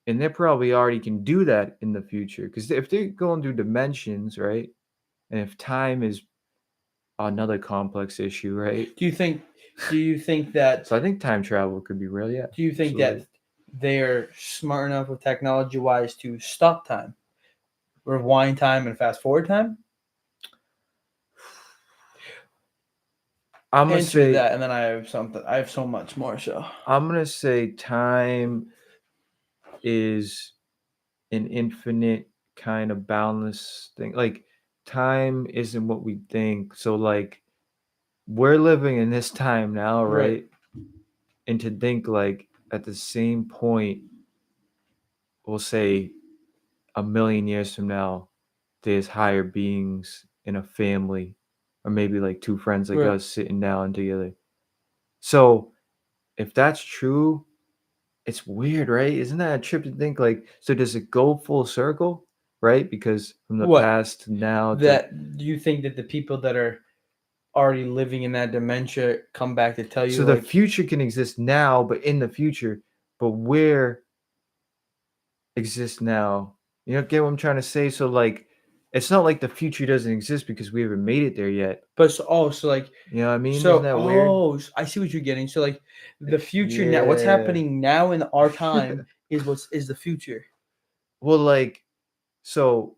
and they probably already can do that in the future, because if they're going through dimensions, right, and if time is another complex issue, right? Do you think? Do you think that? So I think time travel could be real, yeah, Do you think absolutely. that they're smart enough with technology wise to stop time, rewind time, and fast forward time? I'm gonna Answer say that, and then I have something. I have so much more. So time is an infinite kind of boundless thing. Like time isn't what we think. So like we're living in this time now, right, right? And to think like at the same point, we'll say a million years from now, there's higher beings in a family, or maybe like two friends like right. us sitting down together. So if that's true, it's weird, right? Isn't that a trip to think like, so does it go full circle, right? Because from the What past to now to, that do you think that the people that are already living in that dementia come back to tell so you the like, future can exist now, but in the future, but where exists now? You know, get what I'm trying to say? So like, it's not like the future doesn't exist because we haven't made it there yet. but so, oh, so like, You know what I mean? Isn't so that weird? oh, I see what you're getting. So like, the future now, what's Yeah. happening now in our time is the future. Well, like, so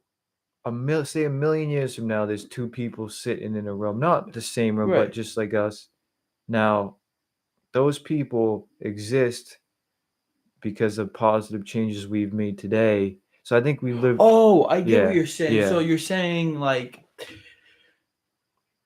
say a million years from now, there's two people sitting in a room, not the same room, but Right. just like us. Now, those people exist because of positive changes we've made today. So I think we live, Oh, I get what yeah, you're saying. So yeah. you're saying like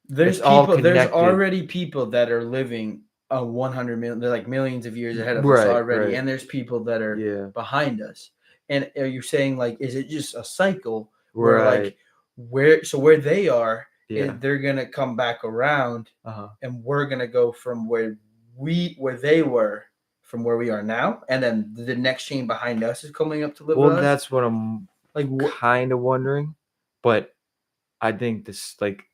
It's all there's connected. already people that are living a 100 million, they're like millions of years ahead of us Right, already, right. and there's people that are Yeah. behind us. And are you saying like, is it just a cycle where like Right. where they are, Yeah. they're gonna come back around, Uh-huh. and we're gonna go from where they were from where we are now, and then the next chain behind us is coming up to live with Well, us. that's what I'm Like what? kind of wondering, but I think this like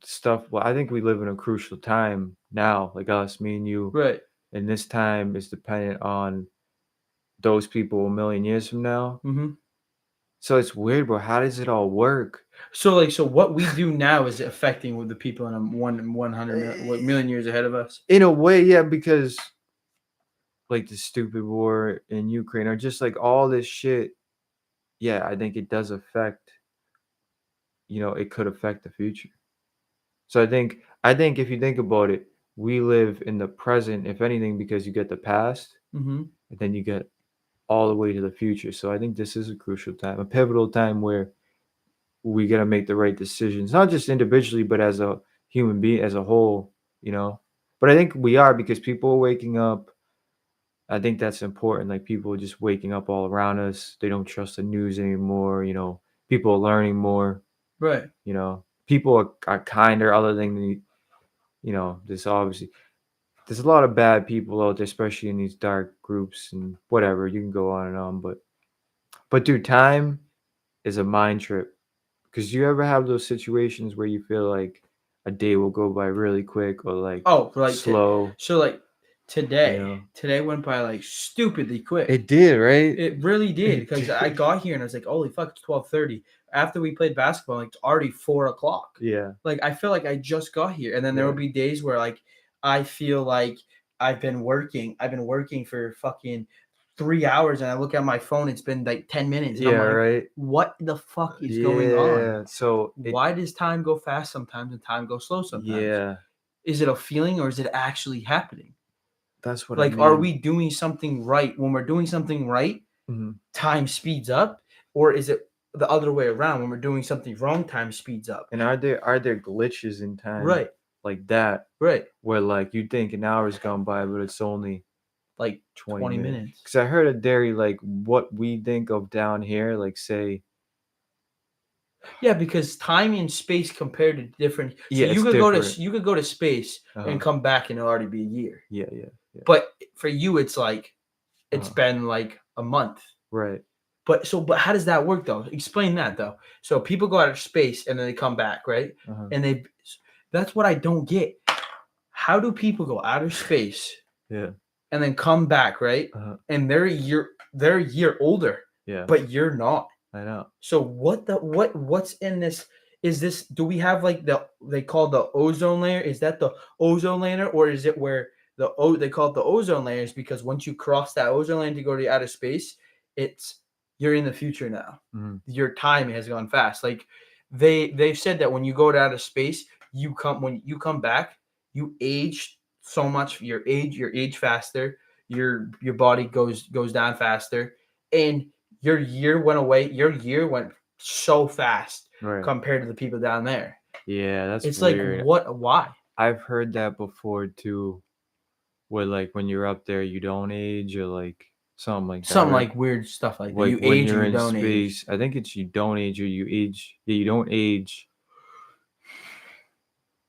stuff. Well, I think we live in a crucial time now, like us, me and you, Right. and this time is dependent on those people a million years from now. Mm-hmm. So it's weird, bro. How does it all work? So what we do now is affecting with the people in a 100 million years ahead of us. In a way, yeah, because like the stupid war in Ukraine or just like all this shit. Yeah, I think it does affect. It could affect the future. So I think if you think about it, we live in the present, if anything, because you get the past, Mm-hmm. and then you get all the way to the future. So I think this is a crucial time, a pivotal time where we got to make the right decisions, not just individually, but as a human being, as a whole, you know. But I think we are because people are waking up. I think that's important. Like people are just waking up all around us. They don't trust the news anymore. People are learning more. Right. People are kinder, other than this obviously. there's a lot of bad people out there, especially in these dark groups and whatever. You can go on and on, but dude, time is a mind trip. Because you ever have those situations where you feel like a day will go by really quick or like Oh, like slow, so like you today, know? today went by like stupidly quick. It did, right? It really did It because I did. got here and I was like, "Holy fuck, it's 12:30." After we played basketball, like it's already 4 o'clock. Yeah. Like I feel like I just got here, and then there Yeah. will be days where like I feel like I've been working. I've been working for fucking 3 hours, and I look at my phone. It's been like 10 minutes, and Yeah, I'm like, right. "What the fuck is going on? Yeah. So it, Why does time go fast sometimes and time go slow sometimes? yeah, Is it a feeling or is it actually happening? that's what I Like, are mean. we doing something right? When we're doing something right, Mhm. time speeds up, or is it the other way around? When we're doing something wrong, time speeds up. And are there glitches in time Right, like that right. where like you think an hour's gone by, but it's only Like 20 20 minutes? minutes. Because I heard a dairy like what we think of down here, like say, Yeah, because time and space compared to different. So yeah, it's different. you could go to space Uh-huh. and come back and it'll already be a year. Yeah, yeah, yeah. But for you, it's like it's Uh-huh. been like a month. Right. But how does that work though? Explain that though. So people go out of space and then they come back, right? Uh-huh. And that's what I don't get. How do people go out of space Yeah. and then come back, right? Uh-huh. And they're a year older, Yeah. but you're not. I know. So what's in this? Is this, do we have like they call the ozone layer? Is that the ozone layer, or is it where they call it the ozone layers because once you cross that ozone layer to go to outer space, it's you're in the future now. Mhm. Your time has gone fast. Like they've said that when you go to outer space, when you come back, you age so much. Your age faster. Your body goes down faster, and your year went away. Your year went so fast Right. compared to the people down there. Yeah, that's It's like weird. why? I've heard that before too, where like when you're up there you don't age or like something like that, Something right? like weird stuff like that. Like You when age or you're you in don't age. space, I think it's you don't age or you age. Yeah, you don't age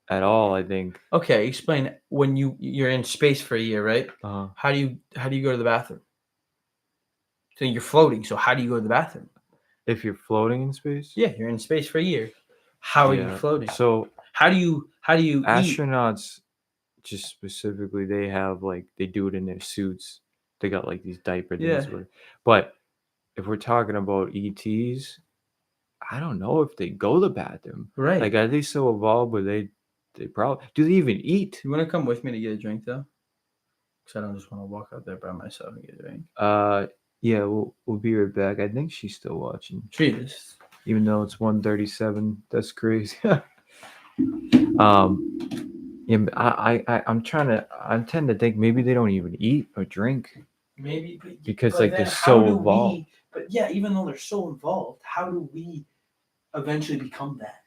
at all, I think. Okay, explain when you're in space for a year, right? Uh, How do you go to the bathroom? So you're floating. So how do you go to the bathroom? if you're floating in space? Yeah, you're in space for a year. How are you Yeah. floating? So How do you eat? astronauts just specifically they have like they do it in their suits. They got like these diaper Yeah. things with it. But if we're talking about ETs, I don't know if they go to the bathroom. Right. Like are they so evolved where they probably do they even eat? You want to come with me to get a drink though? Because I don't just want to walk out there by myself and get a drink. Yeah, we'll be right back. I think she's still watching. Jesus. Even though it's 1:37. That's crazy. Yeah, I tend to think maybe they don't even eat or drink Maybe because but like then they're how so do evolved. but yeah, even though they're so involved, how do we eventually become that?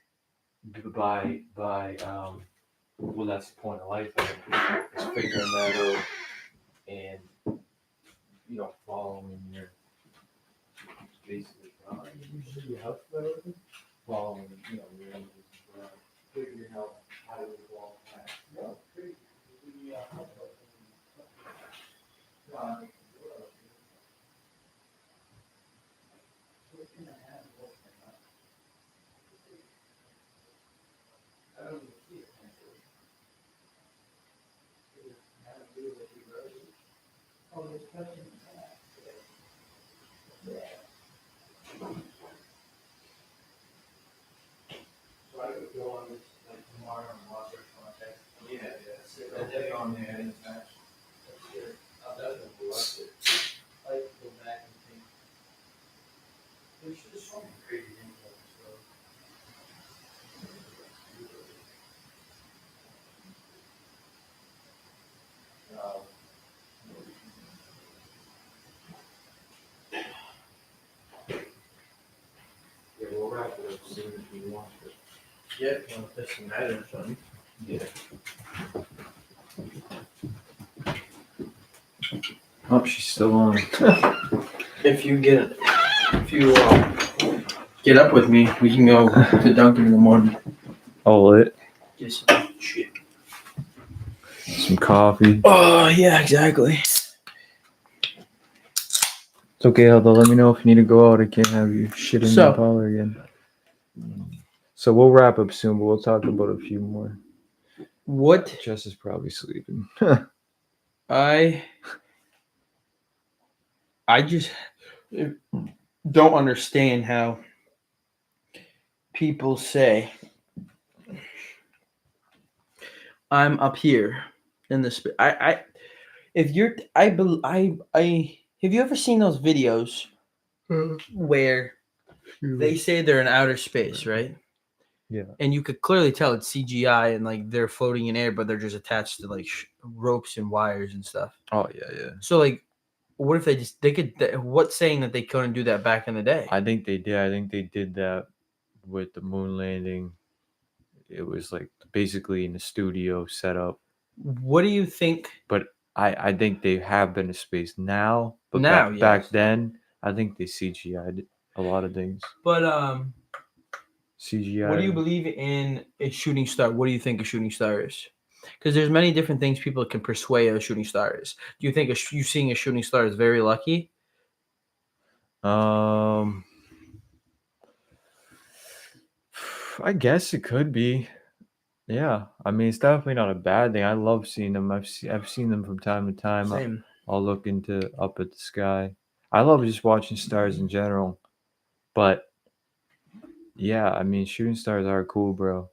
By well that's the point of life, I think, is figuring that out and following your basically following your figuring out how to evolve that. Yeah, we'll wrap it up soon if you want. Yeah, well, that's the matter or something. Yeah. Oh, she's still on. If you get up with me, we can go to Dunkin' in the morning. Oh, it. Get some shit. some coffee. Oh yeah, exactly. It's okay, Aldo. Let me know if you need to go out. I can't have you shitting that So parlor again. So we'll wrap up soon, but we'll talk about a few more. what Jess is probably sleeping. I I just don't understand how people say I'm up here in the I if you're I have you ever seen those videos where they say they're in outer space, right? Yeah. And you could clearly tell it's CGI and like they're floating in air, but they're just attached to like ropes and wires and stuff. Oh yeah, yeah. So like, what if they could? What's saying that they couldn't do that back in the day? I think they did. I think they did that with the moon landing. It was like basically in the studio setup. What do you think But I think they have been to space now. But now? back Yes, then, I think they CGI'd a lot of things. but what do you CGI. believe in a shooting star? What do you think a shooting star is? Because there's many different things people can persuade a shooting star is. Do you think you seeing a shooting star is very lucky? Um, I guess it could be. Yeah, I mean it's definitely not a bad thing. I love seeing them. I've seen them from time to time. Same. I'll look into up at the sky. I love just watching stars in general. But yeah, I mean shooting stars are cool, bro.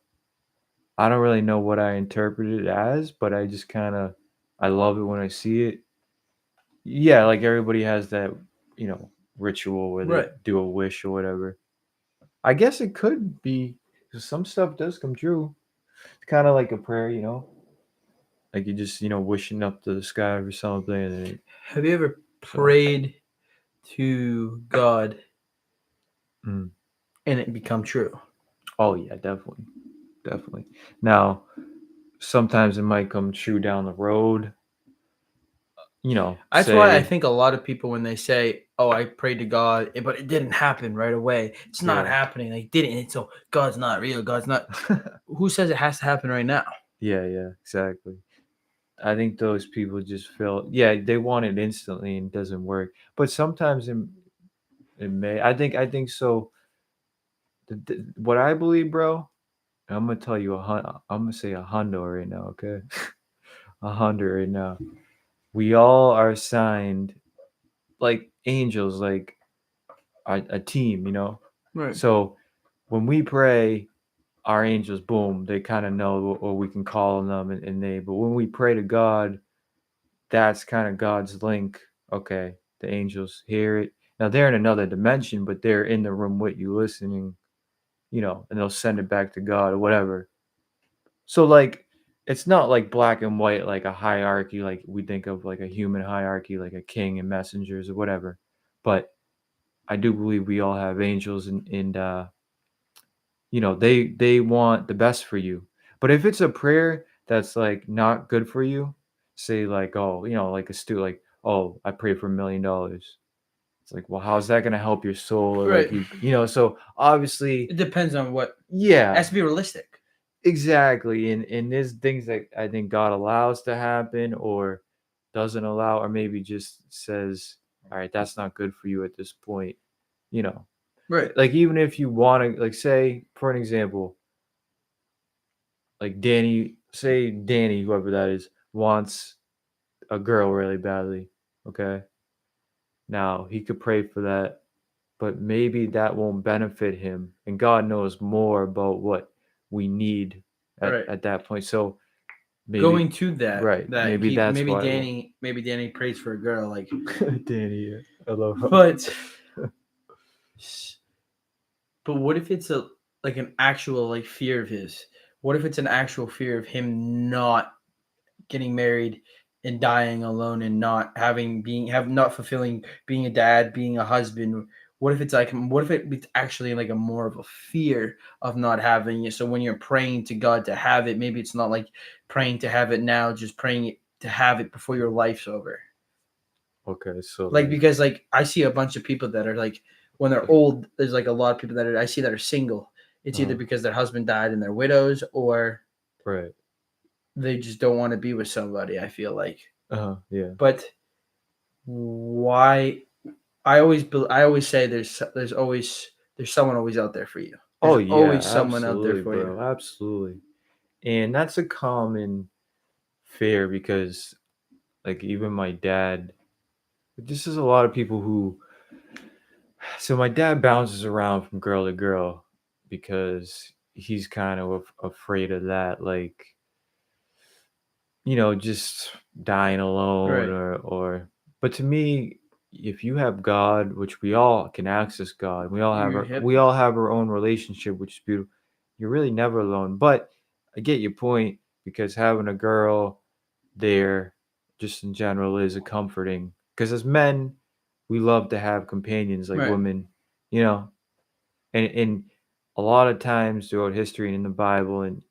I don't really know what I interpret it as, but I just kind of I love it when I see it. Yeah, like everybody has that, you know, ritual where they Right. do a wish or whatever. I guess it could be 'cause some stuff does come true. It's kind of like a prayer, you know, like you just wishing up to the sky for something, and Have you ever so. prayed to God Mm. and it become true? Oh yeah, definitely, definitely. Now sometimes it might come true down the road. That's why I Say think a lot of people when they say, "Oh, I prayed to God, but it didn't happen right away. It's not yeah. happening. Like didn't. And so God's not real. God's not." Who says it has to happen right now? Yeah, yeah, exactly. I think those people just feel, yeah, they want it instantly and it doesn't work. But sometimes it may. I think so. What I believe, bro, I'm gonna tell you I'm gonna say a hundo right now, okay? A hundred right now. We all are assigned like angels, like a team, you know. Right. So when we pray, our angels, boom, they kind of know, or we can call on them, and they. But when we pray to God, that's kind of God's link. Okay, the angels hear it. Now they're in another dimension, but they're in the room with you listening, and they'll send it back to God or whatever. So like it's not like black and white, like a hierarchy, like we think of like a human hierarchy, like a king and messengers or whatever. But I do believe we all have angels, and they want the best for you. But if it's a prayer that's like not good for you, say like, oh, like a like, oh, I pray for $1 million. It's like, well, how's that gonna help your soul? Or like Right. so obviously, It depends on what. It yeah, has to be realistic. exactly. And there's things that I think God allows to happen or doesn't allow, or maybe just says, all right, that's not good for you at this point. You know, Right. like even if you want to, like, say for an example, like Danny, whoever that is, wants a girl really badly. Okay. Now he could pray for that, but maybe that won't benefit him. And God knows more about what we need at, Right. at that point. So maybe, Going to that, right. Maybe he that's why it won't. maybe Danny prays for a girl, like, Danny, yeah. I love him. but what if it's a like an actual like fear of his? What if it's an actual fear of him not getting married and dying alone and not not fulfilling being a dad, being a husband? What if it's like what if it's actually like a more of a fear of not having it? So when you're praying to God to have it, maybe it's not like praying to have it now, just praying to have it before your life's over. Okay, so Like because like I see a bunch of people that are like when they're old, there's like a lot of people that I see that are single. It's either because their husband died and they're widows or right. they just don't want to be with somebody, I feel like. Yeah. But why I always say there's someone always out there for you. Oh There's yeah, always someone out there absolutely, for you. bro. Absolutely. And that's a common fear because like even my dad, this is a lot of people who, so my dad bounces around from girl to girl because he's kind of afraid of that, like, just dying alone, Right. or but to me, if you have God, which we all can access God, You hip. we all have our own relationship, which is beautiful. You're really never alone. But I get your point because having a girl there, just in general, is a comforting. Because as men, we love to have companions like Right. women, you know, and a lot of times throughout history and in the Bible, and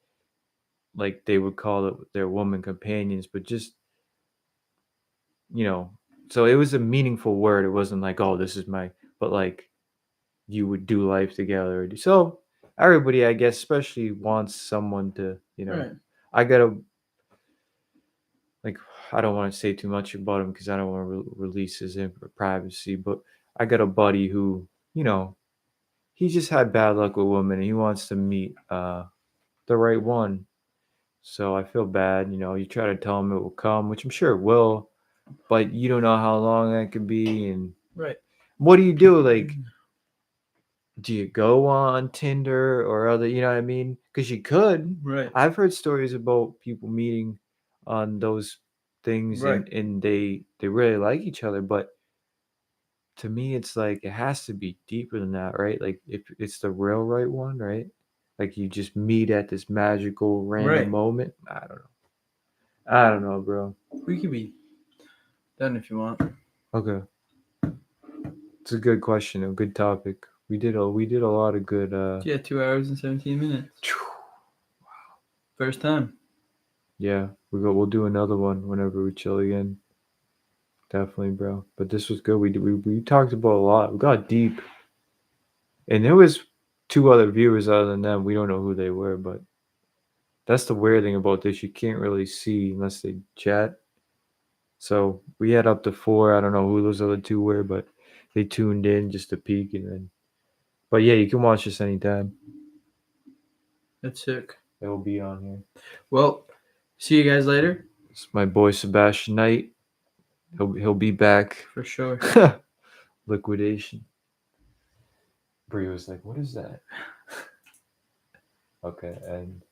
like they would call it their woman companions, but just you know, so it was a meaningful word. It wasn't like, oh, this is my, but like you would do life together. So everybody, I guess, especially wants someone to, Right. I gotta like, I don't want to say too much about him because I don't want to release his privacy, but I got a buddy who, you know, he just had bad luck with women and he wants to meet the right one. So I feel bad, you try to tell him it will come, which I'm sure it will, but you don't know how long that could be. And Right. what do you do? Like, do you go on Tinder or other, you know what I mean? Because you could. Right. I've heard stories about people meeting on those things Right. and they really like each other, but to me it's like it has to be deeper than that, right? Like if it's the real right one, right? Like you just meet at this magical random Right. moment. I don't know, bro. We could be done if you want. Okay. It's a good question, a good topic. We did a lot of good Yeah, 2 hours and 17 minutes. First time. yeah, we'll do another one whenever we chill again. Definitely, bro. But this was good. We talked about a lot. We got deep. And there was two other viewers other than them. We don't know who they were, but that's the weird thing about this. You can't really see unless they chat. So we had up to four. I don't know who those other two were, but they tuned in just to peek and then. But yeah, you can watch this anytime. That's sick. It will be on here. Well, see you guys later. It's my boy Sebastian Knight. He'll be back. For sure. Liquidation. Brie was like, "What is that?" Okay, and